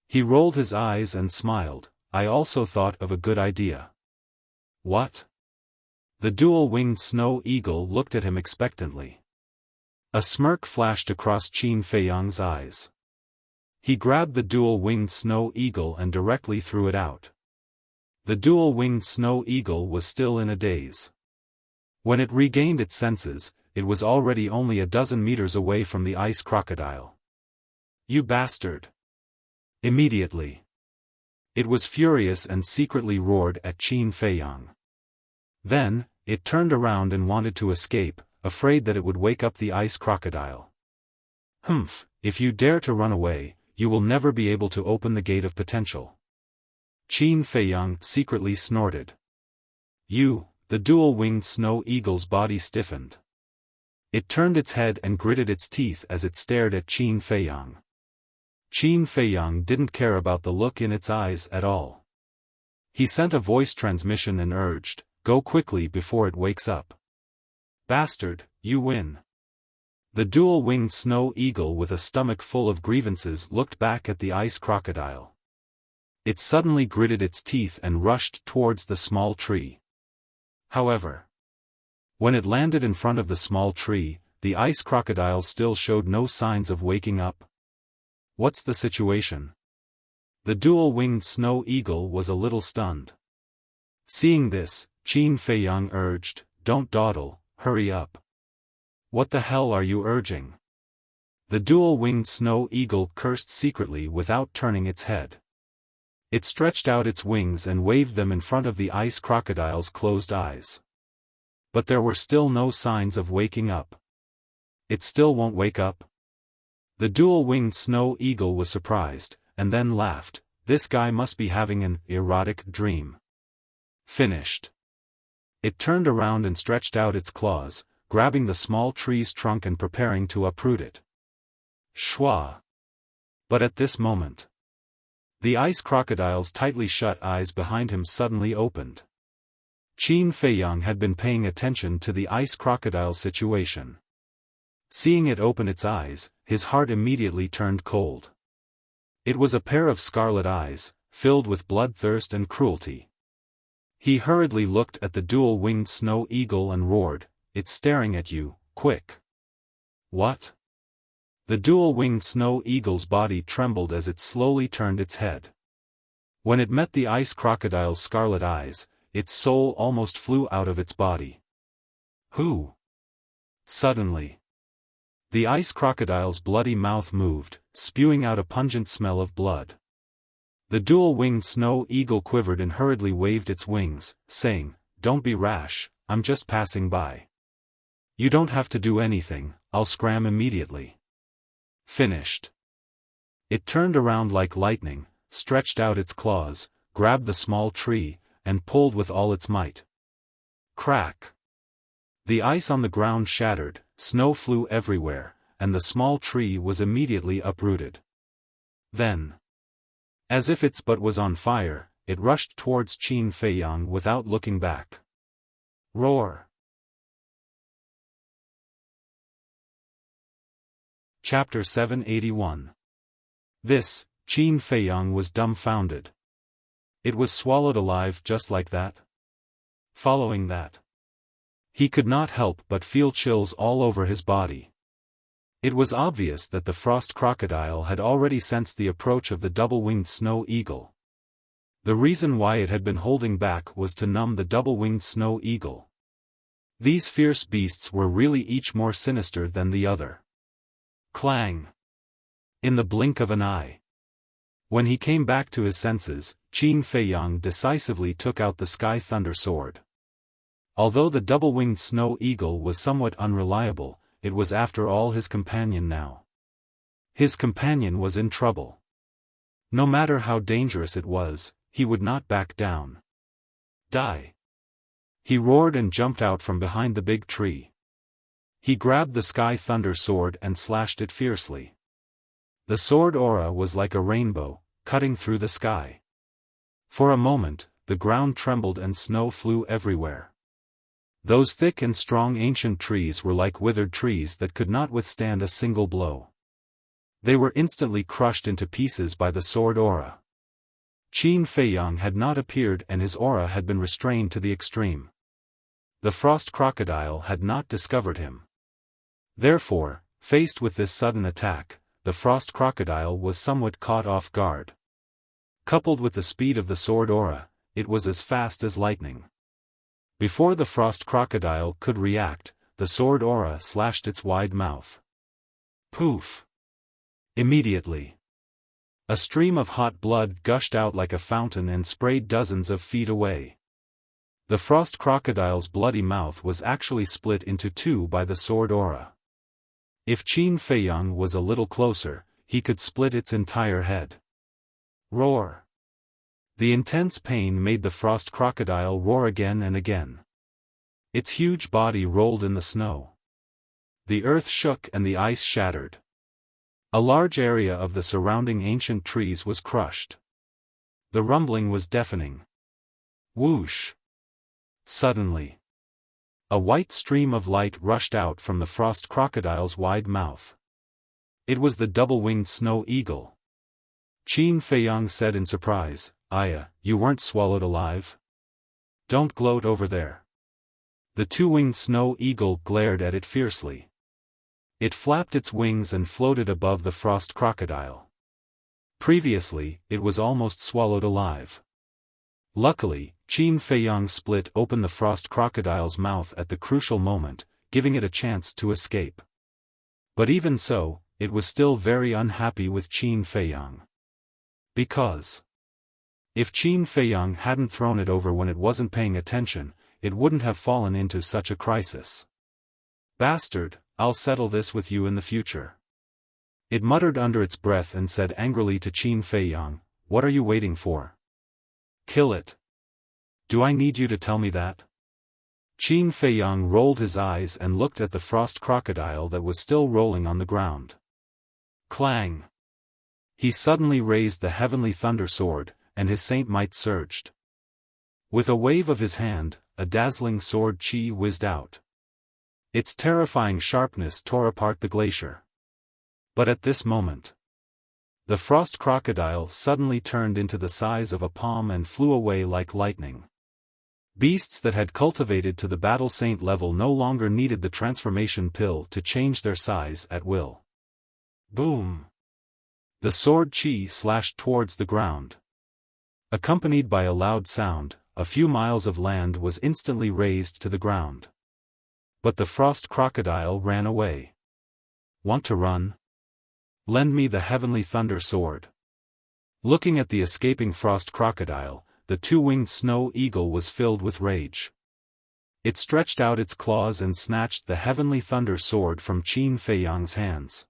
[SPEAKER 1] he rolled his eyes and smiled. "I also thought of a good idea." "What?" The dual-winged snow eagle looked at him expectantly. A smirk flashed across Qin Feiyang's eyes. He grabbed the dual-winged snow eagle and directly threw it out. The dual-winged snow eagle was still in a daze. When it regained its senses, it was already only a dozen meters away from the ice crocodile. "You bastard!" Immediately, it was furious and secretly roared at Qin Feiyang. Then, it turned around and wanted to escape, afraid that it would wake up the ice crocodile. "Humph, if you dare to run away, you will never be able to open the gate of potential." Qin Feiyang secretly snorted. "You," the dual-winged snow eagle's body stiffened. It turned its head and gritted its teeth as it stared at Qin Feiyang. Qin Feiyang didn't care about the look in its eyes at all. He sent a voice transmission and urged, "Go quickly before it wakes up." "Bastard, you win." The dual-winged snow eagle with a stomach full of grievances looked back at the ice crocodile. It suddenly gritted its teeth and rushed towards the small tree. However, when it landed in front of the small tree, the ice crocodile still showed no signs of waking up. "What's the situation?" The dual-winged snow eagle was a little stunned. Seeing this, Qin Feiyang urged, "Don't dawdle, hurry up." "What the hell are you urging?" The dual-winged snow eagle cursed secretly without turning its head. It stretched out its wings and waved them in front of the ice crocodile's closed eyes. But there were still no signs of waking up. "It still won't wake up?" The dual-winged snow eagle was surprised, and then laughed. this guy must be having an erotic dream. Finished. It turned around and stretched out its claws, grabbing the small tree's trunk and preparing to uproot it. Shwa! But at this moment, the ice crocodile's tightly shut eyes behind him suddenly opened. Qin Feiyang had been paying attention to the ice crocodile's situation. Seeing it open its eyes, his heart immediately turned cold. It was a pair of scarlet eyes, filled with bloodthirst and cruelty. He hurriedly looked at the dual-winged snow eagle and roared, "It's staring at you, quick!" What? The dual-winged snow eagle's body trembled as it slowly turned its head. When it met the ice crocodile's scarlet eyes, its soul almost flew out of its body. Who? Suddenly, the ice crocodile's bloody mouth moved, spewing out a pungent smell of blood. The dual-winged snow eagle quivered and hurriedly waved its wings, saying, "Don't be rash, I'm just passing by. You don't have to do anything, I'll scram immediately." Finished. It turned around like lightning, stretched out its claws, grabbed the small tree, and pulled with all its might. Crack! The ice on the ground shattered, snow flew everywhere, and the small tree was immediately uprooted. Then, as if its butt was on fire, it rushed towards Qin Feiyang without looking back. Roar! Chapter 781. This, Qin Feiyang was dumbfounded. It was swallowed alive just like that. Following that, he could not help but feel chills all over his body. It was obvious that the frost crocodile had already sensed the approach of the double-winged snow eagle. The reason why it had been holding back was to numb the double-winged snow eagle. These fierce beasts were really each more sinister than the other. Clang! In the blink of an eye. When he came back to his senses, Qin Feiyang decisively took out the Sky Thunder Sword. Although the double-winged snow eagle was somewhat unreliable, it was after all his companion now. His companion was in trouble. No matter how dangerous it was, he would not back down. Die! He roared and jumped out from behind the big tree. He grabbed the Sky Thunder Sword and slashed it fiercely. The sword aura was like a rainbow, cutting through the sky. For a moment, the ground trembled and snow flew everywhere. Those thick and strong ancient trees were like withered trees that could not withstand a single blow. They were instantly crushed into pieces by the sword aura. Qin Feiyang had not appeared and his aura had been restrained to the extreme. The frost crocodile had not discovered him. Therefore, faced with this sudden attack, the frost crocodile was somewhat caught off guard. Coupled with the speed of the sword aura, it was as fast as lightning. Before the frost crocodile could react, the sword aura slashed its wide mouth. Poof! Immediately, a stream of hot blood gushed out like a fountain and sprayed dozens of feet away. The frost crocodile's bloody mouth was actually split into two by the sword aura. If Qin Feiyang was a little closer, he could split its entire head. Roar! The intense pain made the frost crocodile roar again and again. Its huge body rolled in the snow. The earth shook and the ice shattered. A large area of the surrounding ancient trees was crushed. The rumbling was deafening. Whoosh! Suddenly, a white stream of light rushed out from the frost crocodile's wide mouth. It was the double-winged snow eagle. Qin Feiyang said in surprise, "Aya, you weren't swallowed alive? Don't gloat over there." The two-winged snow eagle glared at it fiercely. It flapped its wings and floated above the frost crocodile. Previously, it was almost swallowed alive. Luckily, Qin Feiyang split open the frost crocodile's mouth at the crucial moment, giving it a chance to escape. But even so, it was still very unhappy with Qin Feiyang. Because if Qin Feiyang hadn't thrown it over when it wasn't paying attention, it wouldn't have fallen into such a crisis. "Bastard, I'll settle this with you in the future." It muttered under its breath and said angrily to Qin Feiyang, What are you waiting for? Kill it. Do I need you to tell me that? Qin Feiyang rolled his eyes and looked at the frost crocodile that was still rolling on the ground. Clang! He suddenly raised the heavenly thunder sword, and his saint might surged. With a wave of his hand, a dazzling sword chi whizzed out. Its terrifying sharpness tore apart the glacier. But at this moment, the frost crocodile suddenly turned into the size of a palm and flew away like lightning. Beasts that had cultivated to the battle saint level no longer needed the transformation pill to change their size at will. Boom! The sword chi slashed towards the ground. Accompanied by a loud sound, a few miles of land was instantly razed to the ground. But the frost crocodile ran away. Want to run? Lend me the heavenly thunder sword. Looking at the escaping frost crocodile, the two-winged snow eagle was filled with rage. It stretched out its claws and snatched the heavenly thunder sword from Qin Feiyang's hands.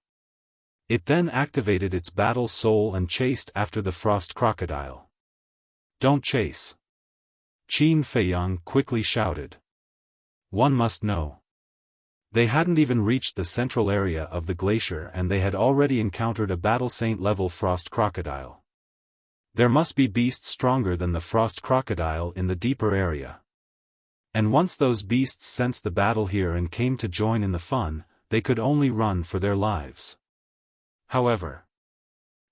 [SPEAKER 1] It then activated its battle soul and chased after the frost crocodile. Don't chase! Qin Feiyang quickly shouted. One must know. They hadn't even reached the central area of the glacier and they had already encountered a battle saint level frost crocodile. There must be beasts stronger than the frost crocodile in the deeper area. And once those beasts sensed the battle here and came to join in the fun, they could only run for their lives. However,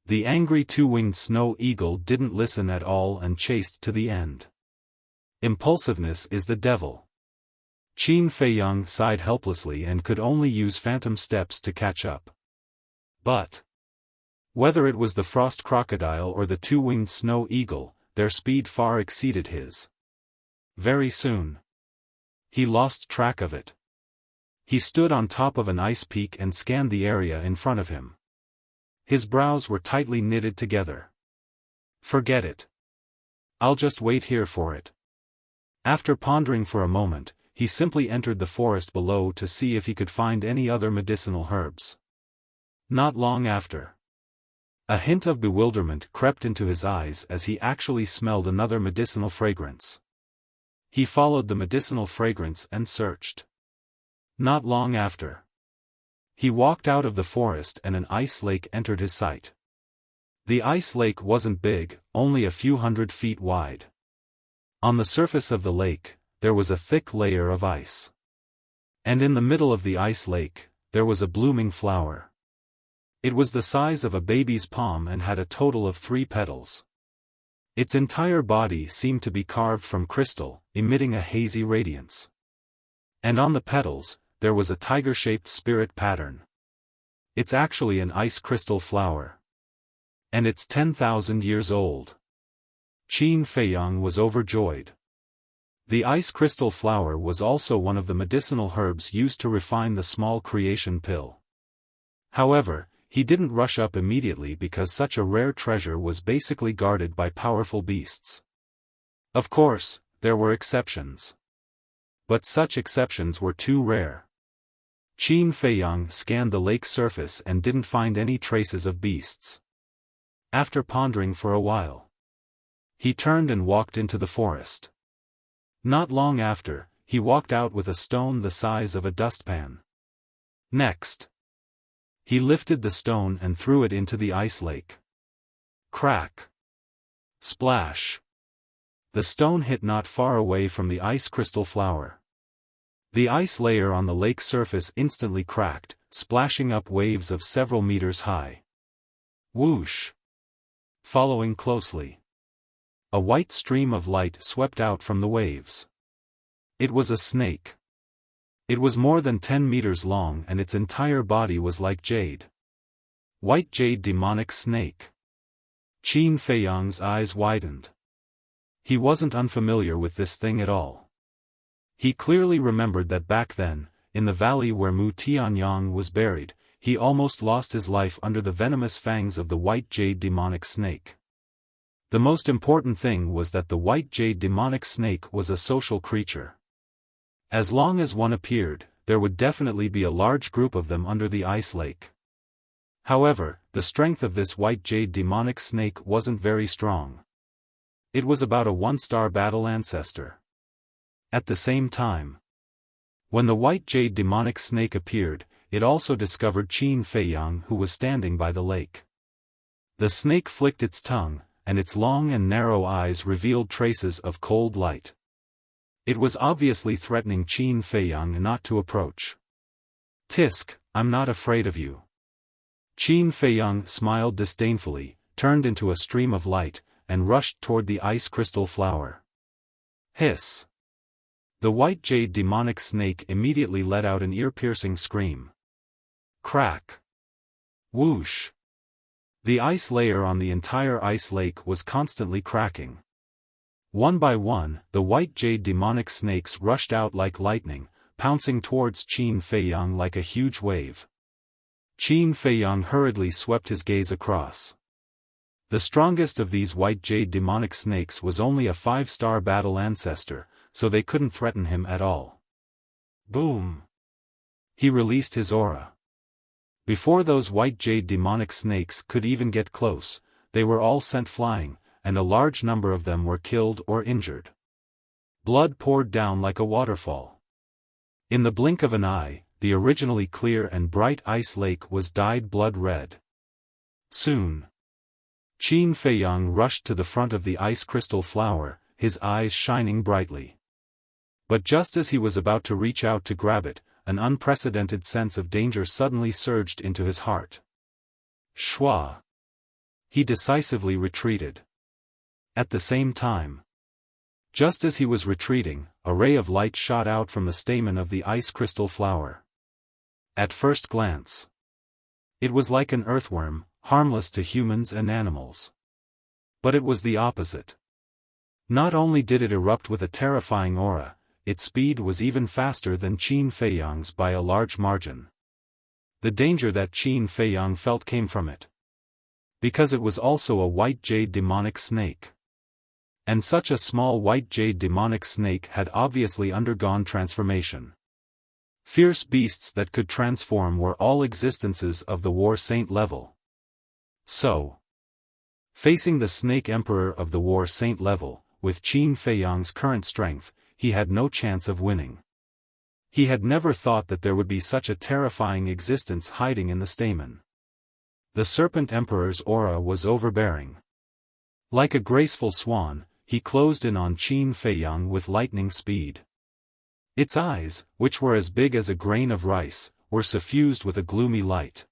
[SPEAKER 1] the angry two-winged snow eagle didn't listen at all and chased to the end. Impulsiveness is the devil. Qin Feiyang sighed helplessly and could only use phantom steps to catch up. But whether it was the frost crocodile or the two-winged snow eagle, their speed far exceeded his. Very soon, he lost track of it. He stood on top of an ice peak and scanned the area in front of him. His brows were tightly knitted together. Forget it. I'll just wait here for it. After pondering for a moment, he simply entered the forest below to see if he could find any other medicinal herbs. Not long after, a hint of bewilderment crept into his eyes as he actually smelled another medicinal fragrance. He followed the medicinal fragrance and searched. Not long after, he walked out of the forest and an ice lake entered his sight. The ice lake wasn't big, only a few 100 feet wide. On the surface of the lake, there was a thick layer of ice. And in the middle of the ice lake, there was a blooming flower. It was the size of a baby's palm and had a total of 3 petals. Its entire body seemed to be carved from crystal, emitting a hazy radiance. And on the petals, there was a tiger-shaped spirit pattern. It's actually an ice crystal flower. And it's 10,000 years old. Qin Feiyang was overjoyed. The ice crystal flower was also one of the medicinal herbs used to refine the small creation pill. However, he didn't rush up immediately because such a rare treasure was basically guarded by powerful beasts. Of course, there were exceptions. But such exceptions were too rare. Qin Feiyang scanned the lake's surface and didn't find any traces of beasts. After pondering for a while, he turned and walked into the forest. Not long after, he walked out with a stone the size of a dustpan. Next, he lifted the stone and threw it into the ice lake. Crack! Splash! The stone hit not far away from the ice crystal flower. The ice layer on the lake's surface instantly cracked, splashing up waves of several meters high. Whoosh! Following closely, a white stream of light swept out from the waves. It was a snake. It was more than 10 meters long and its entire body was like jade. White jade demonic snake. Qin Feiyang's eyes widened. He wasn't unfamiliar with this thing at all. He clearly remembered that back then, in the valley where Mu Tianyang was buried, he almost lost his life under the venomous fangs of the white jade demonic snake. The most important thing was that the white jade demonic snake was a social creature. As long as one appeared, there would definitely be a large group of them under the ice lake. However, the strength of this white jade demonic snake wasn't very strong. It was about a 1-star battle ancestor. At the same time, when the white jade demonic snake appeared, it also discovered Qin Feiyang, who was standing by the lake. The snake flicked its tongue, and its long and narrow eyes revealed traces of cold light. It was obviously threatening Qin Feiyang not to approach. "Tisk, I'm not afraid of you." Qin Feiyang smiled disdainfully, turned into a stream of light, and rushed toward the ice crystal flower. Hiss! The white jade demonic snake immediately let out an ear-piercing scream. Crack! Whoosh! The ice layer on the entire ice lake was constantly cracking. One by one, the white jade demonic snakes rushed out like lightning, pouncing towards Qin Feiyang like a huge wave. Qin Feiyang hurriedly swept his gaze across. The strongest of these white jade demonic snakes was only a 5-star battle ancestor, so they couldn't threaten him at all. Boom! He released his aura. Before those white jade demonic snakes could even get close, they were all sent flying, and a large number of them were killed or injured. Blood poured down like a waterfall. In the blink of an eye, the originally clear and bright ice lake was dyed blood red. Soon, Qin Feiyang rushed to the front of the ice crystal flower, his eyes shining brightly. But just as he was about to reach out to grab it, an unprecedented sense of danger suddenly surged into his heart. Shwa! He decisively retreated. At the same time, just as he was retreating, a ray of light shot out from the stamen of the ice crystal flower. At first glance, it was like an earthworm, harmless to humans and animals. But it was the opposite. Not only did it erupt with a terrifying aura, its speed was even faster than Qin Feiyang's by a large margin. The danger that Qin Feiyang felt came from it, because it was also a white jade demonic snake. And such a small white jade demonic snake had obviously undergone transformation. Fierce beasts that could transform were all existences of the War Saint level. So, facing the Snake Emperor of the War Saint level, with Qin Feiyang's current strength, he had no chance of winning. He had never thought that there would be such a terrifying existence hiding in the stamen. The Serpent Emperor's aura was overbearing. Like a graceful swan, he closed in on Qin Feiyang with lightning speed. Its eyes, which were as big as a grain of rice, were suffused with a gloomy light.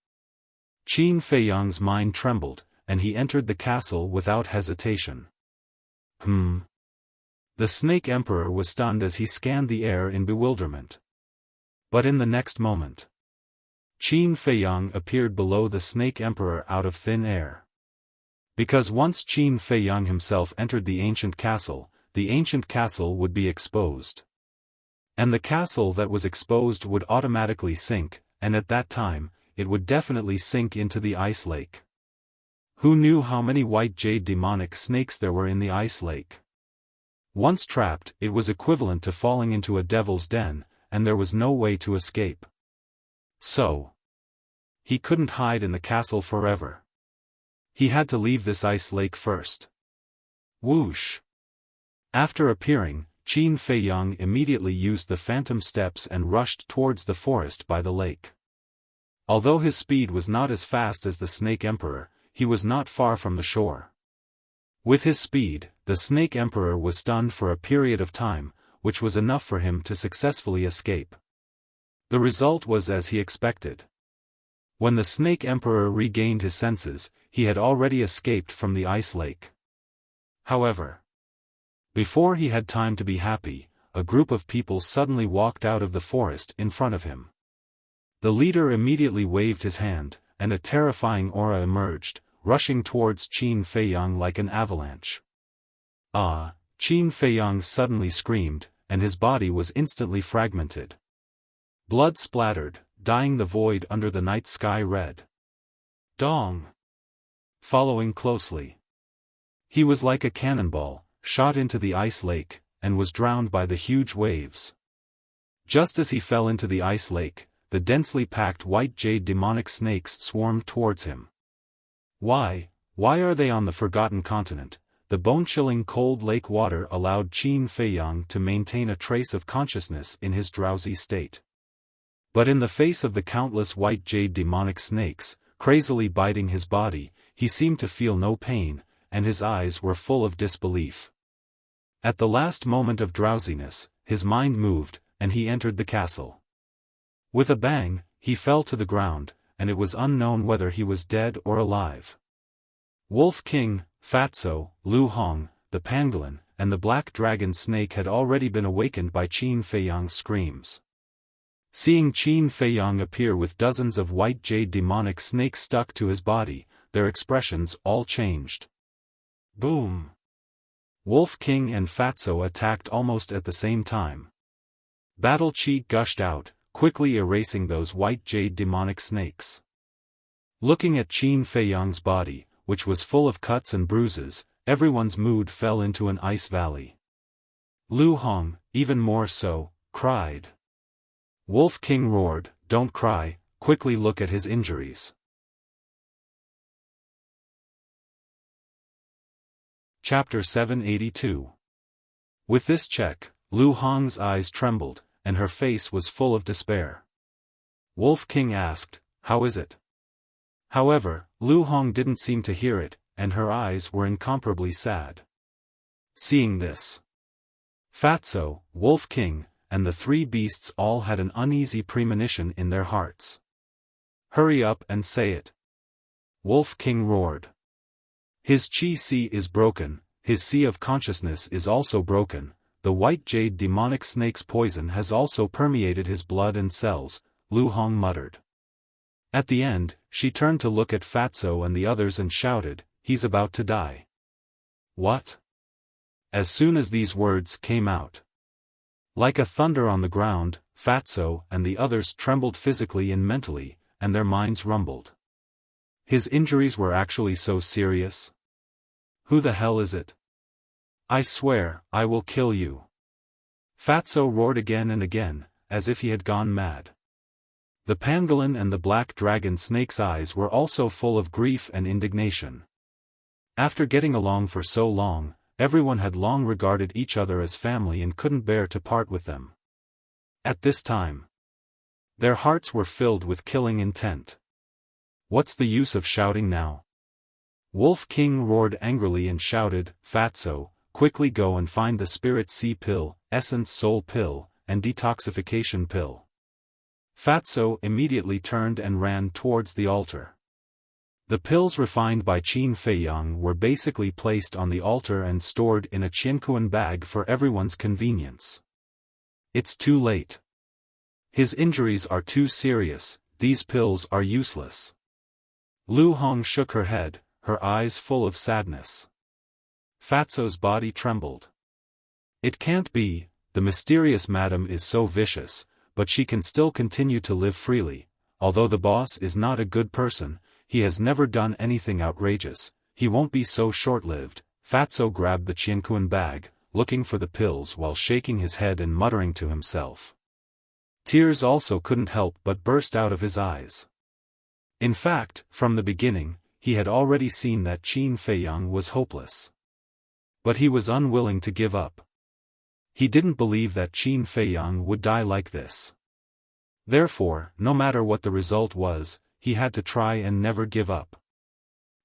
[SPEAKER 1] Qin Feiyang's mind trembled, and he entered the castle without hesitation. The Snake Emperor was stunned as he scanned the air in bewilderment. But in the next moment, Qin Feiyang appeared below the Snake Emperor out of thin air. Because once Qin Feiyang himself entered the ancient castle would be exposed. And the castle that was exposed would automatically sink, and at that time, it would definitely sink into the ice lake. Who knew how many white jade demonic snakes there were in the ice lake? Once trapped, it was equivalent to falling into a devil's den, and there was no way to escape. So, he couldn't hide in the castle forever. He had to leave this ice lake first. Whoosh! After appearing, Qin Feiyang immediately used the phantom steps and rushed towards the forest by the lake. Although his speed was not as fast as the Snake Emperor, he was not far from the shore. With his speed, the Snake Emperor was stunned for a period of time, which was enough for him to successfully escape. The result was as he expected. When the Snake Emperor regained his senses, he had already escaped from the ice lake. However, before he had time to be happy, a group of people suddenly walked out of the forest in front of him. The leader immediately waved his hand, and a terrifying aura emerged, rushing towards Qin Feiyang like an avalanche. Ah! Qin Feiyang suddenly screamed, and his body was instantly fragmented. Blood splattered, dyeing the void under the night sky red. Dong! Following closely, he was like a cannonball, shot into the ice lake, and was drowned by the huge waves. Just as he fell into the ice lake, the densely packed white jade demonic snakes swarmed towards him. Why are they on the forgotten continent? The bone-chilling cold lake water allowed Qin Feiyang to maintain a trace of consciousness in his drowsy state. But in the face of the countless white jade demonic snakes, crazily biting his body, he seemed to feel no pain, and his eyes were full of disbelief. At the last moment of drowsiness, his mind moved, and he entered the castle. With a bang, he fell to the ground, and it was unknown whether he was dead or alive. Wolf King, Fatso, Lu Hong, the pangolin, and the black dragon snake had already been awakened by Qin Feiyang's screams. Seeing Qin Feiyang appear with dozens of white jade demonic snakes stuck to his body, their expressions all changed. Boom! Wolf King and Fatso attacked almost at the same time. Battle chi gushed out, quickly erasing those white jade demonic snakes. Looking at Qin Feiyang's body, which was full of cuts and bruises, everyone's mood fell into an ice valley. Lu Hong, even more so, cried. Wolf King roared, "Don't cry, quickly look at his injuries." Chapter 782. With this check, Lu Hong's eyes trembled, and her face was full of despair. Wolf King asked, "How is it?" However, Lu Hong didn't seem to hear it, and her eyes were incomparably sad. Seeing this, Fatso, Wolf King, and the three beasts all had an uneasy premonition in their hearts. "Hurry up and say it," Wolf King roared. "His chi sea is broken, his sea of consciousness is also broken, the white jade demonic snake's poison has also permeated his blood and cells," Lu Hong muttered. At the end, she turned to look at Fatso and the others and shouted, "He's about to die." "What?" As soon as these words came out, like a thunder on the ground, Fatso and the others trembled physically and mentally, and their minds rumbled. His injuries were actually so serious? Who the hell is it? "I swear, I will kill you." Fatso roared again and again, as if he had gone mad. The pangolin and the black dragon snake's eyes were also full of grief and indignation. After getting along for so long, everyone had long regarded each other as family and couldn't bear to part with them. At this time, their hearts were filled with killing intent. What's the use of shouting now? Wolf King roared angrily and shouted, "Fatso, quickly go and find the Spirit Sea Pill, Essence Soul Pill, and Detoxification Pill." Fatso immediately turned and ran towards the altar. The pills refined by Qin Feiyang were basically placed on the altar and stored in a qiankuan bag for everyone's convenience. It's too late. His injuries are too serious, these pills are useless. Lu Hong shook her head, her eyes full of sadness. Fatso's body trembled. It can't be, the mysterious madam is so vicious, but she can still continue to live freely. Although the boss is not a good person, he has never done anything outrageous, he won't be so short-lived. Fatso grabbed the qiankuan bag, looking for the pills while shaking his head and muttering to himself. Tears also couldn't help but burst out of his eyes. In fact, from the beginning, he had already seen that Qin Feiyang was hopeless. But he was unwilling to give up. He didn't believe that Qin Feiyang would die like this. Therefore, no matter what the result was, he had to try and never give up.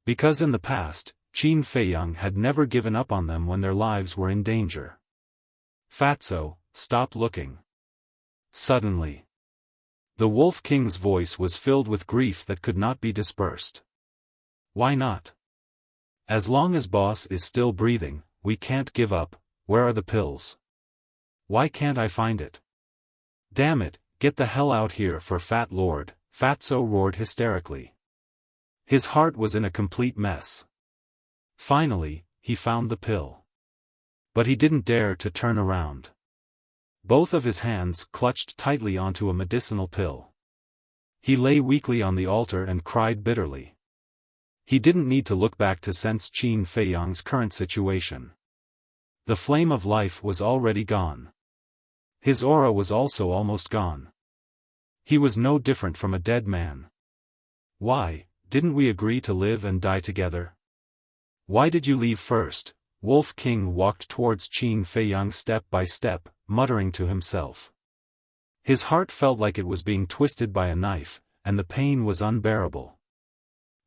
[SPEAKER 1] Because in the past, Qin Feiyang had never given up on them when their lives were in danger. "Fatso, stop looking." Suddenly, the Wolf King's voice was filled with grief that could not be dispersed. "Why not? As long as boss is still breathing, we can't give up. Where are the pills? Why can't I find it? Damn it, get the hell out here for Fat Lord," Fatso roared hysterically. His heart was in a complete mess. Finally, he found the pill. But he didn't dare to turn around. Both of his hands clutched tightly onto a medicinal pill. He lay weakly on the altar and cried bitterly. He didn't need to look back to sense Qin Feiyang's current situation. The flame of life was already gone. His aura was also almost gone. He was no different from a dead man. Why, didn't we agree to live and die together? Why did you leave first? Wolf King walked towards Qin Feiyang step by step, muttering to himself. His heart felt like it was being twisted by a knife, and the pain was unbearable.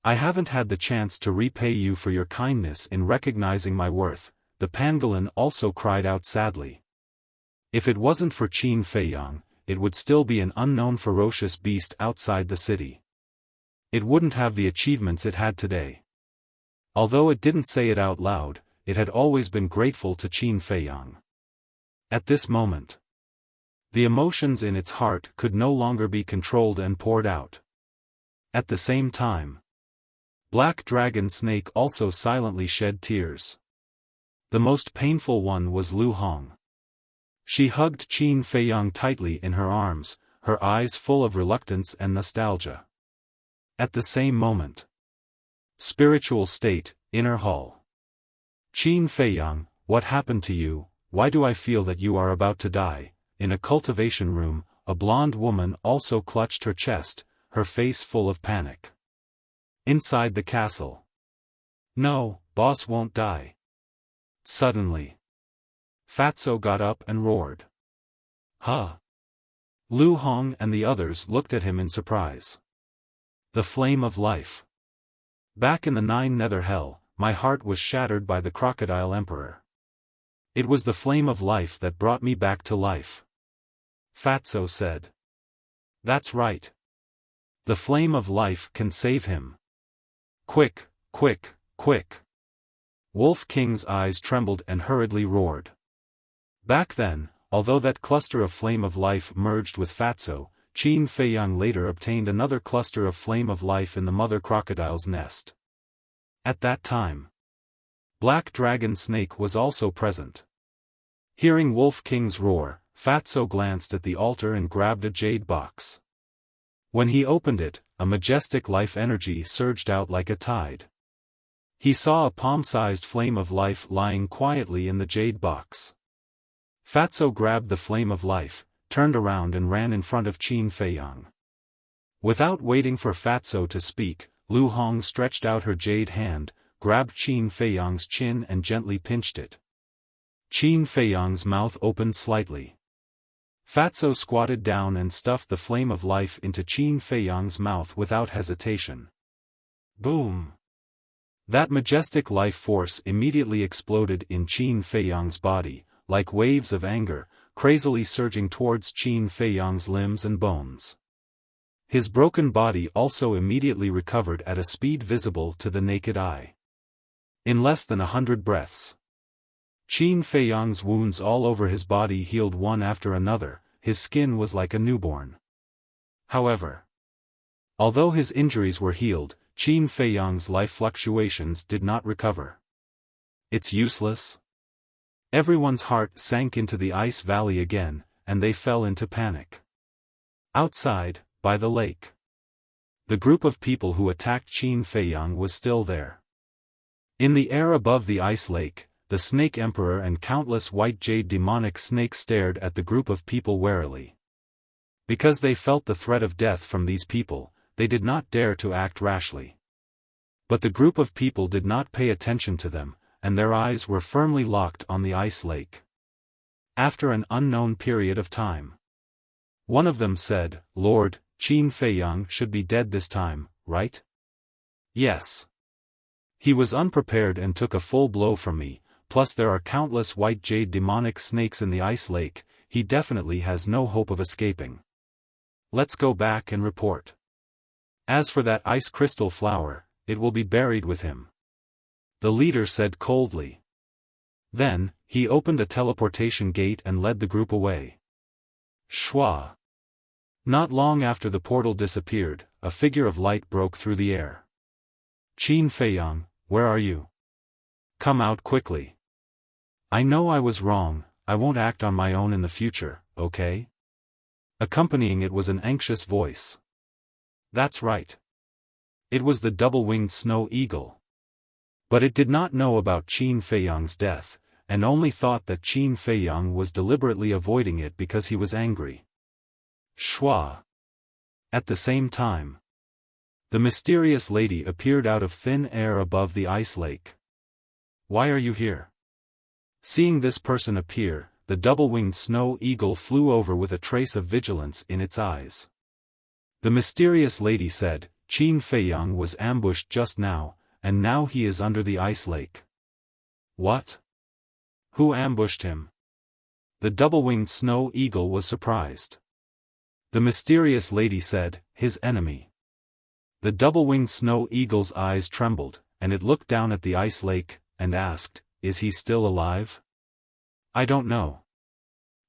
[SPEAKER 1] I haven't had the chance to repay you for your kindness in recognizing my worth, the pangolin also cried out sadly. If it wasn't for Qin Feiyang, it would still be an unknown ferocious beast outside the city. It wouldn't have the achievements it had today. Although it didn't say it out loud, it had always been grateful to Qin Feiyang. At this moment, the emotions in its heart could no longer be controlled and poured out. At the same time, Black Dragon Snake also silently shed tears. The most painful one was Lu Hong. She hugged Qin Feiyang tightly in her arms, her eyes full of reluctance and nostalgia. At the same moment, spiritual state, inner hall. Qin Feiyang, what happened to you? Why do I feel that you are about to die? In a cultivation room, a blonde woman also clutched her chest, her face full of panic. Inside the castle. No, boss won't die. Suddenly, Fatso got up and roared. Huh? Lu Hong and the others looked at him in surprise. The flame of life. Back in the Nine Nether Hell, my heart was shattered by the Crocodile Emperor. It was the flame of life that brought me back to life. Fatso said. That's right. The flame of life can save him. Quick, quick, quick. Wolf King's eyes trembled and hurriedly roared. Back then, although that cluster of flame of life merged with Fatso, Qin Feiyang later obtained another cluster of flame of life in the mother crocodile's nest. At that time, Black Dragon Snake was also present. Hearing Wolf King's roar, Fatso glanced at the altar and grabbed a jade box. When he opened it, a majestic life energy surged out like a tide. He saw a palm-sized flame of life lying quietly in the jade box. Fatso grabbed the flame of life, turned around and ran in front of Qin Feiyang. Without waiting for Fatso to speak, Lu Hong stretched out her jade hand, grabbed Qin Feiyang's chin and gently pinched it. Qin Feiyang's mouth opened slightly. Fatso squatted down and stuffed the flame of life into Qin Feiyang's mouth without hesitation. Boom! That majestic life force immediately exploded in Qin Feiyang's body, like waves of anger, crazily surging towards Qin Feiyang's limbs and bones. His broken body also immediately recovered at a speed visible to the naked eye. In less than 100 breaths, Qin Feiyang's wounds all over his body healed one after another, his skin was like a newborn. However, although his injuries were healed, Qin Feiyang's life fluctuations did not recover. It's useless? Everyone's heart sank into the ice valley again, and they fell into panic. Outside, by the lake, the group of people who attacked Qin Feiyang was still there. In the air above the ice lake, the Snake Emperor and countless white jade demonic snakes stared at the group of people warily. Because they felt the threat of death from these people, they did not dare to act rashly. But the group of people did not pay attention to them, and their eyes were firmly locked on the ice lake. After an unknown period of time, one of them said, "Lord, Qin Feiyang should be dead this time, right?" "Yes. He was unprepared and took a full blow from me, plus there are countless white jade demonic snakes in the ice lake, he definitely has no hope of escaping. Let's go back and report. As for that ice crystal flower, it will be buried with him," the leader said coldly. Then, he opened a teleportation gate and led the group away. Shwa. Not long after the portal disappeared, a figure of light broke through the air. "Qin Feiyang, where are you? Come out quickly. I know I was wrong, I won't act on my own in the future, okay?" Accompanying it was an anxious voice. That's right. It was the double-winged snow eagle. But it did not know about Qin Feiyang's death, and only thought that Qin Feiyang was deliberately avoiding it because he was angry. Shwa. At the same time, the mysterious lady appeared out of thin air above the ice lake. "Why are you here?" Seeing this person appear, the double-winged snow eagle flew over with a trace of vigilance in its eyes. The mysterious lady said, "Qin Feiyang was ambushed just now, and now he is under the ice lake." "What? Who ambushed him?" The double-winged snow eagle was surprised. The mysterious lady said, "His enemy." The double-winged snow eagle's eyes trembled, and it looked down at the ice lake, and asked, "Is he still alive?" "I don't know."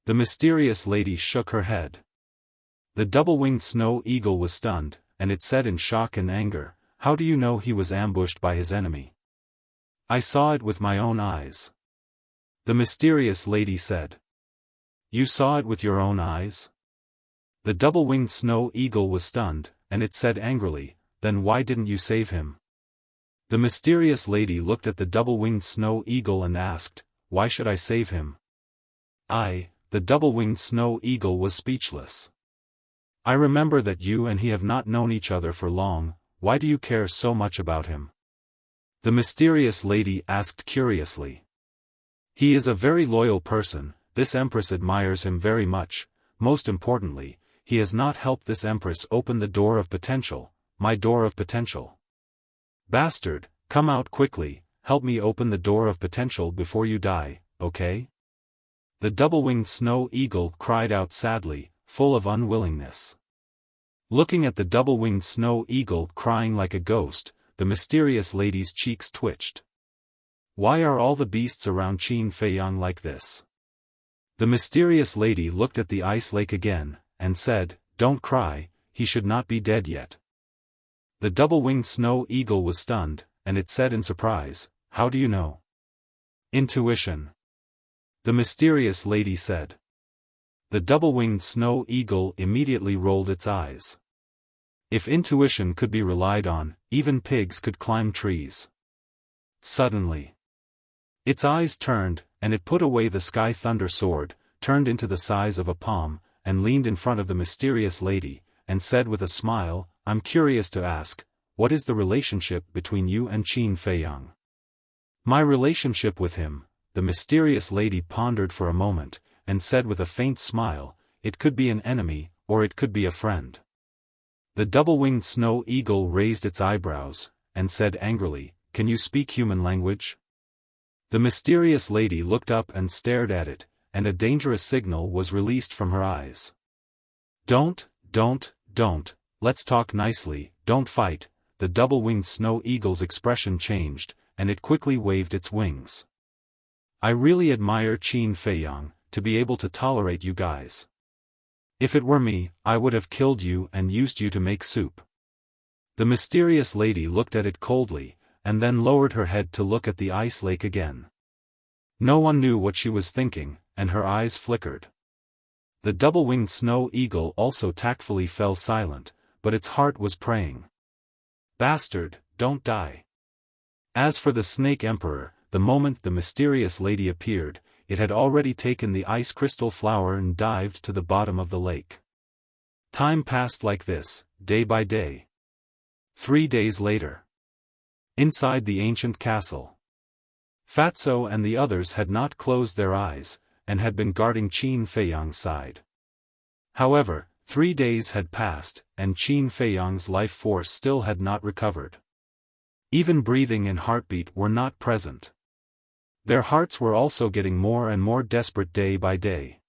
[SPEAKER 1] The mysterious lady shook her head. The double-winged snow eagle was stunned, and it said in shock and anger, "How do you know he was ambushed by his enemy?" "I saw it with my own eyes." The mysterious lady said. "You saw it with your own eyes?" The double-winged snow eagle was stunned, and it said angrily, "Then why didn't you save him?" The mysterious lady looked at the double-winged snow eagle and asked, "Why should I save him?" The double-winged snow eagle was speechless. "I remember that you and he have not known each other for long. Why do you care so much about him?" The mysterious lady asked curiously. "He is a very loyal person, this empress admires him very much, most importantly, he has not helped this empress open the door of potential, my door of potential. Bastard, come out quickly, help me open the door of potential before you die, okay?" The double-winged snow eagle cried out sadly, full of unwillingness. Looking at the double-winged snow eagle crying like a ghost, the mysterious lady's cheeks twitched. "Why are all the beasts around Qin Feiyang like this?" The mysterious lady looked at the ice lake again, and said, "Don't cry, he should not be dead yet." The double-winged snow eagle was stunned, and it said in surprise, "How do you know?" "Intuition." The mysterious lady said. The double-winged snow eagle immediately rolled its eyes. If intuition could be relied on, even pigs could climb trees. Suddenly, its eyes turned, and it put away the sky thunder sword, turned into the size of a palm, and leaned in front of the mysterious lady, and said with a smile, "I'm curious to ask, what is the relationship between you and Qin Feiyang?" "My relationship with him," the mysterious lady pondered for a moment, and said with a faint smile, "It could be an enemy, or it could be a friend." The double-winged snow eagle raised its eyebrows, and said angrily, "Can you speak human language?" The mysterious lady looked up and stared at it, and a dangerous signal was released from her eyes. Don't, let's talk nicely, don't fight." The double-winged snow eagle's expression changed, and it quickly waved its wings. "I really admire Qin Feiyang, to be able to tolerate you guys. If it were me, I would have killed you and used you to make soup." The mysterious lady looked at it coldly, and then lowered her head to look at the ice lake again. No one knew what she was thinking, and her eyes flickered. The double-winged snow eagle also tactfully fell silent, but its heart was praying. "Bastard, don't die." As for the snake emperor, the moment the mysterious lady appeared, it had already taken the ice crystal flower and dived to the bottom of the lake. Time passed like this, day by day. 3 days later. Inside the ancient castle, Fatso and the others had not closed their eyes, and had been guarding Qin Feiyang's side. However, 3 days had passed, and Qin Feiyang's life force still had not recovered. Even breathing and heartbeat were not present. Their hearts were also getting more and more desperate day by day.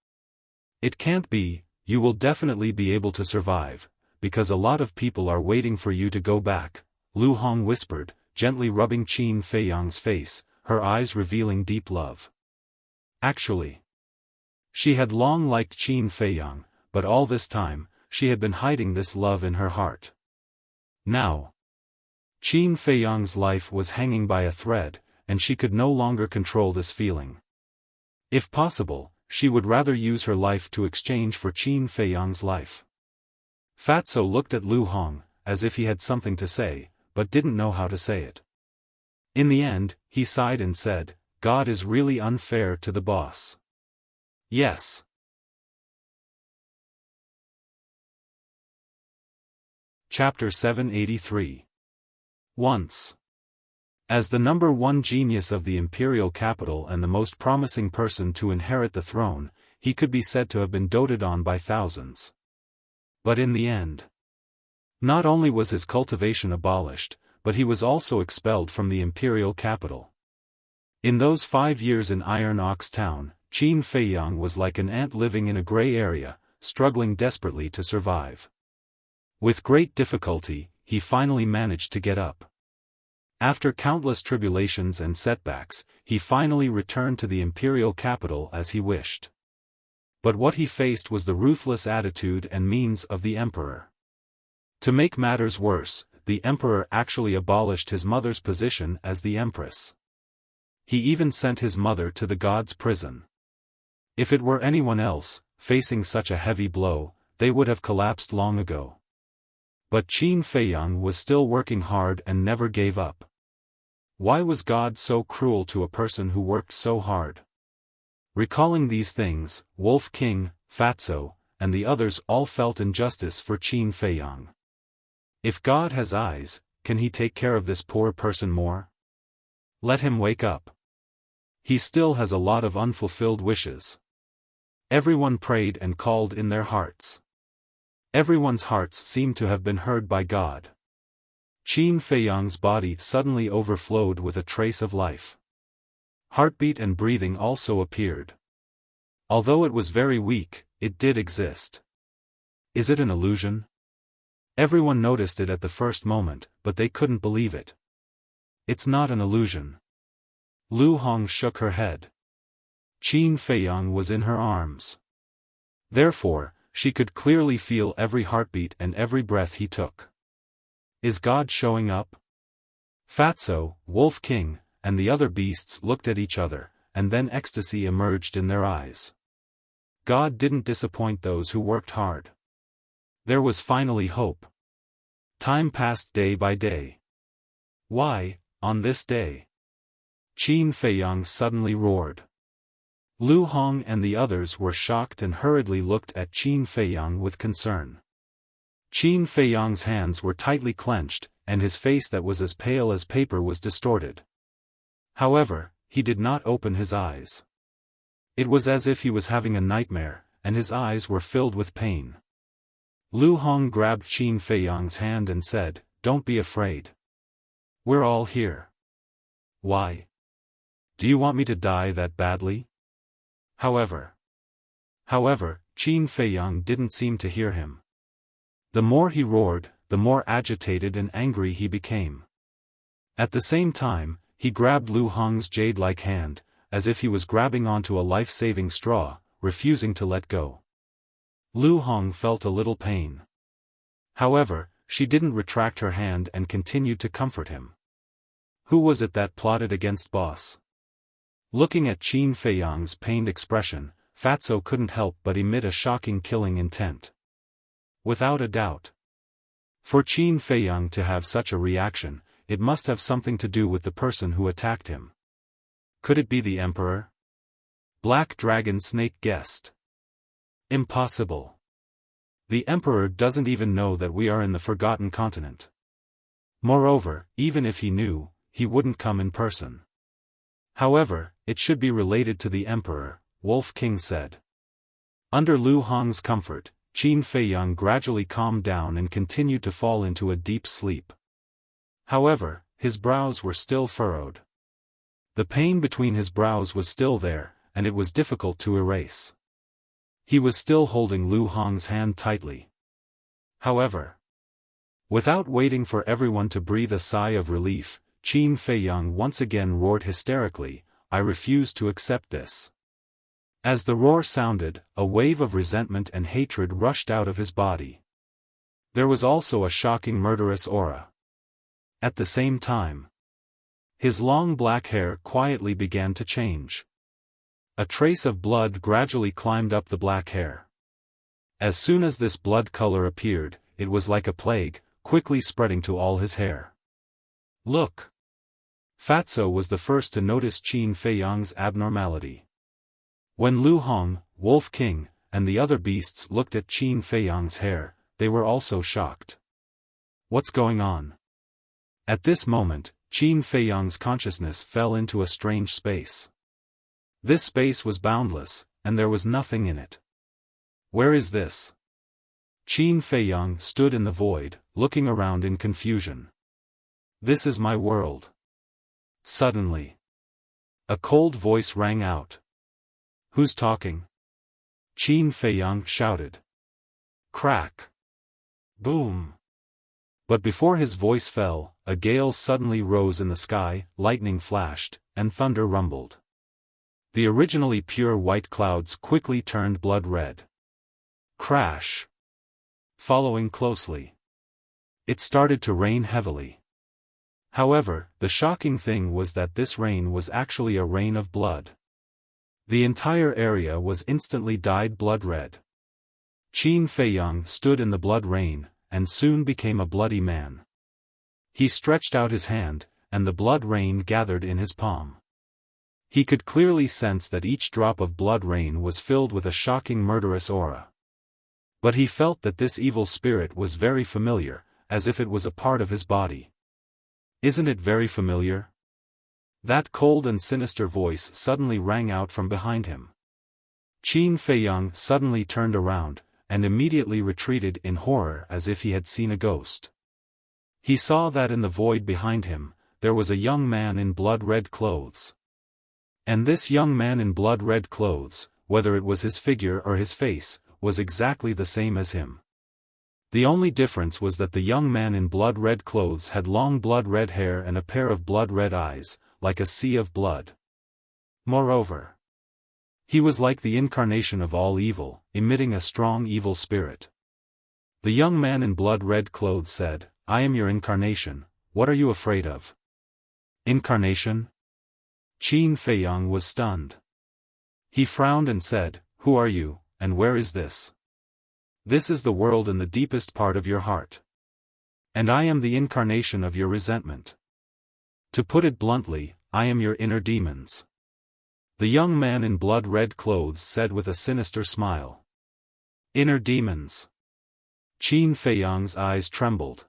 [SPEAKER 1] "It can't be, you will definitely be able to survive, because a lot of people are waiting for you to go back," Lu Hong whispered, gently rubbing Qin Feiyang's face, her eyes revealing deep love. Actually, she had long liked Qin Feiyang, but all this time, she had been hiding this love in her heart. Now, Qin Feiyang's life was hanging by a thread, and she could no longer control this feeling. If possible, she would rather use her life to exchange for Qin Feiyang's life. Fatso looked at Lu Hong, as if he had something to say, but didn't know how to say it. In the end, he sighed and said, "God is really unfair to the boss." Yes. Chapter 783. Once. As the number one genius of the imperial capital and the most promising person to inherit the throne, he could be said to have been doted on by thousands. But in the end, not only was his cultivation abolished, but he was also expelled from the imperial capital. In those 5 years in Iron Ox Town, Qin Feiyang was like an ant living in a gray area, struggling desperately to survive. With great difficulty, he finally managed to get up. After countless tribulations and setbacks, he finally returned to the imperial capital as he wished. But what he faced was the ruthless attitude and means of the emperor. To make matters worse, the emperor actually abolished his mother's position as the empress. He even sent his mother to the god's prison. If it were anyone else, facing such a heavy blow, they would have collapsed long ago. But Qin Feiyang was still working hard and never gave up. Why was God so cruel to a person who worked so hard? Recalling these things, Wolf King, Fatso, and the others all felt injustice for Qin Feiyang. If God has eyes, can he take care of this poor person more? Let him wake up. He still has a lot of unfulfilled wishes. Everyone prayed and called in their hearts. Everyone's hearts seemed to have been heard by God. Qin Feiyang's body suddenly overflowed with a trace of life. Heartbeat and breathing also appeared. Although it was very weak, it did exist. Is it an illusion? Everyone noticed it at the first moment, but they couldn't believe it. It's not an illusion. Lu Hong shook her head. Qin Feiyang was in her arms. Therefore, she could clearly feel every heartbeat and every breath he took. Is God showing up? Fatso, Wolf King, and the other beasts looked at each other, and then ecstasy emerged in their eyes. God didn't disappoint those who worked hard. There was finally hope. Time passed day by day. Why, on this day? Qin Feiyang suddenly roared. Lu Hong and the others were shocked and hurriedly looked at Qin Feiyang with concern. Qin Feiyang's hands were tightly clenched, and his face that was as pale as paper was distorted. However, he did not open his eyes. It was as if he was having a nightmare, and his eyes were filled with pain. Lu Hong grabbed Qin Feiyang's hand and said, "Don't be afraid. We're all here." Why? Do you want me to die that badly? However, Qin Feiyang didn't seem to hear him. The more he roared, the more agitated and angry he became. At the same time, he grabbed Lu Hong's jade-like hand, as if he was grabbing onto a life-saving straw, refusing to let go. Lu Hong felt a little pain. However, she didn't retract her hand and continued to comfort him. Who was it that plotted against Boss? Looking at Qin Feiyang's pained expression, Fatso couldn't help but emit a shocking killing intent. Without a doubt. For Qin Feiyang to have such a reaction, it must have something to do with the person who attacked him. Could it be the Emperor? Black Dragon Snake guessed. Impossible. The Emperor doesn't even know that we are in the Forgotten Continent. Moreover, even if he knew, he wouldn't come in person. However, it should be related to the Emperor, Wolf King said. Under Lu Hong's comfort, Qin Feiyang gradually calmed down and continued to fall into a deep sleep. However, his brows were still furrowed. The pain between his brows was still there, and it was difficult to erase. He was still holding Lu Hong's hand tightly. However, without waiting for everyone to breathe a sigh of relief, Qin Feiyang once again roared hysterically, "I refuse to accept this." As the roar sounded, a wave of resentment and hatred rushed out of his body. There was also a shocking murderous aura. At the same time, his long black hair quietly began to change. A trace of blood gradually climbed up the black hair. As soon as this blood color appeared, it was like a plague, quickly spreading to all his hair. Look! Fatso was the first to notice Qin Feiyang's abnormality. When Lu Hong, Wolf King, and the other beasts looked at Qin Feiyang's hair, they were also shocked. What's going on? At this moment, Qin Feiyang's consciousness fell into a strange space. This space was boundless, and there was nothing in it. Where is this? Qin Feiyang stood in the void, looking around in confusion. This is my world. Suddenly, a cold voice rang out. Who's talking? Qin Feiyang shouted. Crack! Boom! But before his voice fell, a gale suddenly rose in the sky, lightning flashed, and thunder rumbled. The originally pure white clouds quickly turned blood red. Crash! Following closely, it started to rain heavily. However, the shocking thing was that this rain was actually a rain of blood. The entire area was instantly dyed blood red. Qin Feiyang stood in the blood rain, and soon became a bloody man. He stretched out his hand, and the blood rain gathered in his palm. He could clearly sense that each drop of blood rain was filled with a shocking murderous aura. But he felt that this evil spirit was very familiar, as if it was a part of his body. Isn't it very familiar? That cold and sinister voice suddenly rang out from behind him. Qin Feiyang suddenly turned around, and immediately retreated in horror as if he had seen a ghost. He saw that in the void behind him, there was a young man in blood-red clothes. And this young man in blood-red clothes, whether it was his figure or his face, was exactly the same as him. The only difference was that the young man in blood-red clothes had long blood-red hair and a pair of blood-red eyes, like a sea of blood. Moreover, he was like the incarnation of all evil, emitting a strong evil spirit. The young man in blood-red clothes said, "I am your incarnation, what are you afraid of?" Incarnation? Qin Feiyang was stunned. He frowned and said, "Who are you, and where is this?" "This is the world in the deepest part of your heart. And I am the incarnation of your resentment. To put it bluntly, I am your inner demons." The young man in blood-red clothes said with a sinister smile. Inner demons. Qin Feiyang's eyes trembled.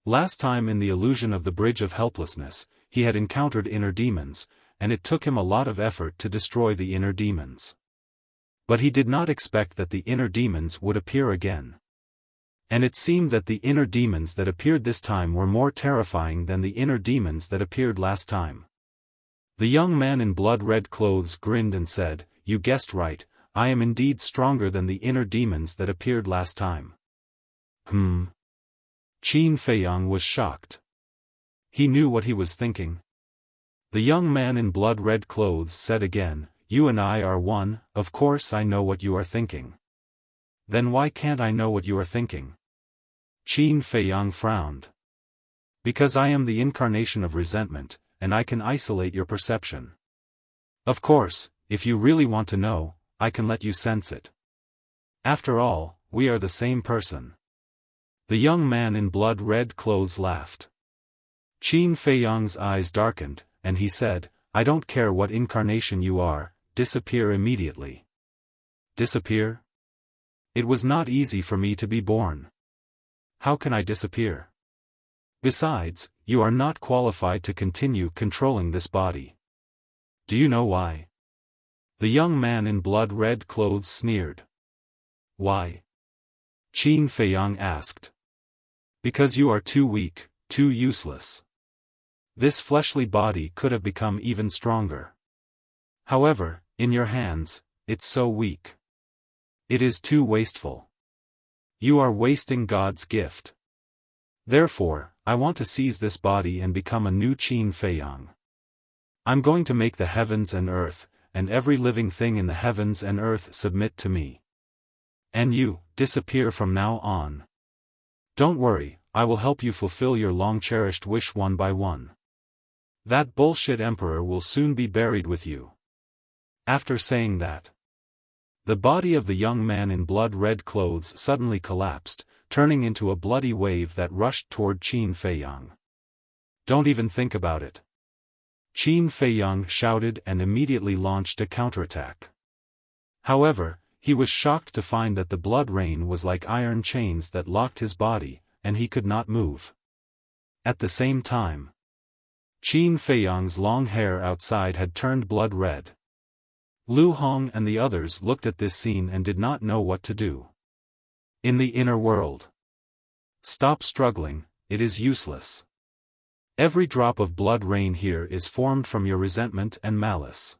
[SPEAKER 1] Last time in the illusion of the Bridge of Helplessness, he had encountered inner demons, and it took him a lot of effort to destroy the inner demons. But he did not expect that the inner demons would appear again. And it seemed that the inner demons that appeared this time were more terrifying than the inner demons that appeared last time. The young man in blood-red clothes grinned and said, "You guessed right, I am indeed stronger than the inner demons that appeared last time." Qin Feiyang was shocked. He knew what he was thinking. The young man in blood-red clothes said again, "You and I are one, of course I know what you are thinking." "Then why can't I know what you are thinking?" Qin Feiyang frowned. "Because I am the incarnation of resentment, and I can isolate your perception. Of course, if you really want to know, I can let you sense it. After all, we are the same person." The young man in blood-red clothes laughed. Qin Feiyang's eyes darkened, and he said, "I don't care what incarnation you are, disappear immediately." Disappear? It was not easy for me to be born. How can I disappear? Besides, you are not qualified to continue controlling this body. Do you know why? The young man in blood-red clothes sneered. Why? Qin Feiyang asked. Because you are too weak, too useless. This fleshly body could have become even stronger. However, in your hands, it's so weak. It is too wasteful. You are wasting God's gift. Therefore, I want to seize this body and become a new Qin Feiyang. I'm going to make the heavens and earth, and every living thing in the heavens and earth submit to me. And you, disappear from now on. Don't worry, I will help you fulfill your long-cherished wish one by one. That bullshit emperor will soon be buried with you. After saying that, the body of the young man in blood-red clothes suddenly collapsed, turning into a bloody wave that rushed toward Qin Feiyang. Don't even think about it. Qin Feiyang shouted and immediately launched a counterattack. However, he was shocked to find that the blood rain was like iron chains that locked his body, and he could not move. At the same time, Qin Feiyang's long hair outside had turned blood red. Lu Hong and the others looked at this scene and did not know what to do. In the inner world. Stop struggling, it is useless. Every drop of blood rain here is formed from your resentment and malice.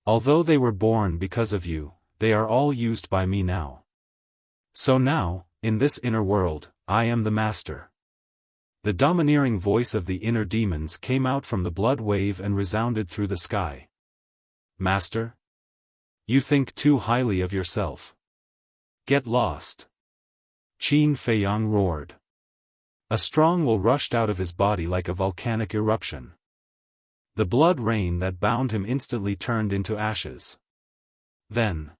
[SPEAKER 1] Although they were born because of you, they are all used by me now. So now, in this inner world, I am the master. The domineering voice of the inner demons came out from the blood wave and resounded through the sky. Master? You think too highly of yourself. Get lost. Qin Feiyang roared. A strong will rushed out of his body like a volcanic eruption. The blood rain that bound him instantly turned into ashes. Then,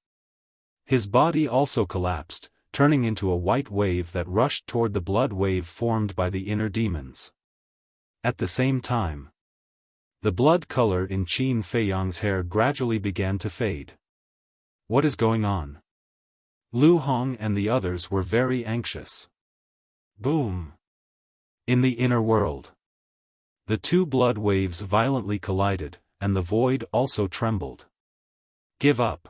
[SPEAKER 1] his body also collapsed, turning into a white wave that rushed toward the blood wave formed by the inner demons. At the same time, the blood color in Qin Feiyang's hair gradually began to fade. What is going on? Lu Hong and the others were very anxious. Boom! In the inner world, the two blood waves violently collided, and the void also trembled. Give up.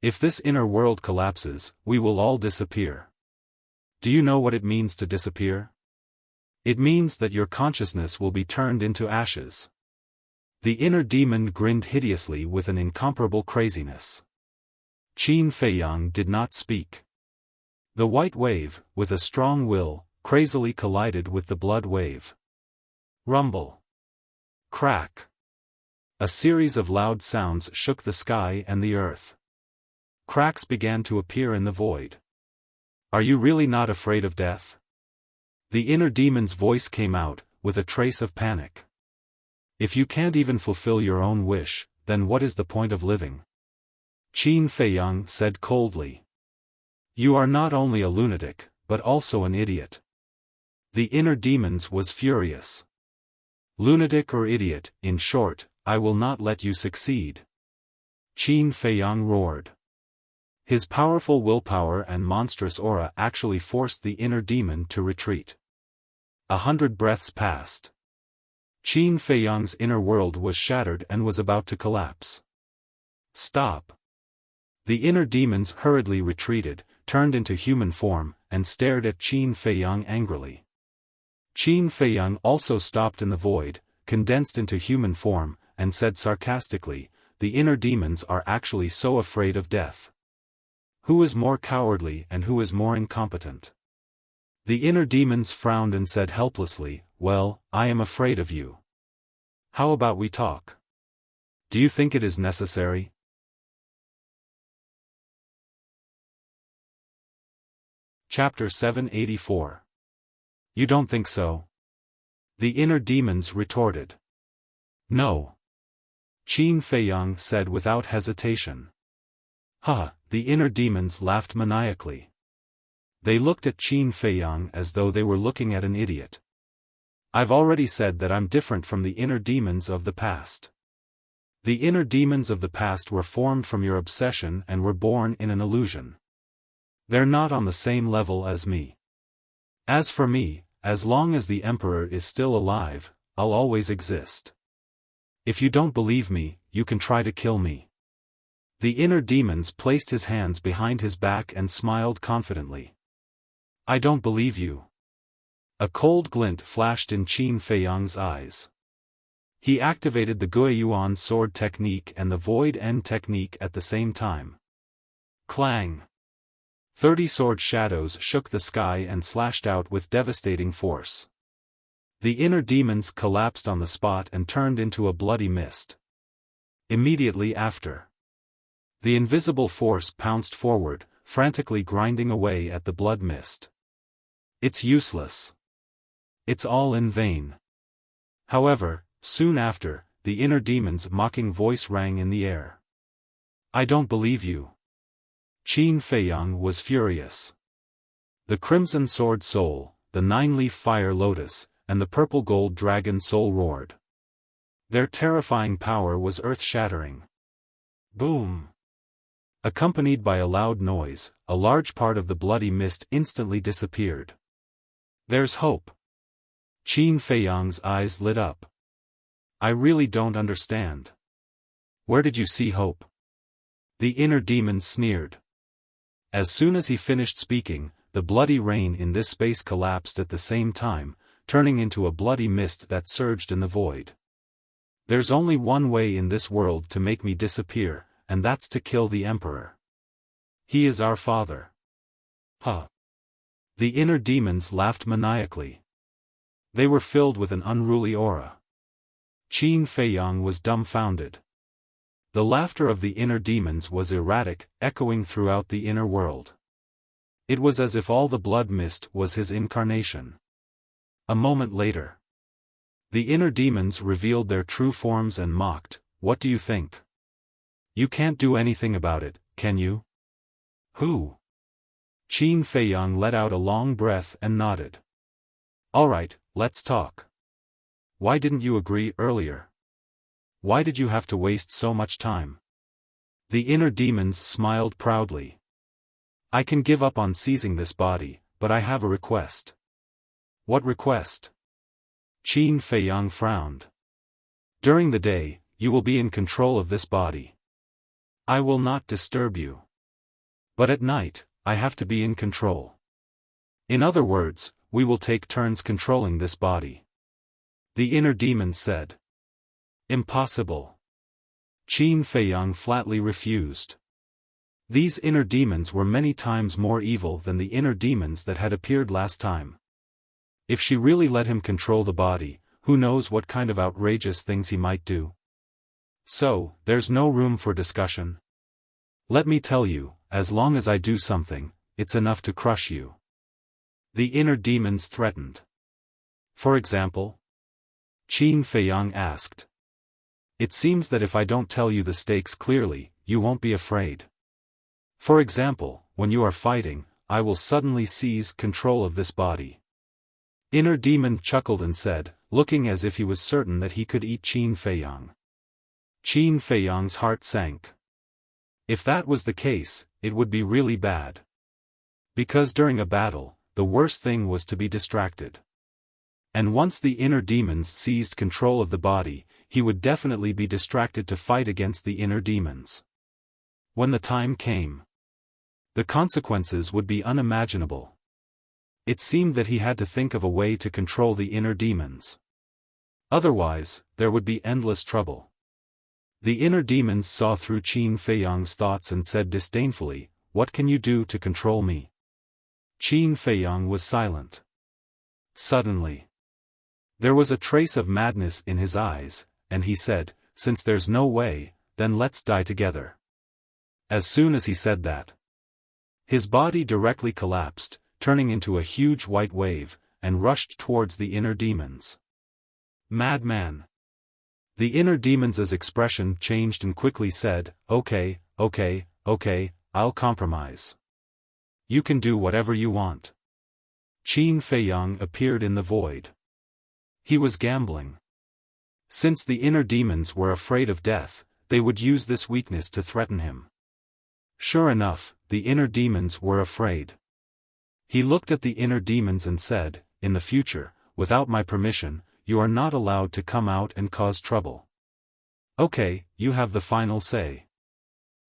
[SPEAKER 1] If this inner world collapses, we will all disappear. Do you know what it means to disappear? It means that your consciousness will be turned into ashes. The inner demon grinned hideously with an incomparable craziness. Qin Feiyang did not speak. The white wave, with a strong will, crazily collided with the blood wave. Rumble. Crack. A series of loud sounds shook the sky and the earth. Cracks began to appear in the void. Are you really not afraid of death? The inner demon's voice came out, with a trace of panic. If you can't even fulfill your own wish, then what is the point of living? Qin Feiyang said coldly. You are not only a lunatic, but also an idiot. The inner demons was furious. Lunatic or idiot, in short, I will not let you succeed. Qin Feiyang roared. His powerful willpower and monstrous aura actually forced the inner demon to retreat. 100 breaths passed. Qin Feiyang's inner world was shattered and was about to collapse. Stop. The inner demons hurriedly retreated, turned into human form, and stared at Qin Feiyang angrily. Qin Feiyang also stopped in the void, condensed into human form, and said sarcastically, the inner demons are actually so afraid of death. Who is more cowardly and who is more incompetent? The inner demons frowned and said helplessly, well, I am afraid of you. How about we talk? Do you think it is necessary? Chapter 784. You don't think so? The inner demons retorted. No. Qin Feiyang said without hesitation. The inner demons laughed maniacally. They looked at Qin Feiyang as though they were looking at an idiot. I've already said that I'm different from the inner demons of the past. The inner demons of the past were formed from your obsession and were born in an illusion. They're not on the same level as me. As for me, as long as the Emperor is still alive, I'll always exist. If you don't believe me, you can try to kill me. The inner demons placed his hands behind his back and smiled confidently. I don't believe you. A cold glint flashed in Qin Feiyang's eyes. He activated the Guiyuan sword technique and the Void End technique at the same time. Clang! 30 sword shadows shook the sky and slashed out with devastating force. The inner demons collapsed on the spot and turned into a bloody mist. Immediately after, the invisible force pounced forward, frantically grinding away at the blood mist. It's useless. It's all in vain. However, soon after, the inner demon's mocking voice rang in the air. I don't believe you. Qin Feiyang was furious. The Crimson Sword Soul, the Nine-Leaf Fire Lotus, and the Purple Gold Dragon Soul roared. Their terrifying power was earth-shattering. Boom! Accompanied by a loud noise, a large part of the bloody mist instantly disappeared. There's hope. Qin Feiyang's eyes lit up. I really don't understand. Where did you see hope? The inner demon sneered. As soon as he finished speaking, the bloody rain in this space collapsed at the same time, turning into a bloody mist that surged in the void. There's only one way in this world to make me disappear, and that's to kill the Emperor. He is our father. Huh. The inner demons laughed maniacally. They were filled with an unruly aura. Qin Feiyang was dumbfounded. The laughter of the inner demons was erratic, echoing throughout the inner world. It was as if all the blood mist was his incarnation. A moment later, the inner demons revealed their true forms and mocked, "What do you think? You can't do anything about it, can you?" "Who?" Qin Feiyang let out a long breath and nodded. "All right, let's talk. Why didn't you agree earlier? Why did you have to waste so much time?" The inner demons smiled proudly. "I can give up on seizing this body, but I have a request." "What request?" Qin Feiyang frowned. "During the day, you will be in control of this body. I will not disturb you. But at night, I have to be in control. In other words, we will take turns controlling this body." The inner demons said. "Impossible." Qin Feiyang flatly refused. These inner demons were many times more evil than the inner demons that had appeared last time. If she really let him control the body, who knows what kind of outrageous things he might do. So, there's no room for discussion. Let me tell you, as long as I do something, it's enough to crush you. The inner demons threatened. For example? Qin Feiyang asked. It seems that if I don't tell you the stakes clearly, you won't be afraid. For example, when you are fighting, I will suddenly seize control of this body. Inner demon chuckled and said, looking as if he was certain that he could eat Qin Feiyang. Qin Feiyang's heart sank. If that was the case, it would be really bad. Because during a battle, the worst thing was to be distracted. And once the inner demons seized control of the body, he would definitely be distracted to fight against the inner demons. When the time came, the consequences would be unimaginable. It seemed that he had to think of a way to control the inner demons. Otherwise, there would be endless trouble. The inner demons saw through Qin Feiyang's thoughts and said disdainfully, "What can you do to control me?" Qin Feiyang was silent. Suddenly, there was a trace of madness in his eyes, and he said, "Since there's no way, then let's die together." As soon as he said that, his body directly collapsed, turning into a huge white wave, and rushed towards the inner demons. Madman! The inner demons' expression changed and quickly said, "Okay, I'll compromise. You can do whatever you want." Qin Feiyang appeared in the void. He was gambling. Since the inner demons were afraid of death, they would use this weakness to threaten him. Sure enough, the inner demons were afraid. He looked at the inner demons and said, "In the future, without my permission, you are not allowed to come out and cause trouble. Okay, you have the final say."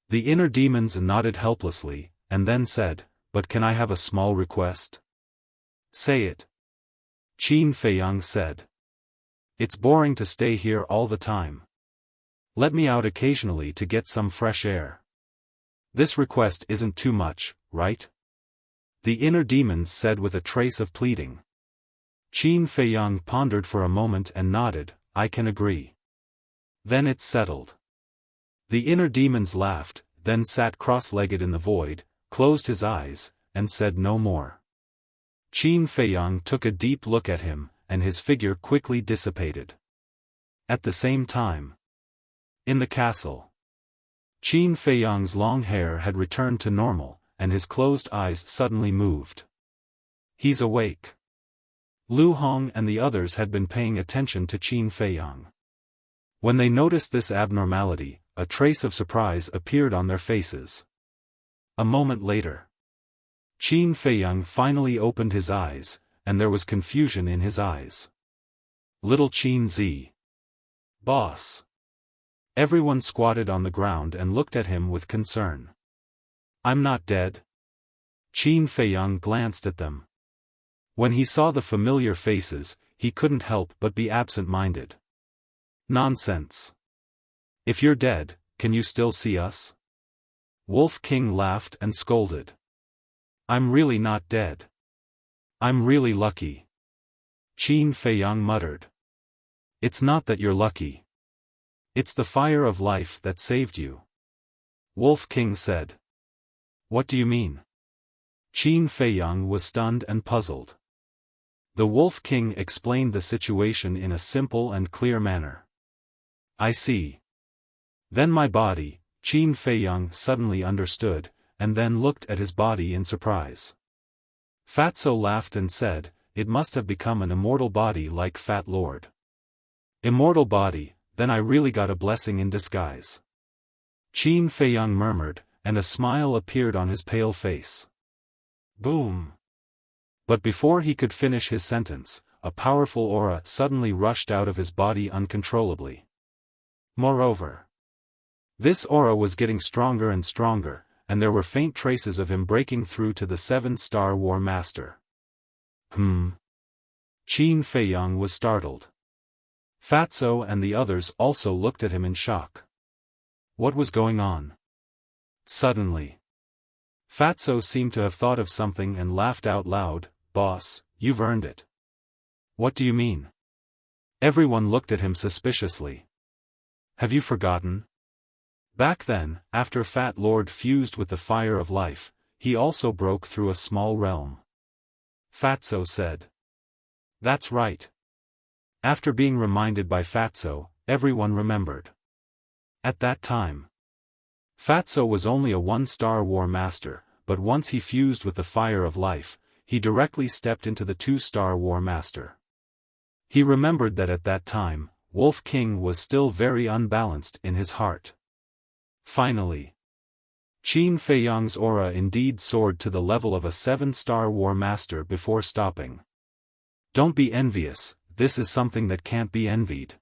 [SPEAKER 1] The inner demons nodded helplessly, and then said, "But can I have a small request?" "Say it." Qin Feiyang said. "It's boring to stay here all the time. Let me out occasionally to get some fresh air. This request isn't too much, right?" The inner demons said with a trace of pleading. Qin Feiyang pondered for a moment and nodded, "I can agree." Then it's settled. The inner demons laughed, then sat cross-legged in the void, closed his eyes, and said no more. Qin Feiyang took a deep look at him, and his figure quickly dissipated. At the same time, in the castle, Qin Feiyang's long hair had returned to normal, and his closed eyes suddenly moved. He's awake. Lu Hong and the others had been paying attention to Qin Feiyang. When they noticed this abnormality, a trace of surprise appeared on their faces. A moment later, Qin Feiyang finally opened his eyes, and there was confusion in his eyes. Little Qin Zi. Boss. Everyone squatted on the ground and looked at him with concern. I'm not dead. Qin Feiyang glanced at them. When he saw the familiar faces, he couldn't help but be absent-minded. Nonsense. If you're dead, can you still see us? Wolf King laughed and scolded. I'm really not dead. I'm really lucky. Qin Feiyang muttered. It's not that you're lucky. It's the fire of life that saved you. Wolf King said. What do you mean? Qin Feiyang was stunned and puzzled. The Wolf King explained the situation in a simple and clear manner. I see. Then my body, Qin Feiyang suddenly understood, and then looked at his body in surprise. Fatso laughed and said, it must have become an immortal body like Fat Lord. Immortal body, then I really got a blessing in disguise. Qin Feiyang murmured, and a smile appeared on his pale face. Boom! But before he could finish his sentence, a powerful aura suddenly rushed out of his body uncontrollably. Moreover, this aura was getting stronger and stronger, and there were faint traces of him breaking through to the 7-star War Master. Qin Feiyang was startled. Fatso and the others also looked at him in shock. What was going on? Suddenly, Fatso seemed to have thought of something and laughed out loud. Boss, you've earned it. What do you mean? Everyone looked at him suspiciously. Have you forgotten? Back then, after Fat Lord fused with the fire of life, he also broke through a small realm. Fatso said. That's right. After being reminded by Fatso, everyone remembered. At that time, Fatso was only a 1-star War Master, but once he fused with the fire of life, he directly stepped into the 2-star War Master. He remembered that at that time, Wolf King was still very unbalanced in his heart. Finally, Qin Feiyang's aura indeed soared to the level of a 7-star War Master before stopping. Don't be envious, this is something that can't be envied.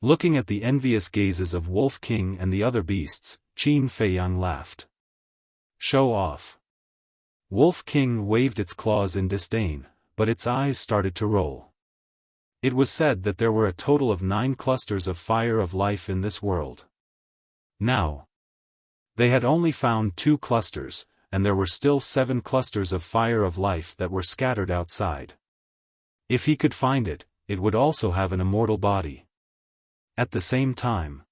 [SPEAKER 1] Looking at the envious gazes of Wolf King and the other beasts, Qin Feiyang laughed. Show off. Wolf King waved its claws in disdain, but its eyes started to roll. It was said that there were a total of 9 clusters of fire of life in this world. Now, they had only found 2 clusters, and there were still 7 clusters of fire of life that were scattered outside. If he could find it, it would also have an immortal body. At the same time,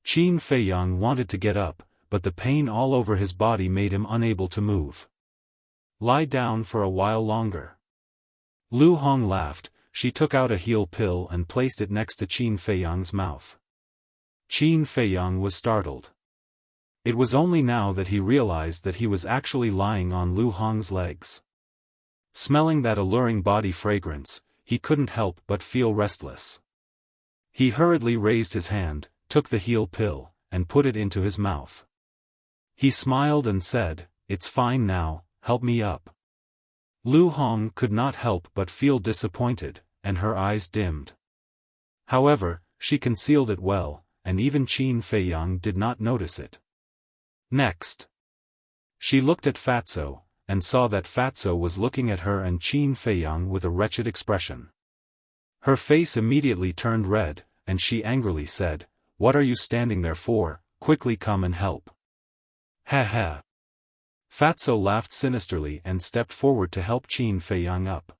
[SPEAKER 1] Qin Feiyang wanted to get up, but the pain all over his body made him unable to move. Lie down for a while longer. Lu Hong laughed. She took out a heal pill and placed it next to Qin Feiyang's mouth. Qin Feiyang was startled. It was only now that he realized that he was actually lying on Lu Hong's legs. Smelling that alluring body fragrance, he couldn't help but feel restless. He hurriedly raised his hand, took the heal pill, and put it into his mouth. He smiled and said, "It's fine now, help me up." Lu Hong could not help but feel disappointed, and her eyes dimmed. However, she concealed it well, and even Qin Feiyang did not notice it. Next, she looked at Fatso, and saw that Fatso was looking at her and Qin Feiyang with a wretched expression. Her face immediately turned red, and she angrily said, "What are you standing there for? Quickly come and help." Ha ha. Fatso laughed sinisterly and stepped forward to help Qin Feiyang up.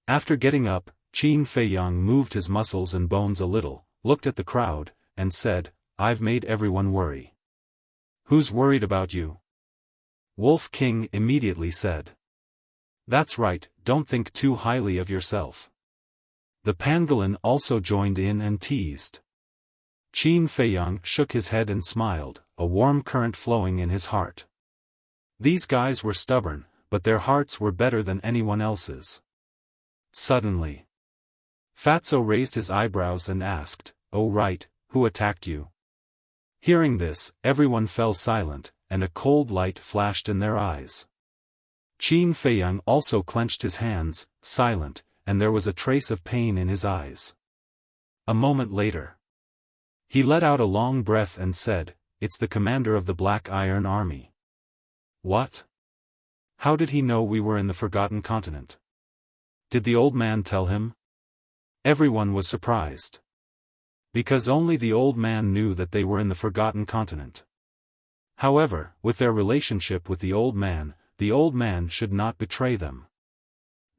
[SPEAKER 1] After getting up, Qin Feiyang moved his muscles and bones a little, looked at the crowd, and said, "I've made everyone worry." "Who's worried about you?" Wolf King immediately said. "That's right, don't think too highly of yourself." The pangolin also joined in and teased. Qin Feiyang shook his head and smiled, a warm current flowing in his heart. These guys were stubborn, but their hearts were better than anyone else's. Suddenly, Fatso raised his eyebrows and asked, "Oh right, who attacked you?" Hearing this, everyone fell silent, and a cold light flashed in their eyes. Qin Feiyang also clenched his hands, silent, and there was a trace of pain in his eyes. A moment later, he let out a long breath and said, "It's the commander of the Black Iron Army." What? How did he know we were in the Forgotten Continent? Did the old man tell him? Everyone was surprised. Because only the old man knew that they were in the Forgotten Continent. However, with their relationship with the old man should not betray them.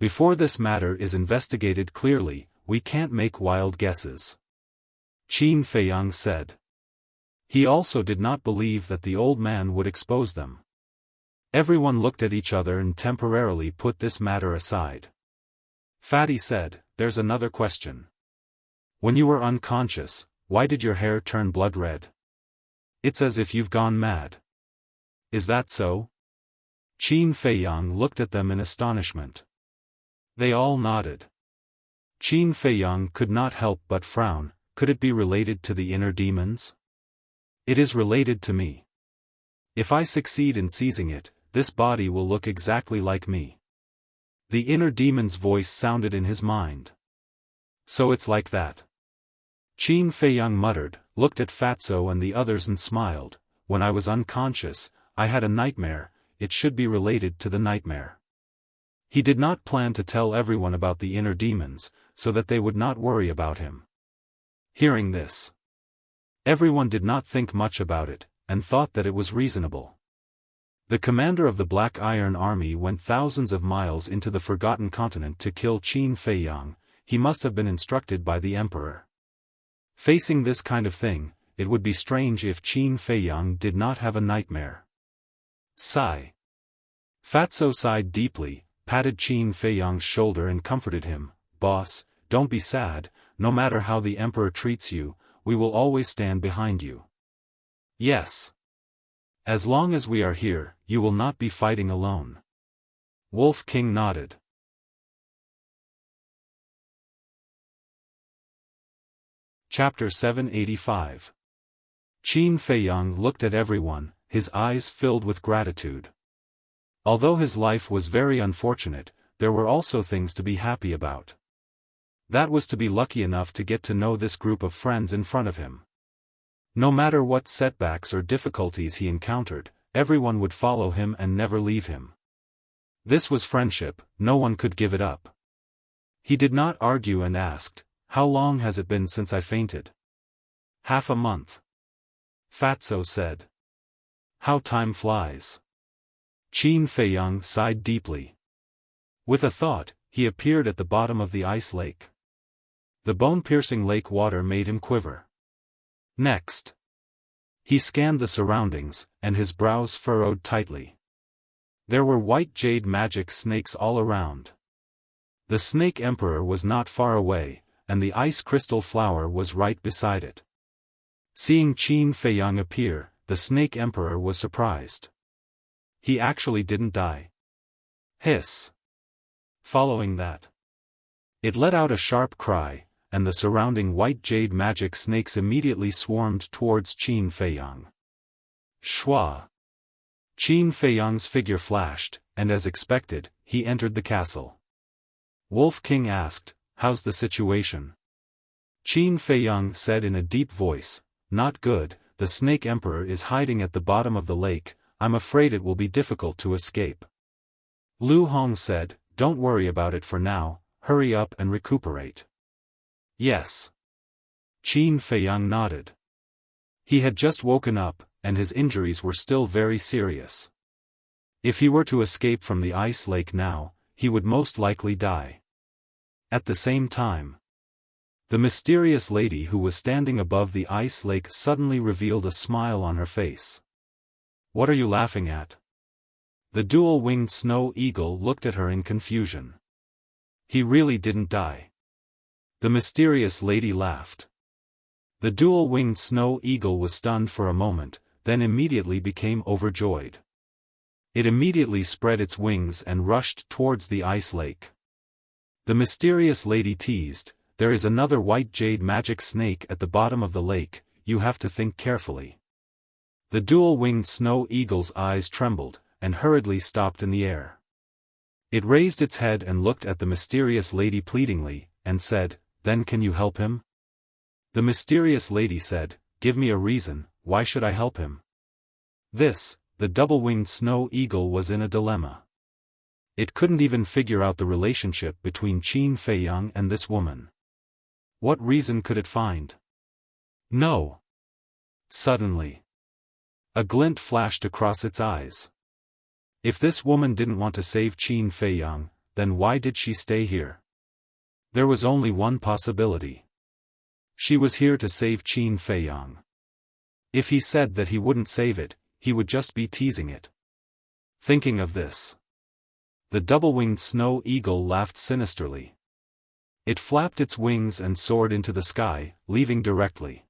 [SPEAKER 1] Before this matter is investigated clearly, we can't make wild guesses. Qin Feiyang said. He also did not believe that the old man would expose them. Everyone looked at each other and temporarily put this matter aside. Fatty said, "There's another question. When you were unconscious, why did your hair turn blood red? It's as if you've gone mad. Is that so?" Qin Feiyang looked at them in astonishment. They all nodded. Qin Feiyang could not help but frown. Could it be related to the inner demons? It is related to me. If I succeed in seizing it, this body will look exactly like me. The inner demon's voice sounded in his mind. So it's like that. Qin Feiyang muttered, looked at Fatso and the others and smiled. When I was unconscious, I had a nightmare. It should be related to the nightmare. He did not plan to tell everyone about the inner demons, so that they would not worry about him. Hearing this, everyone did not think much about it, and thought that it was reasonable. The commander of the Black Iron Army went thousands of miles into the Forgotten Continent to kill Qin Feiyang. He must have been instructed by the emperor. Facing this kind of thing, it would be strange if Qin Feiyang did not have a nightmare. Sigh. Fatso sighed deeply, patted Qin Feiyang's shoulder and comforted him. "Boss, don't be sad, no matter how the emperor treats you, we will always stand behind you." "Yes. As long as we are here, you will not be fighting alone." Wolf King nodded. Chapter 785. Qin Feiyang looked at everyone, his eyes filled with gratitude. Although his life was very unfortunate, there were also things to be happy about. That was to be lucky enough to get to know this group of friends in front of him. No matter what setbacks or difficulties he encountered, everyone would follow him and never leave him. This was friendship, no one could give it up. He did not argue and asked, "How long has it been since I fainted?" "Half a month." Fatso said. "How time flies." Qin Feiyang sighed deeply. With a thought, he appeared at the bottom of the ice lake. The bone-piercing lake water made him quiver. Next, he scanned the surroundings, and his brows furrowed tightly. There were white jade magic snakes all around. The Snake Emperor was not far away, and the ice crystal flower was right beside it. Seeing Qin Feiyang appear, the Snake Emperor was surprised. He actually didn't die. Hiss. Following that, it let out a sharp cry, and the surrounding white jade magic snakes immediately swarmed towards Qin Feiyang. Shua. Qin Feiyang's figure flashed, and as expected, he entered the castle. Wolf King asked, "How's the situation?" Qin Feiyang said in a deep voice, "Not good, the Snake Emperor is hiding at the bottom of the lake. I'm afraid it will be difficult to escape." Lu Hong said, "Don't worry about it for now, hurry up and recuperate." "Yes." Qin Feiyang nodded. He had just woken up, and his injuries were still very serious. If he were to escape from the ice lake now, he would most likely die. At the same time, the mysterious lady who was standing above the ice lake suddenly revealed a smile on her face. "What are you laughing at?" The dual-winged snow eagle looked at her in confusion. "He really didn't die." The mysterious lady laughed. The dual-winged snow eagle was stunned for a moment, then immediately became overjoyed. It immediately spread its wings and rushed towards the ice lake. The mysterious lady teased, "There is another white jade magic snake at the bottom of the lake, you have to think carefully." The dual-winged snow eagle's eyes trembled, and hurriedly stopped in the air. It raised its head and looked at the mysterious lady pleadingly, and said, "Then can you help him?" The mysterious lady said, "Give me a reason, why should I help him?" The double-winged snow eagle was in a dilemma. It couldn't even figure out the relationship between Qin Feiyang and this woman. What reason could it find? No. Suddenly, a glint flashed across its eyes. If this woman didn't want to save Qin Feiyang, then why did she stay here? There was only one possibility. She was here to save Qin Feiyang. If he said that he wouldn't save it, he would just be teasing it. Thinking of this, the double-winged snow eagle laughed sinisterly. It flapped its wings and soared into the sky, leaving directly.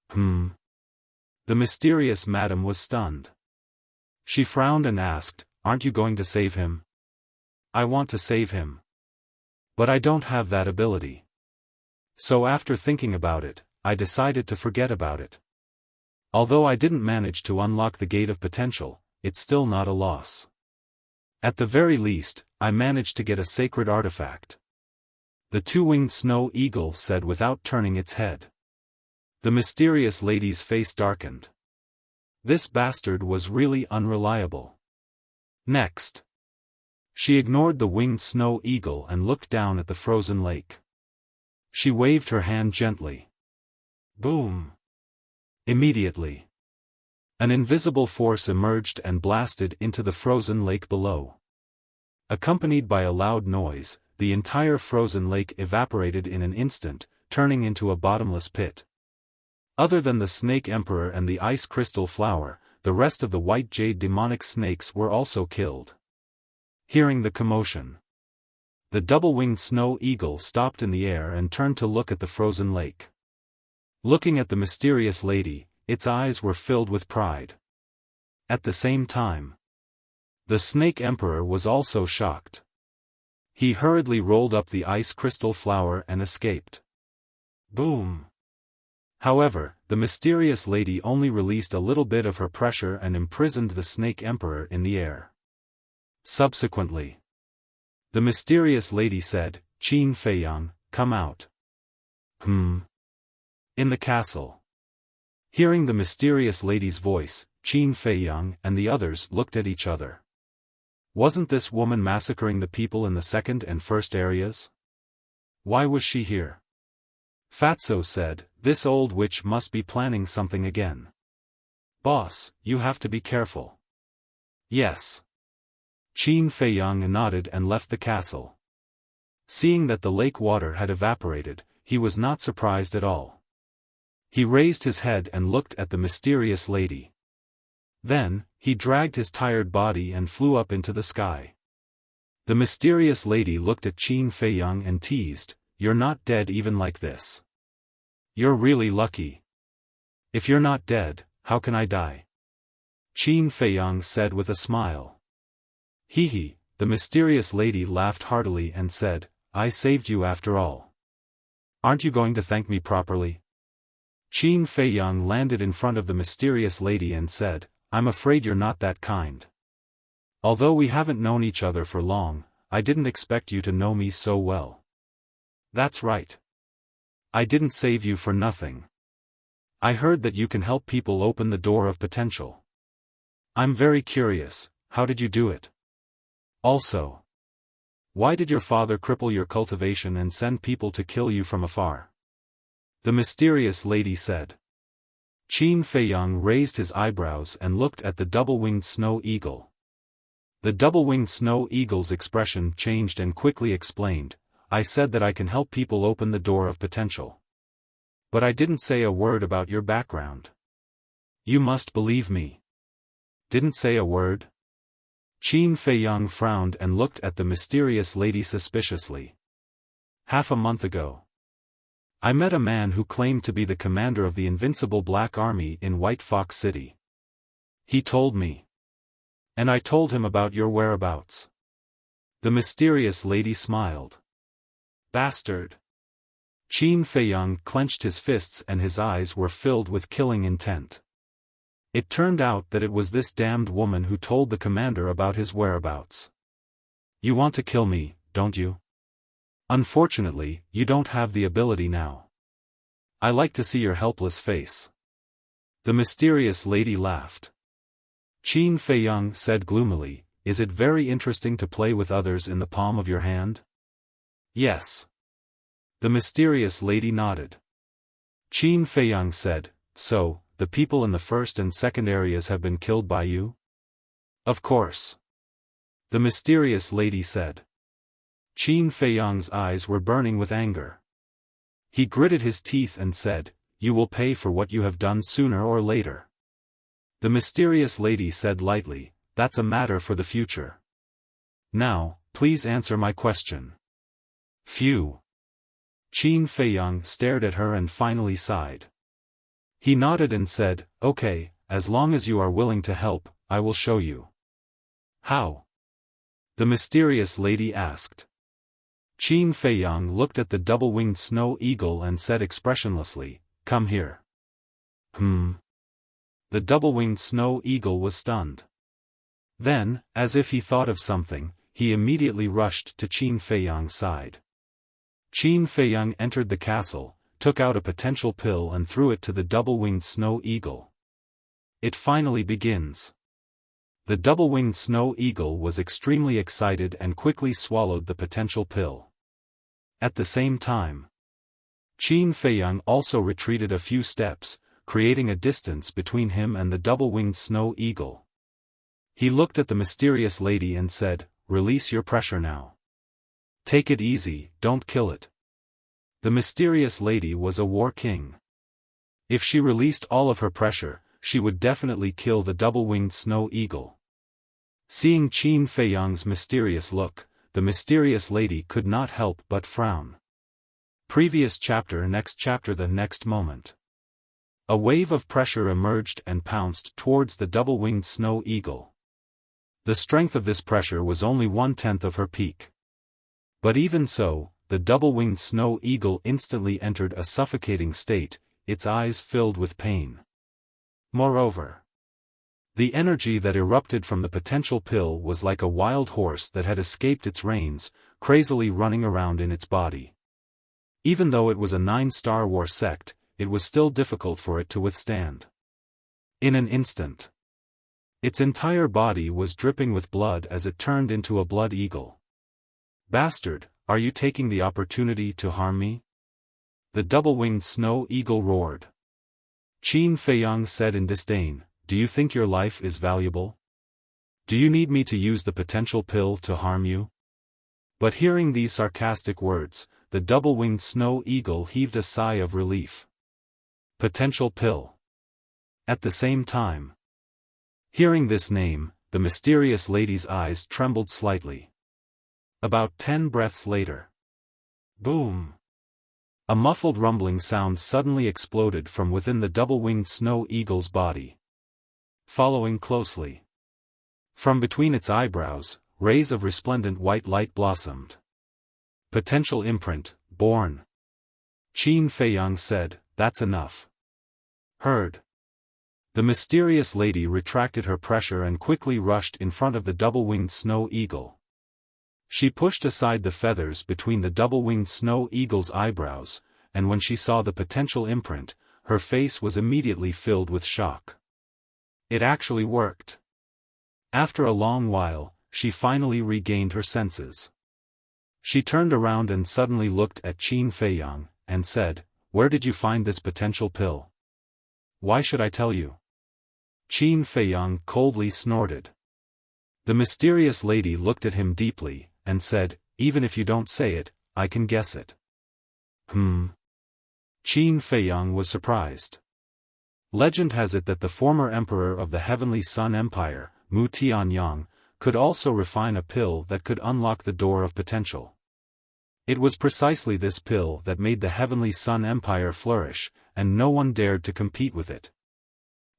[SPEAKER 1] The mysterious madam was stunned. She frowned and asked, "Aren't you going to save him?" "I want to save him. But I don't have that ability. So after thinking about it, I decided to forget about it. Although I didn't manage to unlock the gate of potential, it's still not a loss. At the very least, I managed to get a sacred artifact." The two-winged snow eagle said without turning its head. The mysterious lady's face darkened. This bastard was really unreliable. Next, she ignored the winged snow eagle and looked down at the frozen lake. She waved her hand gently. Boom! Immediately, an invisible force emerged and blasted into the frozen lake below. Accompanied by a loud noise, the entire frozen lake evaporated in an instant, turning into a bottomless pit. Other than the Snake Emperor and the Ice Crystal Flower, the rest of the white jade demonic snakes were also killed. Hearing the commotion, the double-winged snow eagle stopped in the air and turned to look at the frozen lake. Looking at the mysterious lady, its eyes were filled with pride. At the same time, the Snake Emperor was also shocked. He hurriedly rolled up the Ice Crystal Flower and escaped. Boom! However, the mysterious lady only released a little bit of her pressure and imprisoned the Snake Emperor in the air. Subsequently, the mysterious lady said, "Qin Feiyang, come out." In the castle. Hearing the mysterious lady's voice, Qin Feiyang and the others looked at each other. Wasn't this woman massacring the people in the second and first areas? Why was she here? Fatso said, "This old witch must be planning something again. Boss, you have to be careful." Yes. Qin Feiyang nodded and left the castle. Seeing that the lake water had evaporated, he was not surprised at all. He raised his head and looked at the mysterious lady. Then, he dragged his tired body and flew up into the sky. The mysterious lady looked at Qin Feiyang and teased, "You're not dead even like this. You're really lucky. If you're not dead, how can I die?" Qin Feiyang said with a smile. Hee, the mysterious lady laughed heartily and said, "I saved you after all. Aren't you going to thank me properly?" Qin Feiyang landed in front of the mysterious lady and said, "I'm afraid you're not that kind. Although we haven't known each other for long, I didn't expect you to know me so well." "That's right. I didn't save you for nothing. I heard that you can help people open the door of potential. I'm very curious, how did you do it? Also, why did your father cripple your cultivation and send people to kill you from afar?" The mysterious lady said. Qin Feiyang raised his eyebrows and looked at the double-winged snow eagle. The double-winged snow eagle's expression changed and quickly explained, "I said that I can help people open the door of potential. But I didn't say a word about your background. You must believe me." "Didn't say a word?" Qin Feiyang frowned and looked at the mysterious lady suspiciously. "Half a month ago, I met a man who claimed to be the commander of the Invincible Black Army in White Fox City. He told me. And I told him about your whereabouts." The mysterious lady smiled. "Bastard." Qin Feiyang clenched his fists and his eyes were filled with killing intent. It turned out that it was this damned woman who told the commander about his whereabouts. You want to kill me, don't you? Unfortunately, you don't have the ability now. I like to see your helpless face. The mysterious lady laughed. Qin Feiyang said gloomily, Is it very interesting to play with others in the palm of your hand? Yes. The mysterious lady nodded. Qin Feiyang said, So, the people in the first and second areas have been killed by you? Of course. The mysterious lady said. Qin Feiyang's eyes were burning with anger. He gritted his teeth and said, You will pay for what you have done sooner or later. The mysterious lady said lightly, That's a matter for the future. Now, please answer my question. Phew. Qin Feiyang stared at her and finally sighed. He nodded and said, Okay, as long as you are willing to help, I will show you. How? The mysterious lady asked. Qin Feiyang looked at the double-winged snow eagle and said expressionlessly, Come here. The double-winged snow eagle was stunned. Then, as if he thought of something, he immediately rushed to Qin Feiyang's side. Qin Feiyang entered the castle, took out a potential pill and threw it to the double-winged snow eagle. It finally begins. The double-winged snow eagle was extremely excited and quickly swallowed the potential pill. At the same time, Qin Feiyang also retreated a few steps, creating a distance between him and the double-winged snow eagle. He looked at the mysterious lady and said, Release your pressure now. Take it easy, don't kill it. The mysterious lady was a war king. If she released all of her pressure, she would definitely kill the double-winged snow eagle. Seeing Qin Feiyang's mysterious look, the mysterious lady could not help but frown. Previous chapter. Next chapter. The next moment, a wave of pressure emerged and pounced towards the double-winged snow eagle. The strength of this pressure was only 1/10 of her peak. But even so, the double-winged snow eagle instantly entered a suffocating state, its eyes filled with pain. Moreover, the energy that erupted from the potential pill was like a wild horse that had escaped its reins, crazily running around in its body. Even though it was a 9-star war sect, it was still difficult for it to withstand. In an instant, its entire body was dripping with blood as it turned into a blood eagle. Bastard, are you taking the opportunity to harm me? The double-winged snow eagle roared. Qin Feiyang said in disdain, Do you think your life is valuable? Do you need me to use the potential pill to harm you? But hearing these sarcastic words, the double-winged snow eagle heaved a sigh of relief. Potential pill. At the same time, hearing this name, the mysterious lady's eyes trembled slightly. About 10 breaths later. Boom! A muffled rumbling sound suddenly exploded from within the double-winged snow eagle's body. Following closely, from between its eyebrows, rays of resplendent white light blossomed. Potential imprint, born. Qin Feiyang said, That's enough. Heard. The mysterious lady retracted her pressure and quickly rushed in front of the double-winged snow eagle. She pushed aside the feathers between the double-winged snow eagle's eyebrows, and when she saw the potential imprint, her face was immediately filled with shock. It actually worked. After a long while, she finally regained her senses. She turned around and suddenly looked at Qin Feiyang, and said, Where did you find this potential pill? Why should I tell you? Qin Feiyang coldly snorted. The mysterious lady looked at him deeply, and said, Even if you don't say it, I can guess it. Qin Feiyang was surprised. Legend has it that the former emperor of the Heavenly Sun Empire, Mu Tianyang, could also refine a pill that could unlock the door of potential. It was precisely this pill that made the Heavenly Sun Empire flourish, and no one dared to compete with it.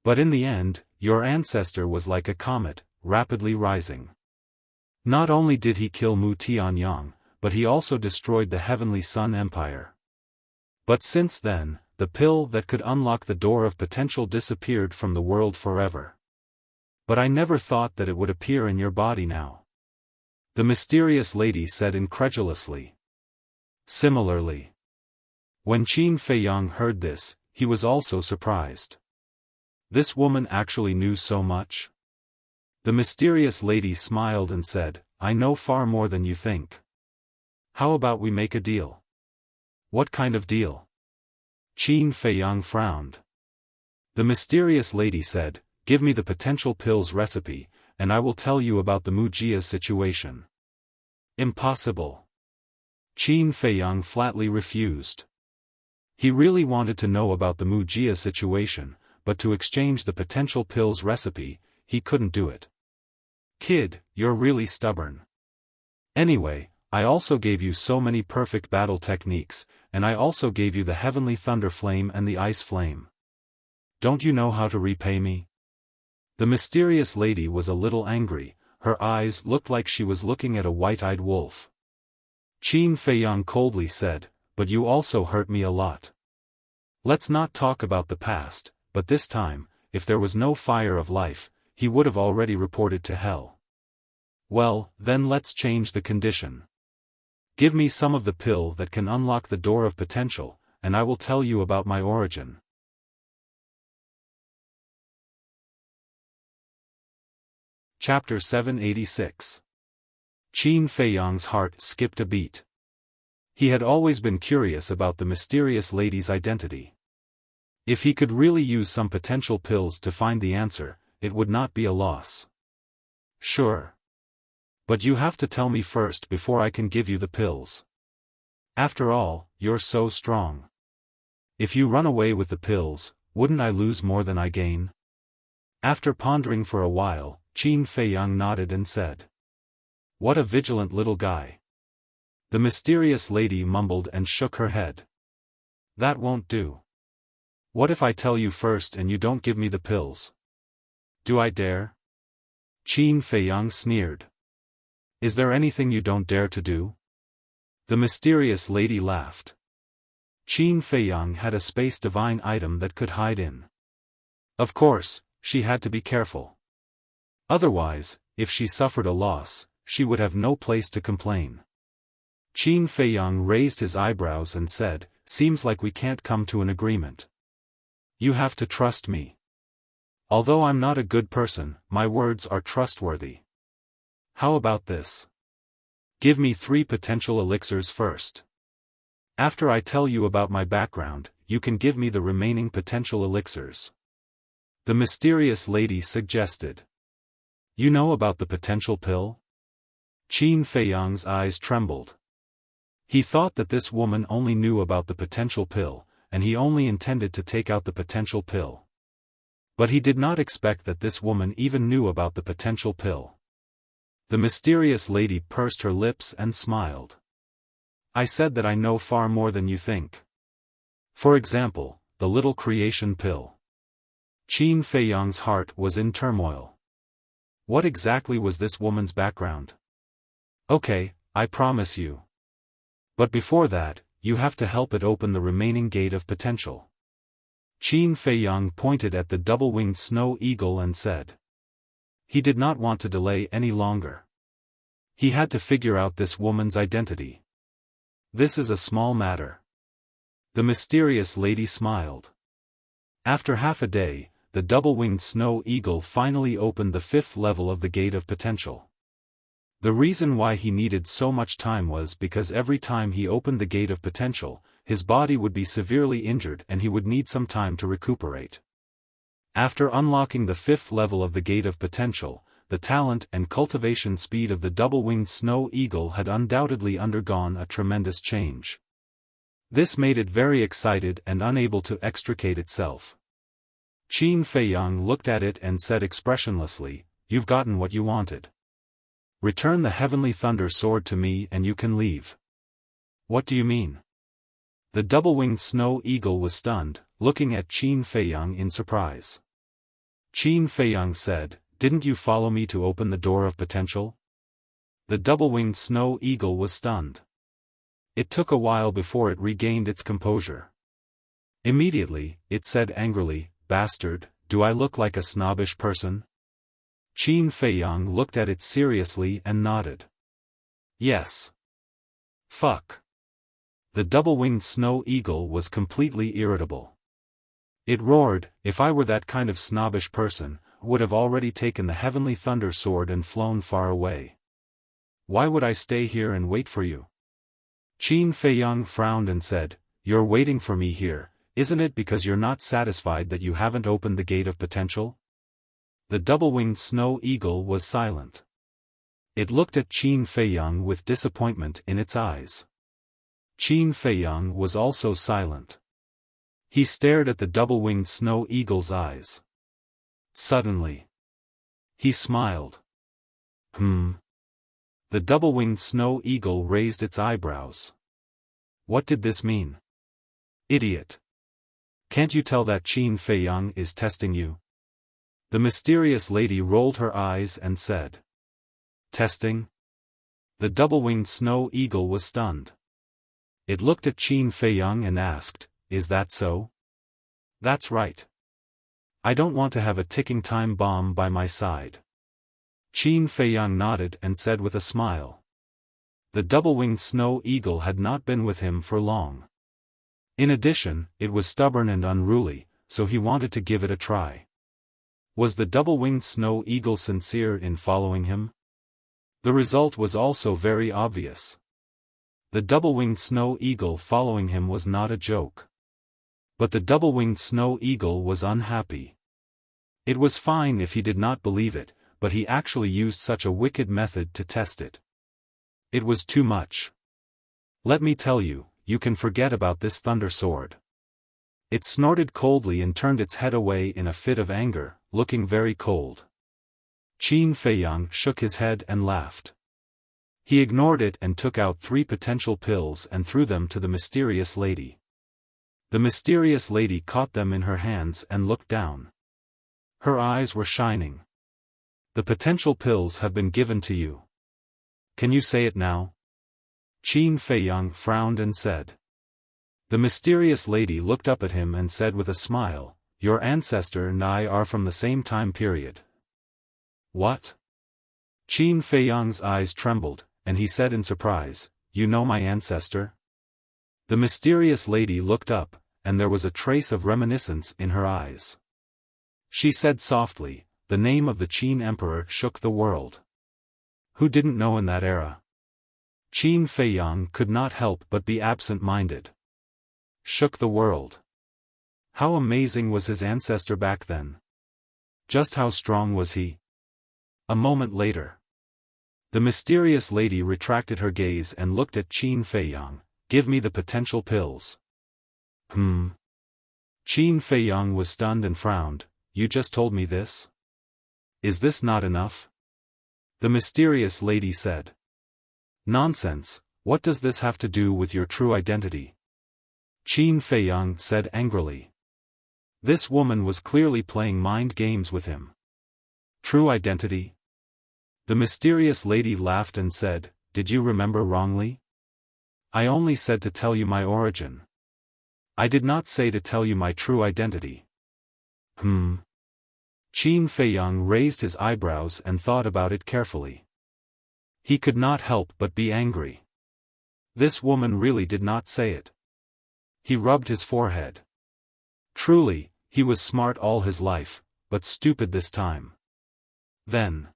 [SPEAKER 1] But in the end, your ancestor was like a comet, rapidly rising. Not only did he kill Mu Tianyang, but he also destroyed the Heavenly Sun Empire. But since then, the pill that could unlock the door of potential disappeared from the world forever. But I never thought that it would appear in your body now. the mysterious lady said incredulously. Similarly, when Qin Feiyang heard this, he was also surprised. This woman actually knew so much? The mysterious lady smiled and said, I know far more than you think. How about we make a deal? What kind of deal? Qin Feiyang frowned. The mysterious lady said, give me the potential pills recipe, and I will tell you about the Wuxia situation. Impossible. Qin Feiyang flatly refused. He really wanted to know about the Wuxia situation, but to exchange the potential pills recipe, he couldn't do it. Kid, you're really stubborn. Anyway, I also gave you so many perfect battle techniques, and I also gave you the heavenly thunder flame and the ice flame. Don't you know how to repay me? The mysterious lady was a little angry, her eyes looked like she was looking at a white-eyed wolf. Qin Feiyang coldly said, but you also hurt me a lot. Let's not talk about the past, but this time, if there was no fire of life, he would have already reported to hell. Well, then let's change the condition. Give me some of the pill that can unlock the door of potential, and I will tell you about my origin. Chapter 786. Qin Feiyang's heart skipped a beat. He had always been curious about the mysterious lady's identity. If he could really use some potential pills to find the answer, it would not be a loss. Sure. But you have to tell me first before I can give you the pills. After all, you're so strong. If you run away with the pills, wouldn't I lose more than I gain? After pondering for a while, Qin Feiyang nodded and said, what a vigilant little guy. The mysterious lady mumbled and shook her head. That won't do. What if I tell you first and you don't give me the pills? Do I dare? Qin Feiyang sneered. Is there anything you don't dare to do? The mysterious lady laughed. Qin Feiyang had a space divine item that could hide in. Of course, she had to be careful. Otherwise, if she suffered a loss, she would have no place to complain. Qin Feiyang raised his eyebrows and said, seems like we can't come to an agreement. You have to trust me. Although I'm not a good person, my words are trustworthy. How about this? Give me 3 potential elixirs first. After I tell you about my background, you can give me the remaining potential elixirs. The mysterious lady suggested. You know about the potential pill? Qin Feiyang's eyes trembled. He thought that this woman only knew about the potential pill, and he only intended to take out the potential pill. But he did not expect that this woman even knew about the potential pill. The mysterious lady pursed her lips and smiled. I said that I know far more than you think. For example, the little creation pill. Qin Feiyang's heart was in turmoil. What exactly was this woman's background? Okay, I promise you. But before that, you have to help it open the remaining gate of potential. Qin Feiyang pointed at the double-winged snow eagle and said. He did not want to delay any longer. He had to figure out this woman's identity. This is a small matter. The mysterious lady smiled. After half a day, the double-winged snow eagle finally opened the 5th level of the gate of potential. The reason why he needed so much time was because every time he opened the gate of potential, his body would be severely injured and he would need some time to recuperate. After unlocking the 5th level of the gate of potential, the talent and cultivation speed of the double-winged snow eagle had undoubtedly undergone a tremendous change. This made it very excited and unable to extricate itself. Qin Feiyang looked at it and said expressionlessly, "You've gotten what you wanted. Return the heavenly thunder sword to me and you can leave." "What do you mean?" The double-winged snow eagle was stunned, looking at Qin Feiyang in surprise. Qin Feiyang said, "Didn't you follow me to open the door of potential?" The double-winged snow eagle was stunned. It took a while before it regained its composure. Immediately, it said angrily, "Bastard, do I look like a snobbish person?" Qin Feiyang looked at it seriously and nodded. Yes. Fuck. The double-winged snow eagle was completely irritable. It roared, if I were that kind of snobbish person, would have already taken the heavenly thunder sword and flown far away. Why would I stay here and wait for you? Qin Feiyang frowned and said, You're waiting for me here, isn't it because you're not satisfied that you haven't opened the gate of potential? The double-winged snow eagle was silent. It looked at Qin Feiyang with disappointment in its eyes. Qin Feiyang was also silent. He stared at the double-winged snow eagle's eyes. Suddenly, he smiled. The double-winged snow eagle raised its eyebrows. What did this mean? Idiot. Can't you tell that Qin Feiyang is testing you? The mysterious lady rolled her eyes and said. Testing? The double-winged snow eagle was stunned. It looked at Qin Feiyang and asked, Is that so? That's right. I don't want to have a ticking time bomb by my side. Qin Feiyang nodded and said with a smile. The double-winged snow eagle had not been with him for long. In addition, it was stubborn and unruly, so he wanted to give it a try. Was the double-winged snow eagle sincere in following him? The result was also very obvious. The double-winged snow eagle following him was not a joke. But the double-winged snow eagle was unhappy. It was fine if he did not believe it, but he actually used such a wicked method to test it. It was too much. Let me tell you, you can forget about this thunder sword. It snorted coldly and turned its head away in a fit of anger, looking very cold. Qin Feiyang shook his head and laughed. He ignored it and took out 3 potential pills and threw them to the mysterious lady. The mysterious lady caught them in her hands and looked down. Her eyes were shining. The potential pills have been given to you. Can you say it now? Qin Feiyang frowned and said. The mysterious lady looked up at him and said with a smile, Your ancestor and I are from the same time period. What? Qin Feiyang's eyes trembled, and he said in surprise, You know my ancestor? The mysterious lady looked up, and there was a trace of reminiscence in her eyes. She said softly, The name of the Qin emperor shook the world. Who didn't know in that era? Qin Feiyang could not help but be absent-minded. Shook the world. How amazing was his ancestor back then? Just how strong was he? A moment later. The mysterious lady retracted her gaze and looked at Qin Feiyang. Give me the potential pills. Qin Feiyang was stunned and frowned. You just told me this? Is this not enough? The mysterious lady said. Nonsense, what does this have to do with your true identity? Qin Feiyang said angrily. This woman was clearly playing mind games with him. True identity? The mysterious lady laughed and said, Did you remember wrongly? I only said to tell you my origin. I did not say to tell you my true identity. Qin Feiyang raised his eyebrows and thought about it carefully. He could not help but be angry. This woman really did not say it. He rubbed his forehead. Truly, he was smart all his life, but stupid this time. Then.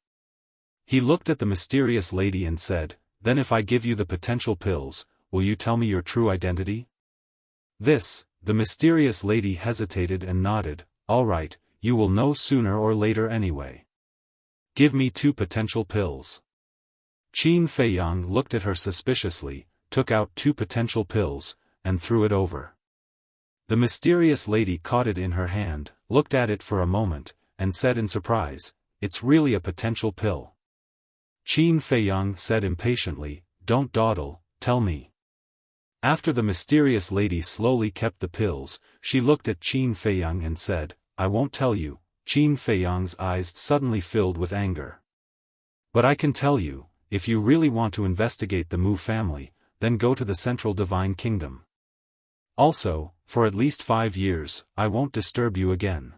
[SPEAKER 1] He looked at the mysterious lady and said, Then if I give you the potential pills, will you tell me your true identity? The mysterious lady hesitated and nodded, All right, you will know sooner or later anyway. Give me 2 potential pills. Qin Feiyang looked at her suspiciously, took out 2 potential pills, and threw it over. The mysterious lady caught it in her hand, looked at it for a moment, and said in surprise, It's really a potential pill. Qin Feiyang said impatiently, Don't dawdle, tell me. After the mysterious lady slowly kept the pills, she looked at Qin Feiyang and said, I won't tell you. Qin Feiyang's eyes suddenly filled with anger. But I can tell you, if you really want to investigate the Mu family, then go to the Central Divine Kingdom. Also, for at least 5 years, I won't disturb you again.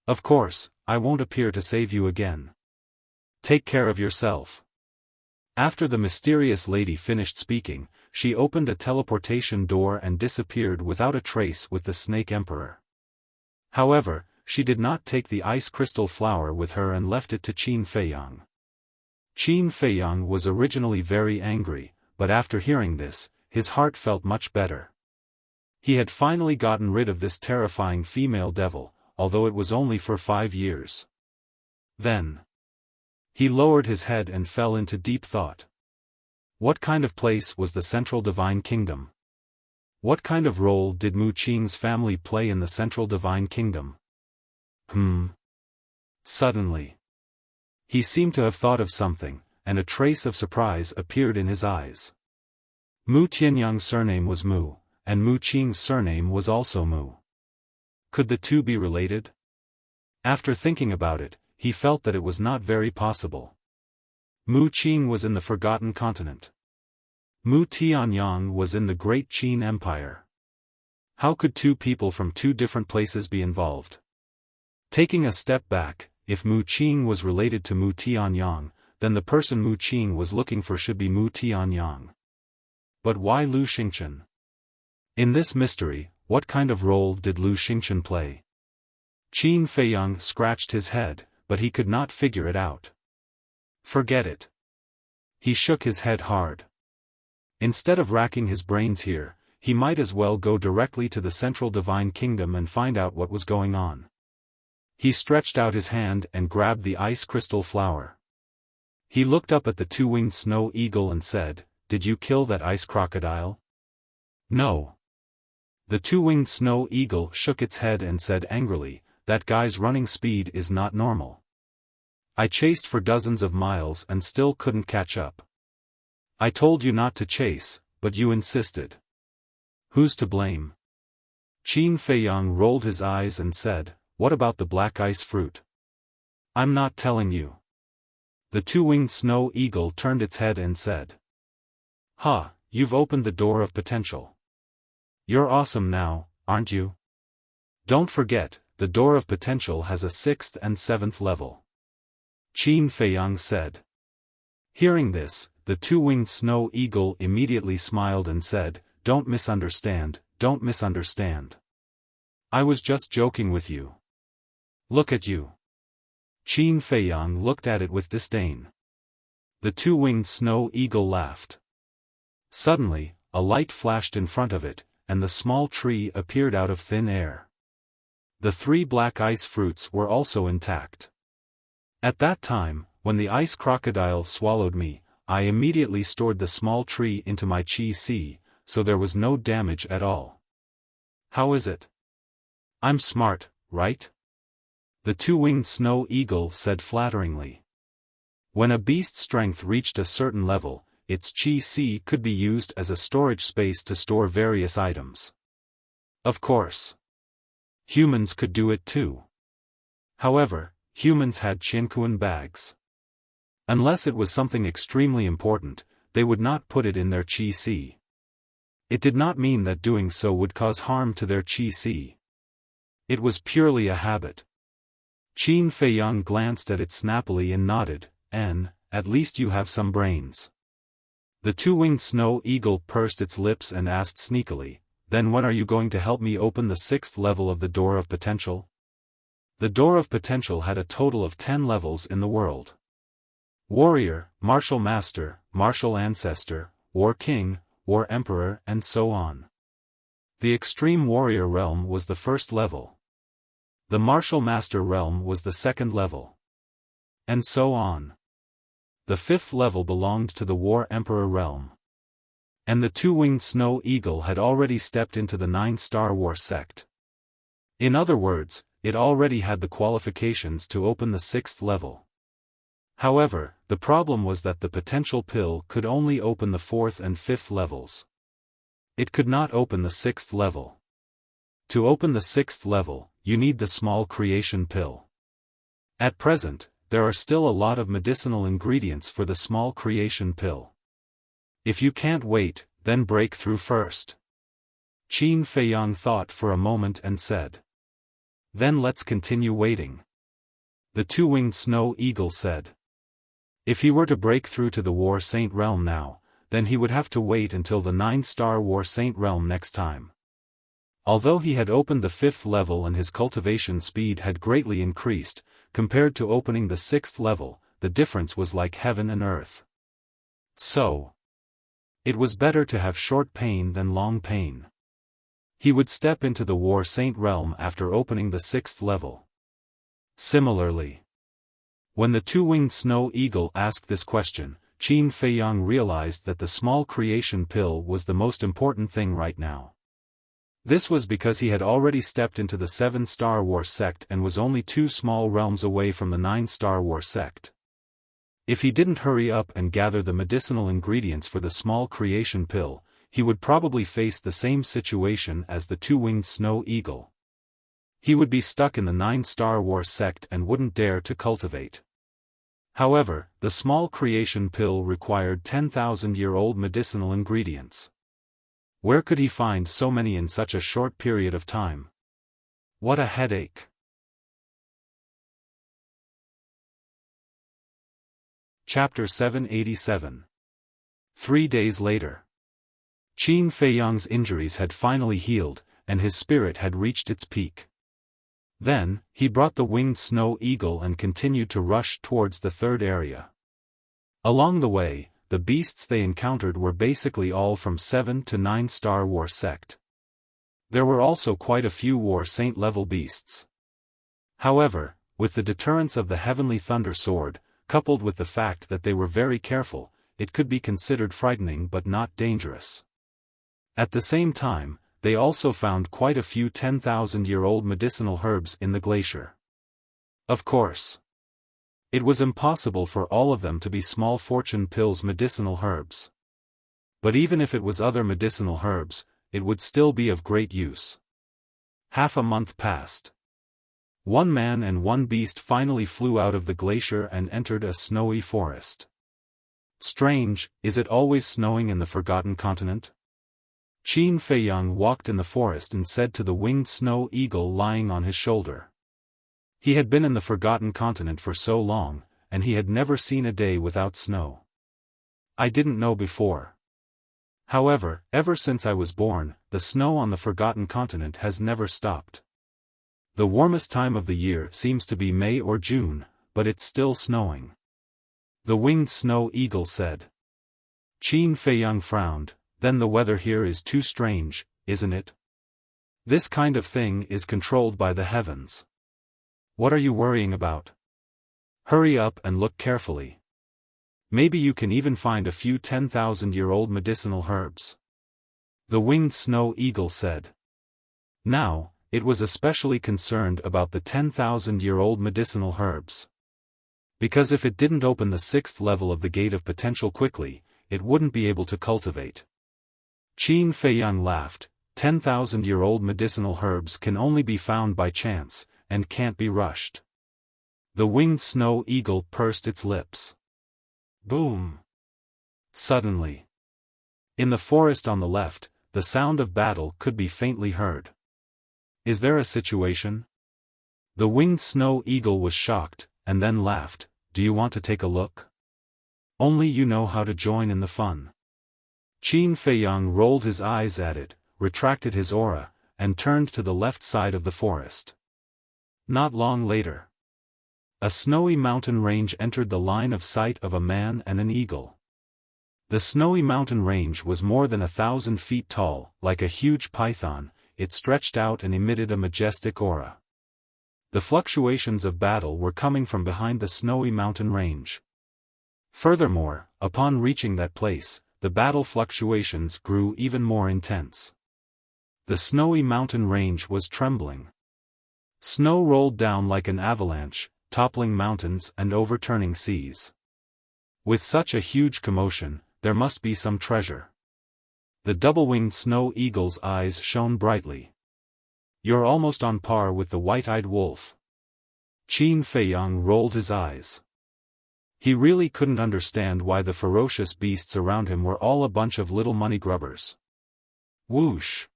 [SPEAKER 1] Of course, I won't appear to save you again. Take care of yourself. After the mysterious lady finished speaking, she opened a teleportation door and disappeared without a trace with the Snake Emperor. However, she did not take the ice crystal flower with her and left it to Qin Feiyang. Qin Feiyang was originally very angry, but after hearing this, his heart felt much better. He had finally gotten rid of this terrifying female devil, although it was only for 5 years. Then he lowered his head and fell into deep thought. What kind of place was the Central Divine Kingdom? What kind of role did Mu Qing's family play in the Central Divine Kingdom? Suddenly, he seemed to have thought of something, and a trace of surprise appeared in his eyes. Mu Tianyang's surname was Mu, and Mu Qing's surname was also Mu. Could the two be related? After thinking about it, he felt that it was not very possible. Mu Qing was in the Forgotten Continent. Mu Tianyang was in the Great Qin Empire. How could two people from two different places be involved? Taking a step back, if Mu Qing was related to Mu Tianyang, then the person Mu Qing was looking for should be Mu Tianyang. But why Lu Xingchen? In this mystery, what kind of role did Lu Xingchen play? Qin Feiyang scratched his head, but he could not figure it out. Forget it. He shook his head hard. Instead of racking his brains here, he might as well go directly to the Central Divine Kingdom and find out what was going on. He stretched out his hand and grabbed the ice crystal flower. He looked up at the two-winged snow eagle and said, "Did you kill that ice crocodile?" "No." The two-winged snow eagle shook its head and said angrily, "That guy's running speed is not normal. I chased for dozens of miles and still couldn't catch up. I told you not to chase, but you insisted. Who's to blame?" Qin Feiyang rolled his eyes and said, "What about the black ice fruit?" "I'm not telling you." The two-winged snow eagle turned its head and said, "Ha, you've opened the door of potential. You're awesome now, aren't you? Don't forget, the door of potential has a 6th and 7th level." Qin Feiyang said. Hearing this, the two-winged snow eagle immediately smiled and said, "Don't misunderstand, don't misunderstand. I was just joking with you. Look at you." Qin Feiyang looked at it with disdain. The two-winged snow eagle laughed. Suddenly, a light flashed in front of it, and the small tree appeared out of thin air. The 3 black ice fruits were also intact. At that time, when the ice crocodile swallowed me, I immediately stored the small tree into my Qi, so there was no damage at all. How is it? I'm smart, right? The two-winged snow eagle said flatteringly. When a beast's strength reached a certain level, its Qi could be used as a storage space to store various items. Of course, humans could do it too. However, humans had Qianquan bags. Unless it was something extremely important, they would not put it in their Qi. It did not mean that doing so would cause harm to their Qi. It was purely a habit. Qin Feiyang glanced at it snappily and nodded, "At least you have some brains." The two-winged snow eagle pursed its lips and asked sneakily, "Then when are you going to help me open the 6th level of the Door of Potential?" The Door of Potential had a total of 10 levels in the world. Warrior, Martial Master, Martial Ancestor, War King, War Emperor and so on. The Extreme Warrior realm was the 1st level. The Martial Master realm was the 2nd level. And so on. The 5th level belonged to the War Emperor realm. And the two-winged snow eagle had already stepped into the 9-star War sect. In other words, it already had the qualifications to open the 6th level. However, the problem was that the potential pill could only open the 4th and 5th levels. It could not open the 6th level. To open the 6th level, you need the small creation pill. At present, there are still a lot of medicinal ingredients for the small creation pill. If you can't wait, then break through first. Qin Feiyang thought for a moment and said. Then let's continue waiting. The two-winged snow eagle said. If he were to break through to the War Saint realm now, then he would have to wait until the 9-star War Saint realm next time. Although he had opened the 5th level and his cultivation speed had greatly increased, compared to opening the 6th level, the difference was like heaven and earth. So, it was better to have short pain than long pain. He would step into the War Saint realm after opening the 6th level. Similarly, when the two-winged snow eagle asked this question, Qin Feiyang realized that the small creation pill was the most important thing right now. This was because he had already stepped into the 7-star War sect and was only 2 small realms away from the 9-star War sect. If he didn't hurry up and gather the medicinal ingredients for the small creation pill, he would probably face the same situation as the two-winged snow eagle. He would be stuck in the 9-star War sect and wouldn't dare to cultivate. However, the small creation pill required 10,000-year-old medicinal ingredients. Where could he find so many in such a short period of time? What a headache! Chapter 787. 3 days later. Qin Feiyang's injuries had finally healed, and his spirit had reached its peak. Then, he brought the winged snow eagle and continued to rush towards the 3rd area. Along the way, the beasts they encountered were basically all from 7 to 9-star War sect. There were also quite a few War Saint level beasts. However, with the deterrence of the heavenly thunder sword, coupled with the fact that they were very careful, it could be considered frightening but not dangerous. At the same time, they also found quite a few 10,000-year-old medicinal herbs in the glacier. Of course, it was impossible for all of them to be small fortune pills medicinal herbs. But even if it was other medicinal herbs, it would still be of great use. Half a month passed. 1 man and 1 beast finally flew out of the glacier and entered a snowy forest. Strange, is it always snowing in the Forgotten Continent? Qin Feiyang walked in the forest and said to the winged snow eagle lying on his shoulder. He had been in the Forgotten Continent for so long, and he had never seen a day without snow. I didn't know before. However, ever since I was born, the snow on the Forgotten Continent has never stopped. The warmest time of the year seems to be May or June, but it's still snowing. The winged snow eagle said. Qin Feiyang frowned. Then the weather here is too strange, isn't it? This kind of thing is controlled by the heavens. What are you worrying about? Hurry up and look carefully. Maybe you can even find a few 10,000-year-old medicinal herbs. The winged snow eagle said. Now, it was especially concerned about the 10,000-year-old medicinal herbs. Because if it didn't open the 6th level of the Gate of Potential quickly, it wouldn't be able to cultivate. Qin Feiyang laughed. 10,000-year-old medicinal herbs can only be found by chance, and can't be rushed. The winged snow eagle pursed its lips. Boom! Suddenly, in the forest on the left, the sound of battle could be faintly heard. Is there a situation? The winged snow eagle was shocked, and then laughed. Do you want to take a look? Only you know how to join in the fun. Qin Feiyang rolled his eyes at it, retracted his aura, and turned to the left side of the forest. Not long later, a snowy mountain range entered the line of sight of a man and an eagle. The snowy mountain range was more than 1,000 feet tall, like a huge python. It stretched out and emitted a majestic aura. The fluctuations of battle were coming from behind the snowy mountain range. Furthermore, upon reaching that place, the battle fluctuations grew even more intense. The snowy mountain range was trembling. Snow rolled down like an avalanche, toppling mountains and overturning seas. With such a huge commotion, there must be some treasure. The double-winged snow eagle's eyes shone brightly. You're almost on par with the white-eyed wolf. Qin Feiyang rolled his eyes. He really couldn't understand why the ferocious beasts around him were all a bunch of little money grubbers. Whoosh!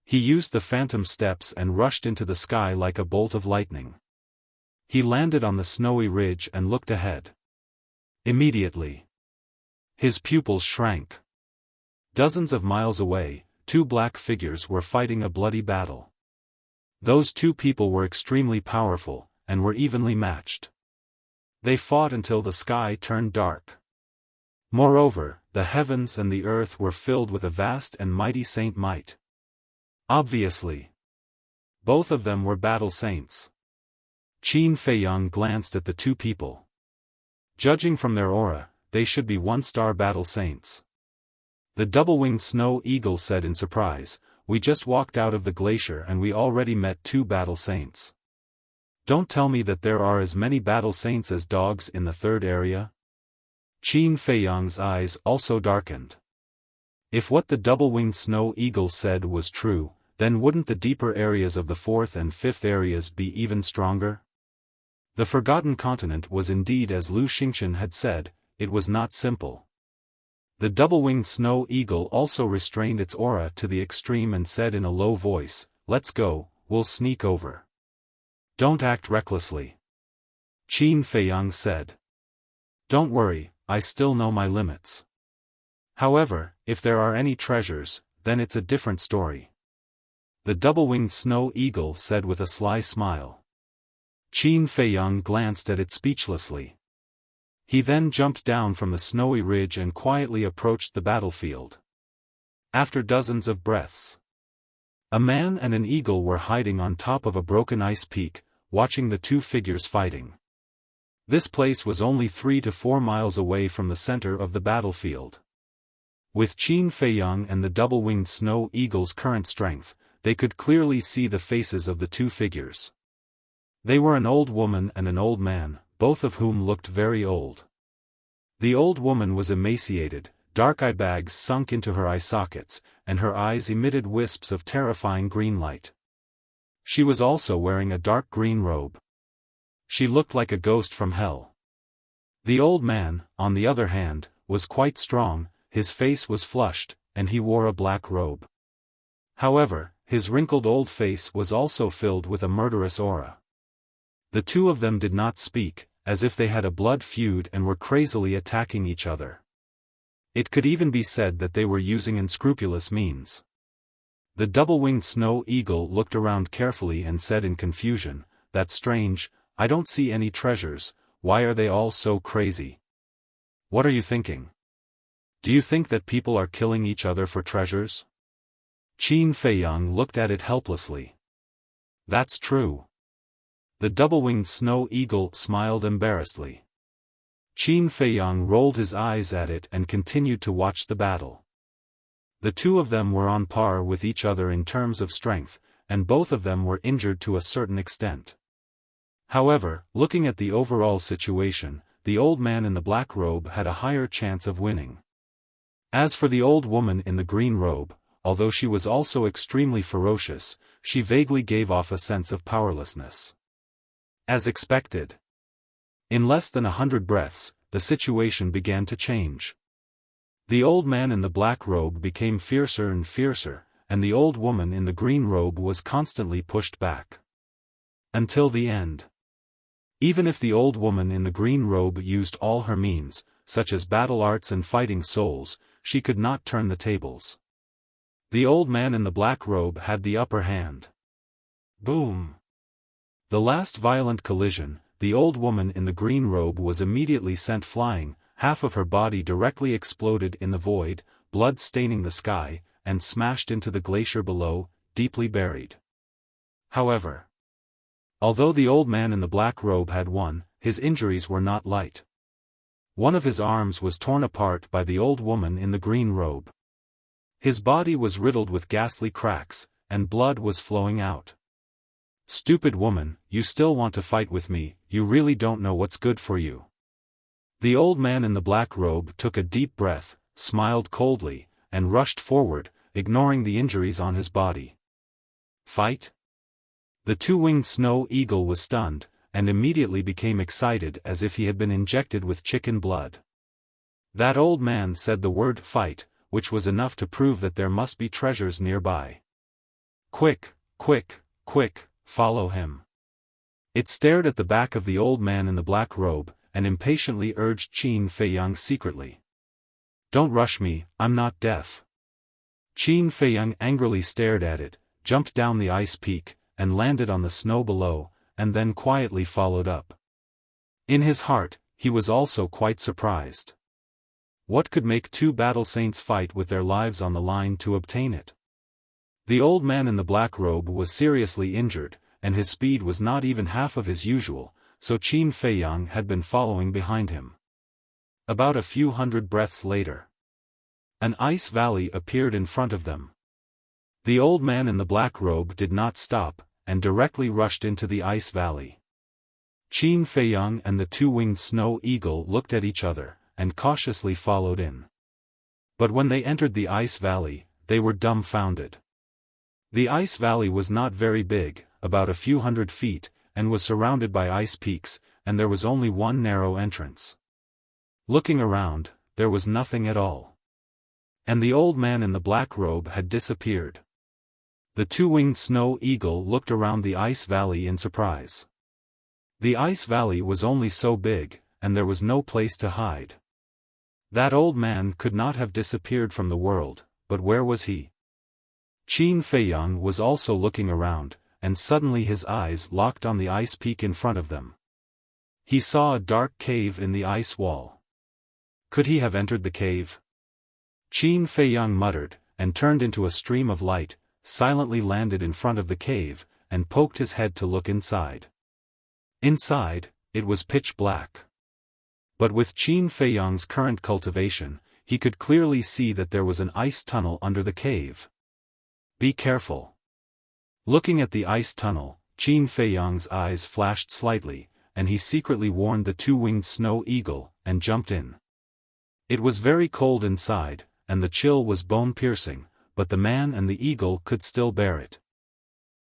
[SPEAKER 1] He used the phantom steps and rushed into the sky like a bolt of lightning. He landed on the snowy ridge and looked ahead. Immediately, his pupils shrank. Dozens of miles away, two black figures were fighting a bloody battle. Those two people were extremely powerful, and were evenly matched. They fought until the sky turned dark. Moreover, the heavens and the earth were filled with a vast and mighty saint might. Obviously, both of them were battle saints. Qin Feiyang glanced at the two people. Judging from their aura, they should be one-star battle saints. The double-winged snow eagle said in surprise, "We just walked out of the glacier and we already met two battle saints. Don't tell me that there are as many battle saints as dogs in the third area?" Qin Feiyang's eyes also darkened. If what the double-winged snow eagle said was true, then wouldn't the deeper areas of the fourth and fifth areas be even stronger? The Forgotten Continent was indeed as Lu Xingchen had said, it was not simple. The double-winged snow eagle also restrained its aura to the extreme and said in a low voice, "Let's go, we'll sneak over. Don't act recklessly." Qin Feiyang said. "Don't worry, I still know my limits. However, if there are any treasures, then it's a different story." The double-winged snow eagle said with a sly smile. Qin Feiyang glanced at it speechlessly. He then jumped down from the snowy ridge and quietly approached the battlefield. After dozens of breaths, a man and an eagle were hiding on top of a broken ice peak, watching the two figures fighting. This place was only 3 to 4 miles away from the center of the battlefield. With Qin Feiyang and the double-winged snow eagle's current strength, they could clearly see the faces of the two figures. They were an old woman and an old man, both of whom looked very old. The old woman was emaciated, dark eye bags sunk into her eye sockets, and her eyes emitted wisps of terrifying green light. She was also wearing a dark green robe. She looked like a ghost from hell. The old man, on the other hand, was quite strong, his face was flushed, and he wore a black robe. However, his wrinkled old face was also filled with a murderous aura. The two of them did not speak, as if they had a blood feud and were crazily attacking each other. It could even be said that they were using unscrupulous means. The double-winged snow eagle looked around carefully and said in confusion, "That's strange, I don't see any treasures, why are they all so crazy? What are you thinking? Do you think that people are killing each other for treasures?" Qin Feiyang looked at it helplessly. "That's true." The double-winged snow eagle smiled embarrassedly. Qin Feiyang rolled his eyes at it and continued to watch the battle. The two of them were on par with each other in terms of strength, and both of them were injured to a certain extent. However, looking at the overall situation, the old man in the black robe had a higher chance of winning. As for the old woman in the green robe, although she was also extremely ferocious, she vaguely gave off a sense of powerlessness. As expected, in less than 100 breaths, the situation began to change. The old man in the black robe became fiercer and fiercer, and the old woman in the green robe was constantly pushed back. Until the end. Even if the old woman in the green robe used all her means, such as battle arts and fighting souls, she could not turn the tables. The old man in the black robe had the upper hand. Boom! The last violent collision, the old woman in the green robe was immediately sent flying, half of her body directly exploded in the void, blood staining the sky, and smashed into the glacier below, deeply buried. However, although the old man in the black robe had won, his injuries were not light. One of his arms was torn apart by the old woman in the green robe. His body was riddled with ghastly cracks, and blood was flowing out. "Stupid woman, you still want to fight with me, you really don't know what's good for you." The old man in the black robe took a deep breath, smiled coldly, and rushed forward, ignoring the injuries on his body. "Fight?" The two-winged snow eagle was stunned, and immediately became excited as if he had been injected with chicken blood. That old man said the word "fight," which was enough to prove that there must be treasures nearby. "Quick, quick, quick, follow him." It stared at the back of the old man in the black robe, and impatiently urged Qin Feiyang secretly. "Don't rush me, I'm not deaf." Qin Feiyang angrily stared at it, jumped down the ice peak, and landed on the snow below, and then quietly followed up. In his heart, he was also quite surprised. What could make two battle saints fight with their lives on the line to obtain it? The old man in the black robe was seriously injured, and his speed was not even half of his usual, so Qin Feiyang had been following behind him. About a few hundred breaths later, an ice valley appeared in front of them. The old man in the black robe did not stop, and directly rushed into the ice valley. Qin Feiyang and the two-winged snow eagle looked at each other, and cautiously followed in. But when they entered the ice valley, they were dumbfounded. The ice valley was not very big, about a few hundred feet, and was surrounded by ice peaks, and there was only one narrow entrance. Looking around, there was nothing at all. And the old man in the black robe had disappeared. The two-winged snow eagle looked around the ice valley in surprise. The ice valley was only so big, and there was no place to hide. That old man could not have disappeared from the world, but where was he? Qin Feiyang was also looking around, and suddenly his eyes locked on the ice peak in front of them. He saw a dark cave in the ice wall. Could he have entered the cave? Qin Feiyang muttered, and turned into a stream of light, silently landed in front of the cave, and poked his head to look inside. Inside, it was pitch black. But with Qin Feiyang's current cultivation, he could clearly see that there was an ice tunnel under the cave. "Be careful." Looking at the ice tunnel, Qin Feiyang's eyes flashed slightly, and he secretly warned the two-winged snow eagle, and jumped in. It was very cold inside, and the chill was bone-piercing, but the man and the eagle could still bear it.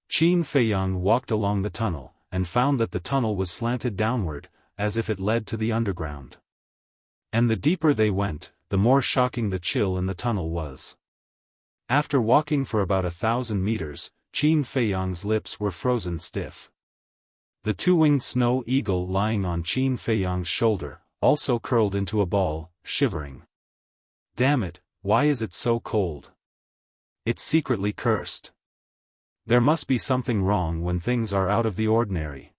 [SPEAKER 1] Qin Feiyang walked along the tunnel, and found that the tunnel was slanted downward, as if it led to the underground. And the deeper they went, the more shocking the chill in the tunnel was. After walking for about 1,000 meters, Qin Feiyang's lips were frozen stiff. The two-winged snow eagle lying on Qin Feiyang's shoulder, also curled into a ball, shivering. "Damn it, why is it so cold?" It secretly cursed. There must be something wrong when things are out of the ordinary.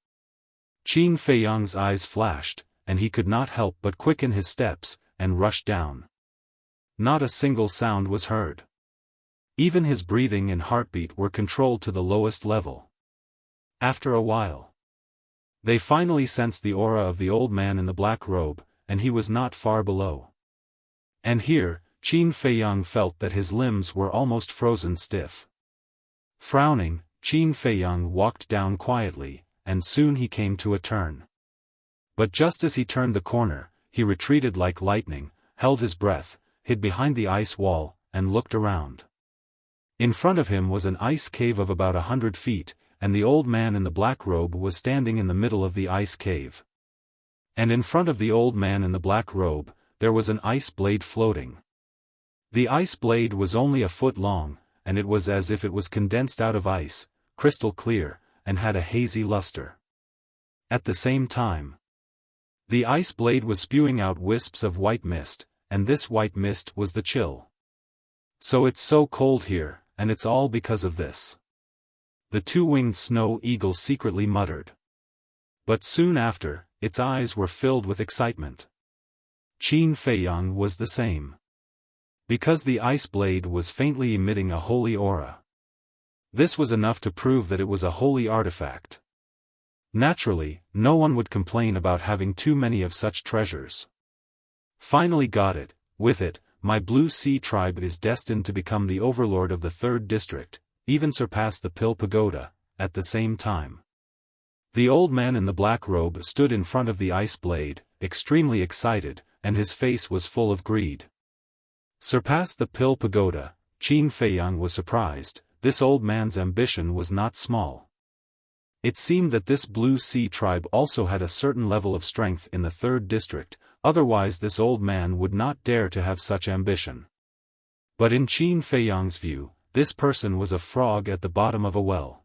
[SPEAKER 1] Qin Feiyang's eyes flashed, and he could not help but quicken his steps, and rush down. Not a single sound was heard. Even his breathing and heartbeat were controlled to the lowest level. After a while, they finally sensed the aura of the old man in the black robe, and he was not far below. And here, Qin Feiyang felt that his limbs were almost frozen stiff. Frowning, Qin Feiyang walked down quietly, and soon he came to a turn. But just as he turned the corner, he retreated like lightning, held his breath, hid behind the ice wall, and looked around. In front of him was an ice cave of about 100 feet, and the old man in the black robe was standing in the middle of the ice cave. And in front of the old man in the black robe, there was an ice blade floating. The ice blade was only a foot long, and it was as if it was condensed out of ice, crystal clear, and had a hazy luster. At the same time, the ice blade was spewing out wisps of white mist, and this white mist was the chill. "So it's so cold here, and it's all because of this," the two-winged snow eagle secretly muttered. But soon after, its eyes were filled with excitement. Qin Feiyang was the same. Because the ice blade was faintly emitting a holy aura. This was enough to prove that it was a holy artifact. Naturally, no one would complain about having too many of such treasures. "Finally got it. With it, my Blue Sea tribe is destined to become the overlord of the 3rd district, even surpass the Pill Pagoda." At the same time, the old man in the black robe stood in front of the ice blade, extremely excited, and his face was full of greed. Surpass the Pill Pagoda, Qin Feiyang was surprised. This old man's ambition was not small. It seemed that this Blue Sea tribe also had a certain level of strength in the 3rd district, otherwise this old man would not dare to have such ambition. But in Qin Feiyang's view, this person was a frog at the bottom of a well.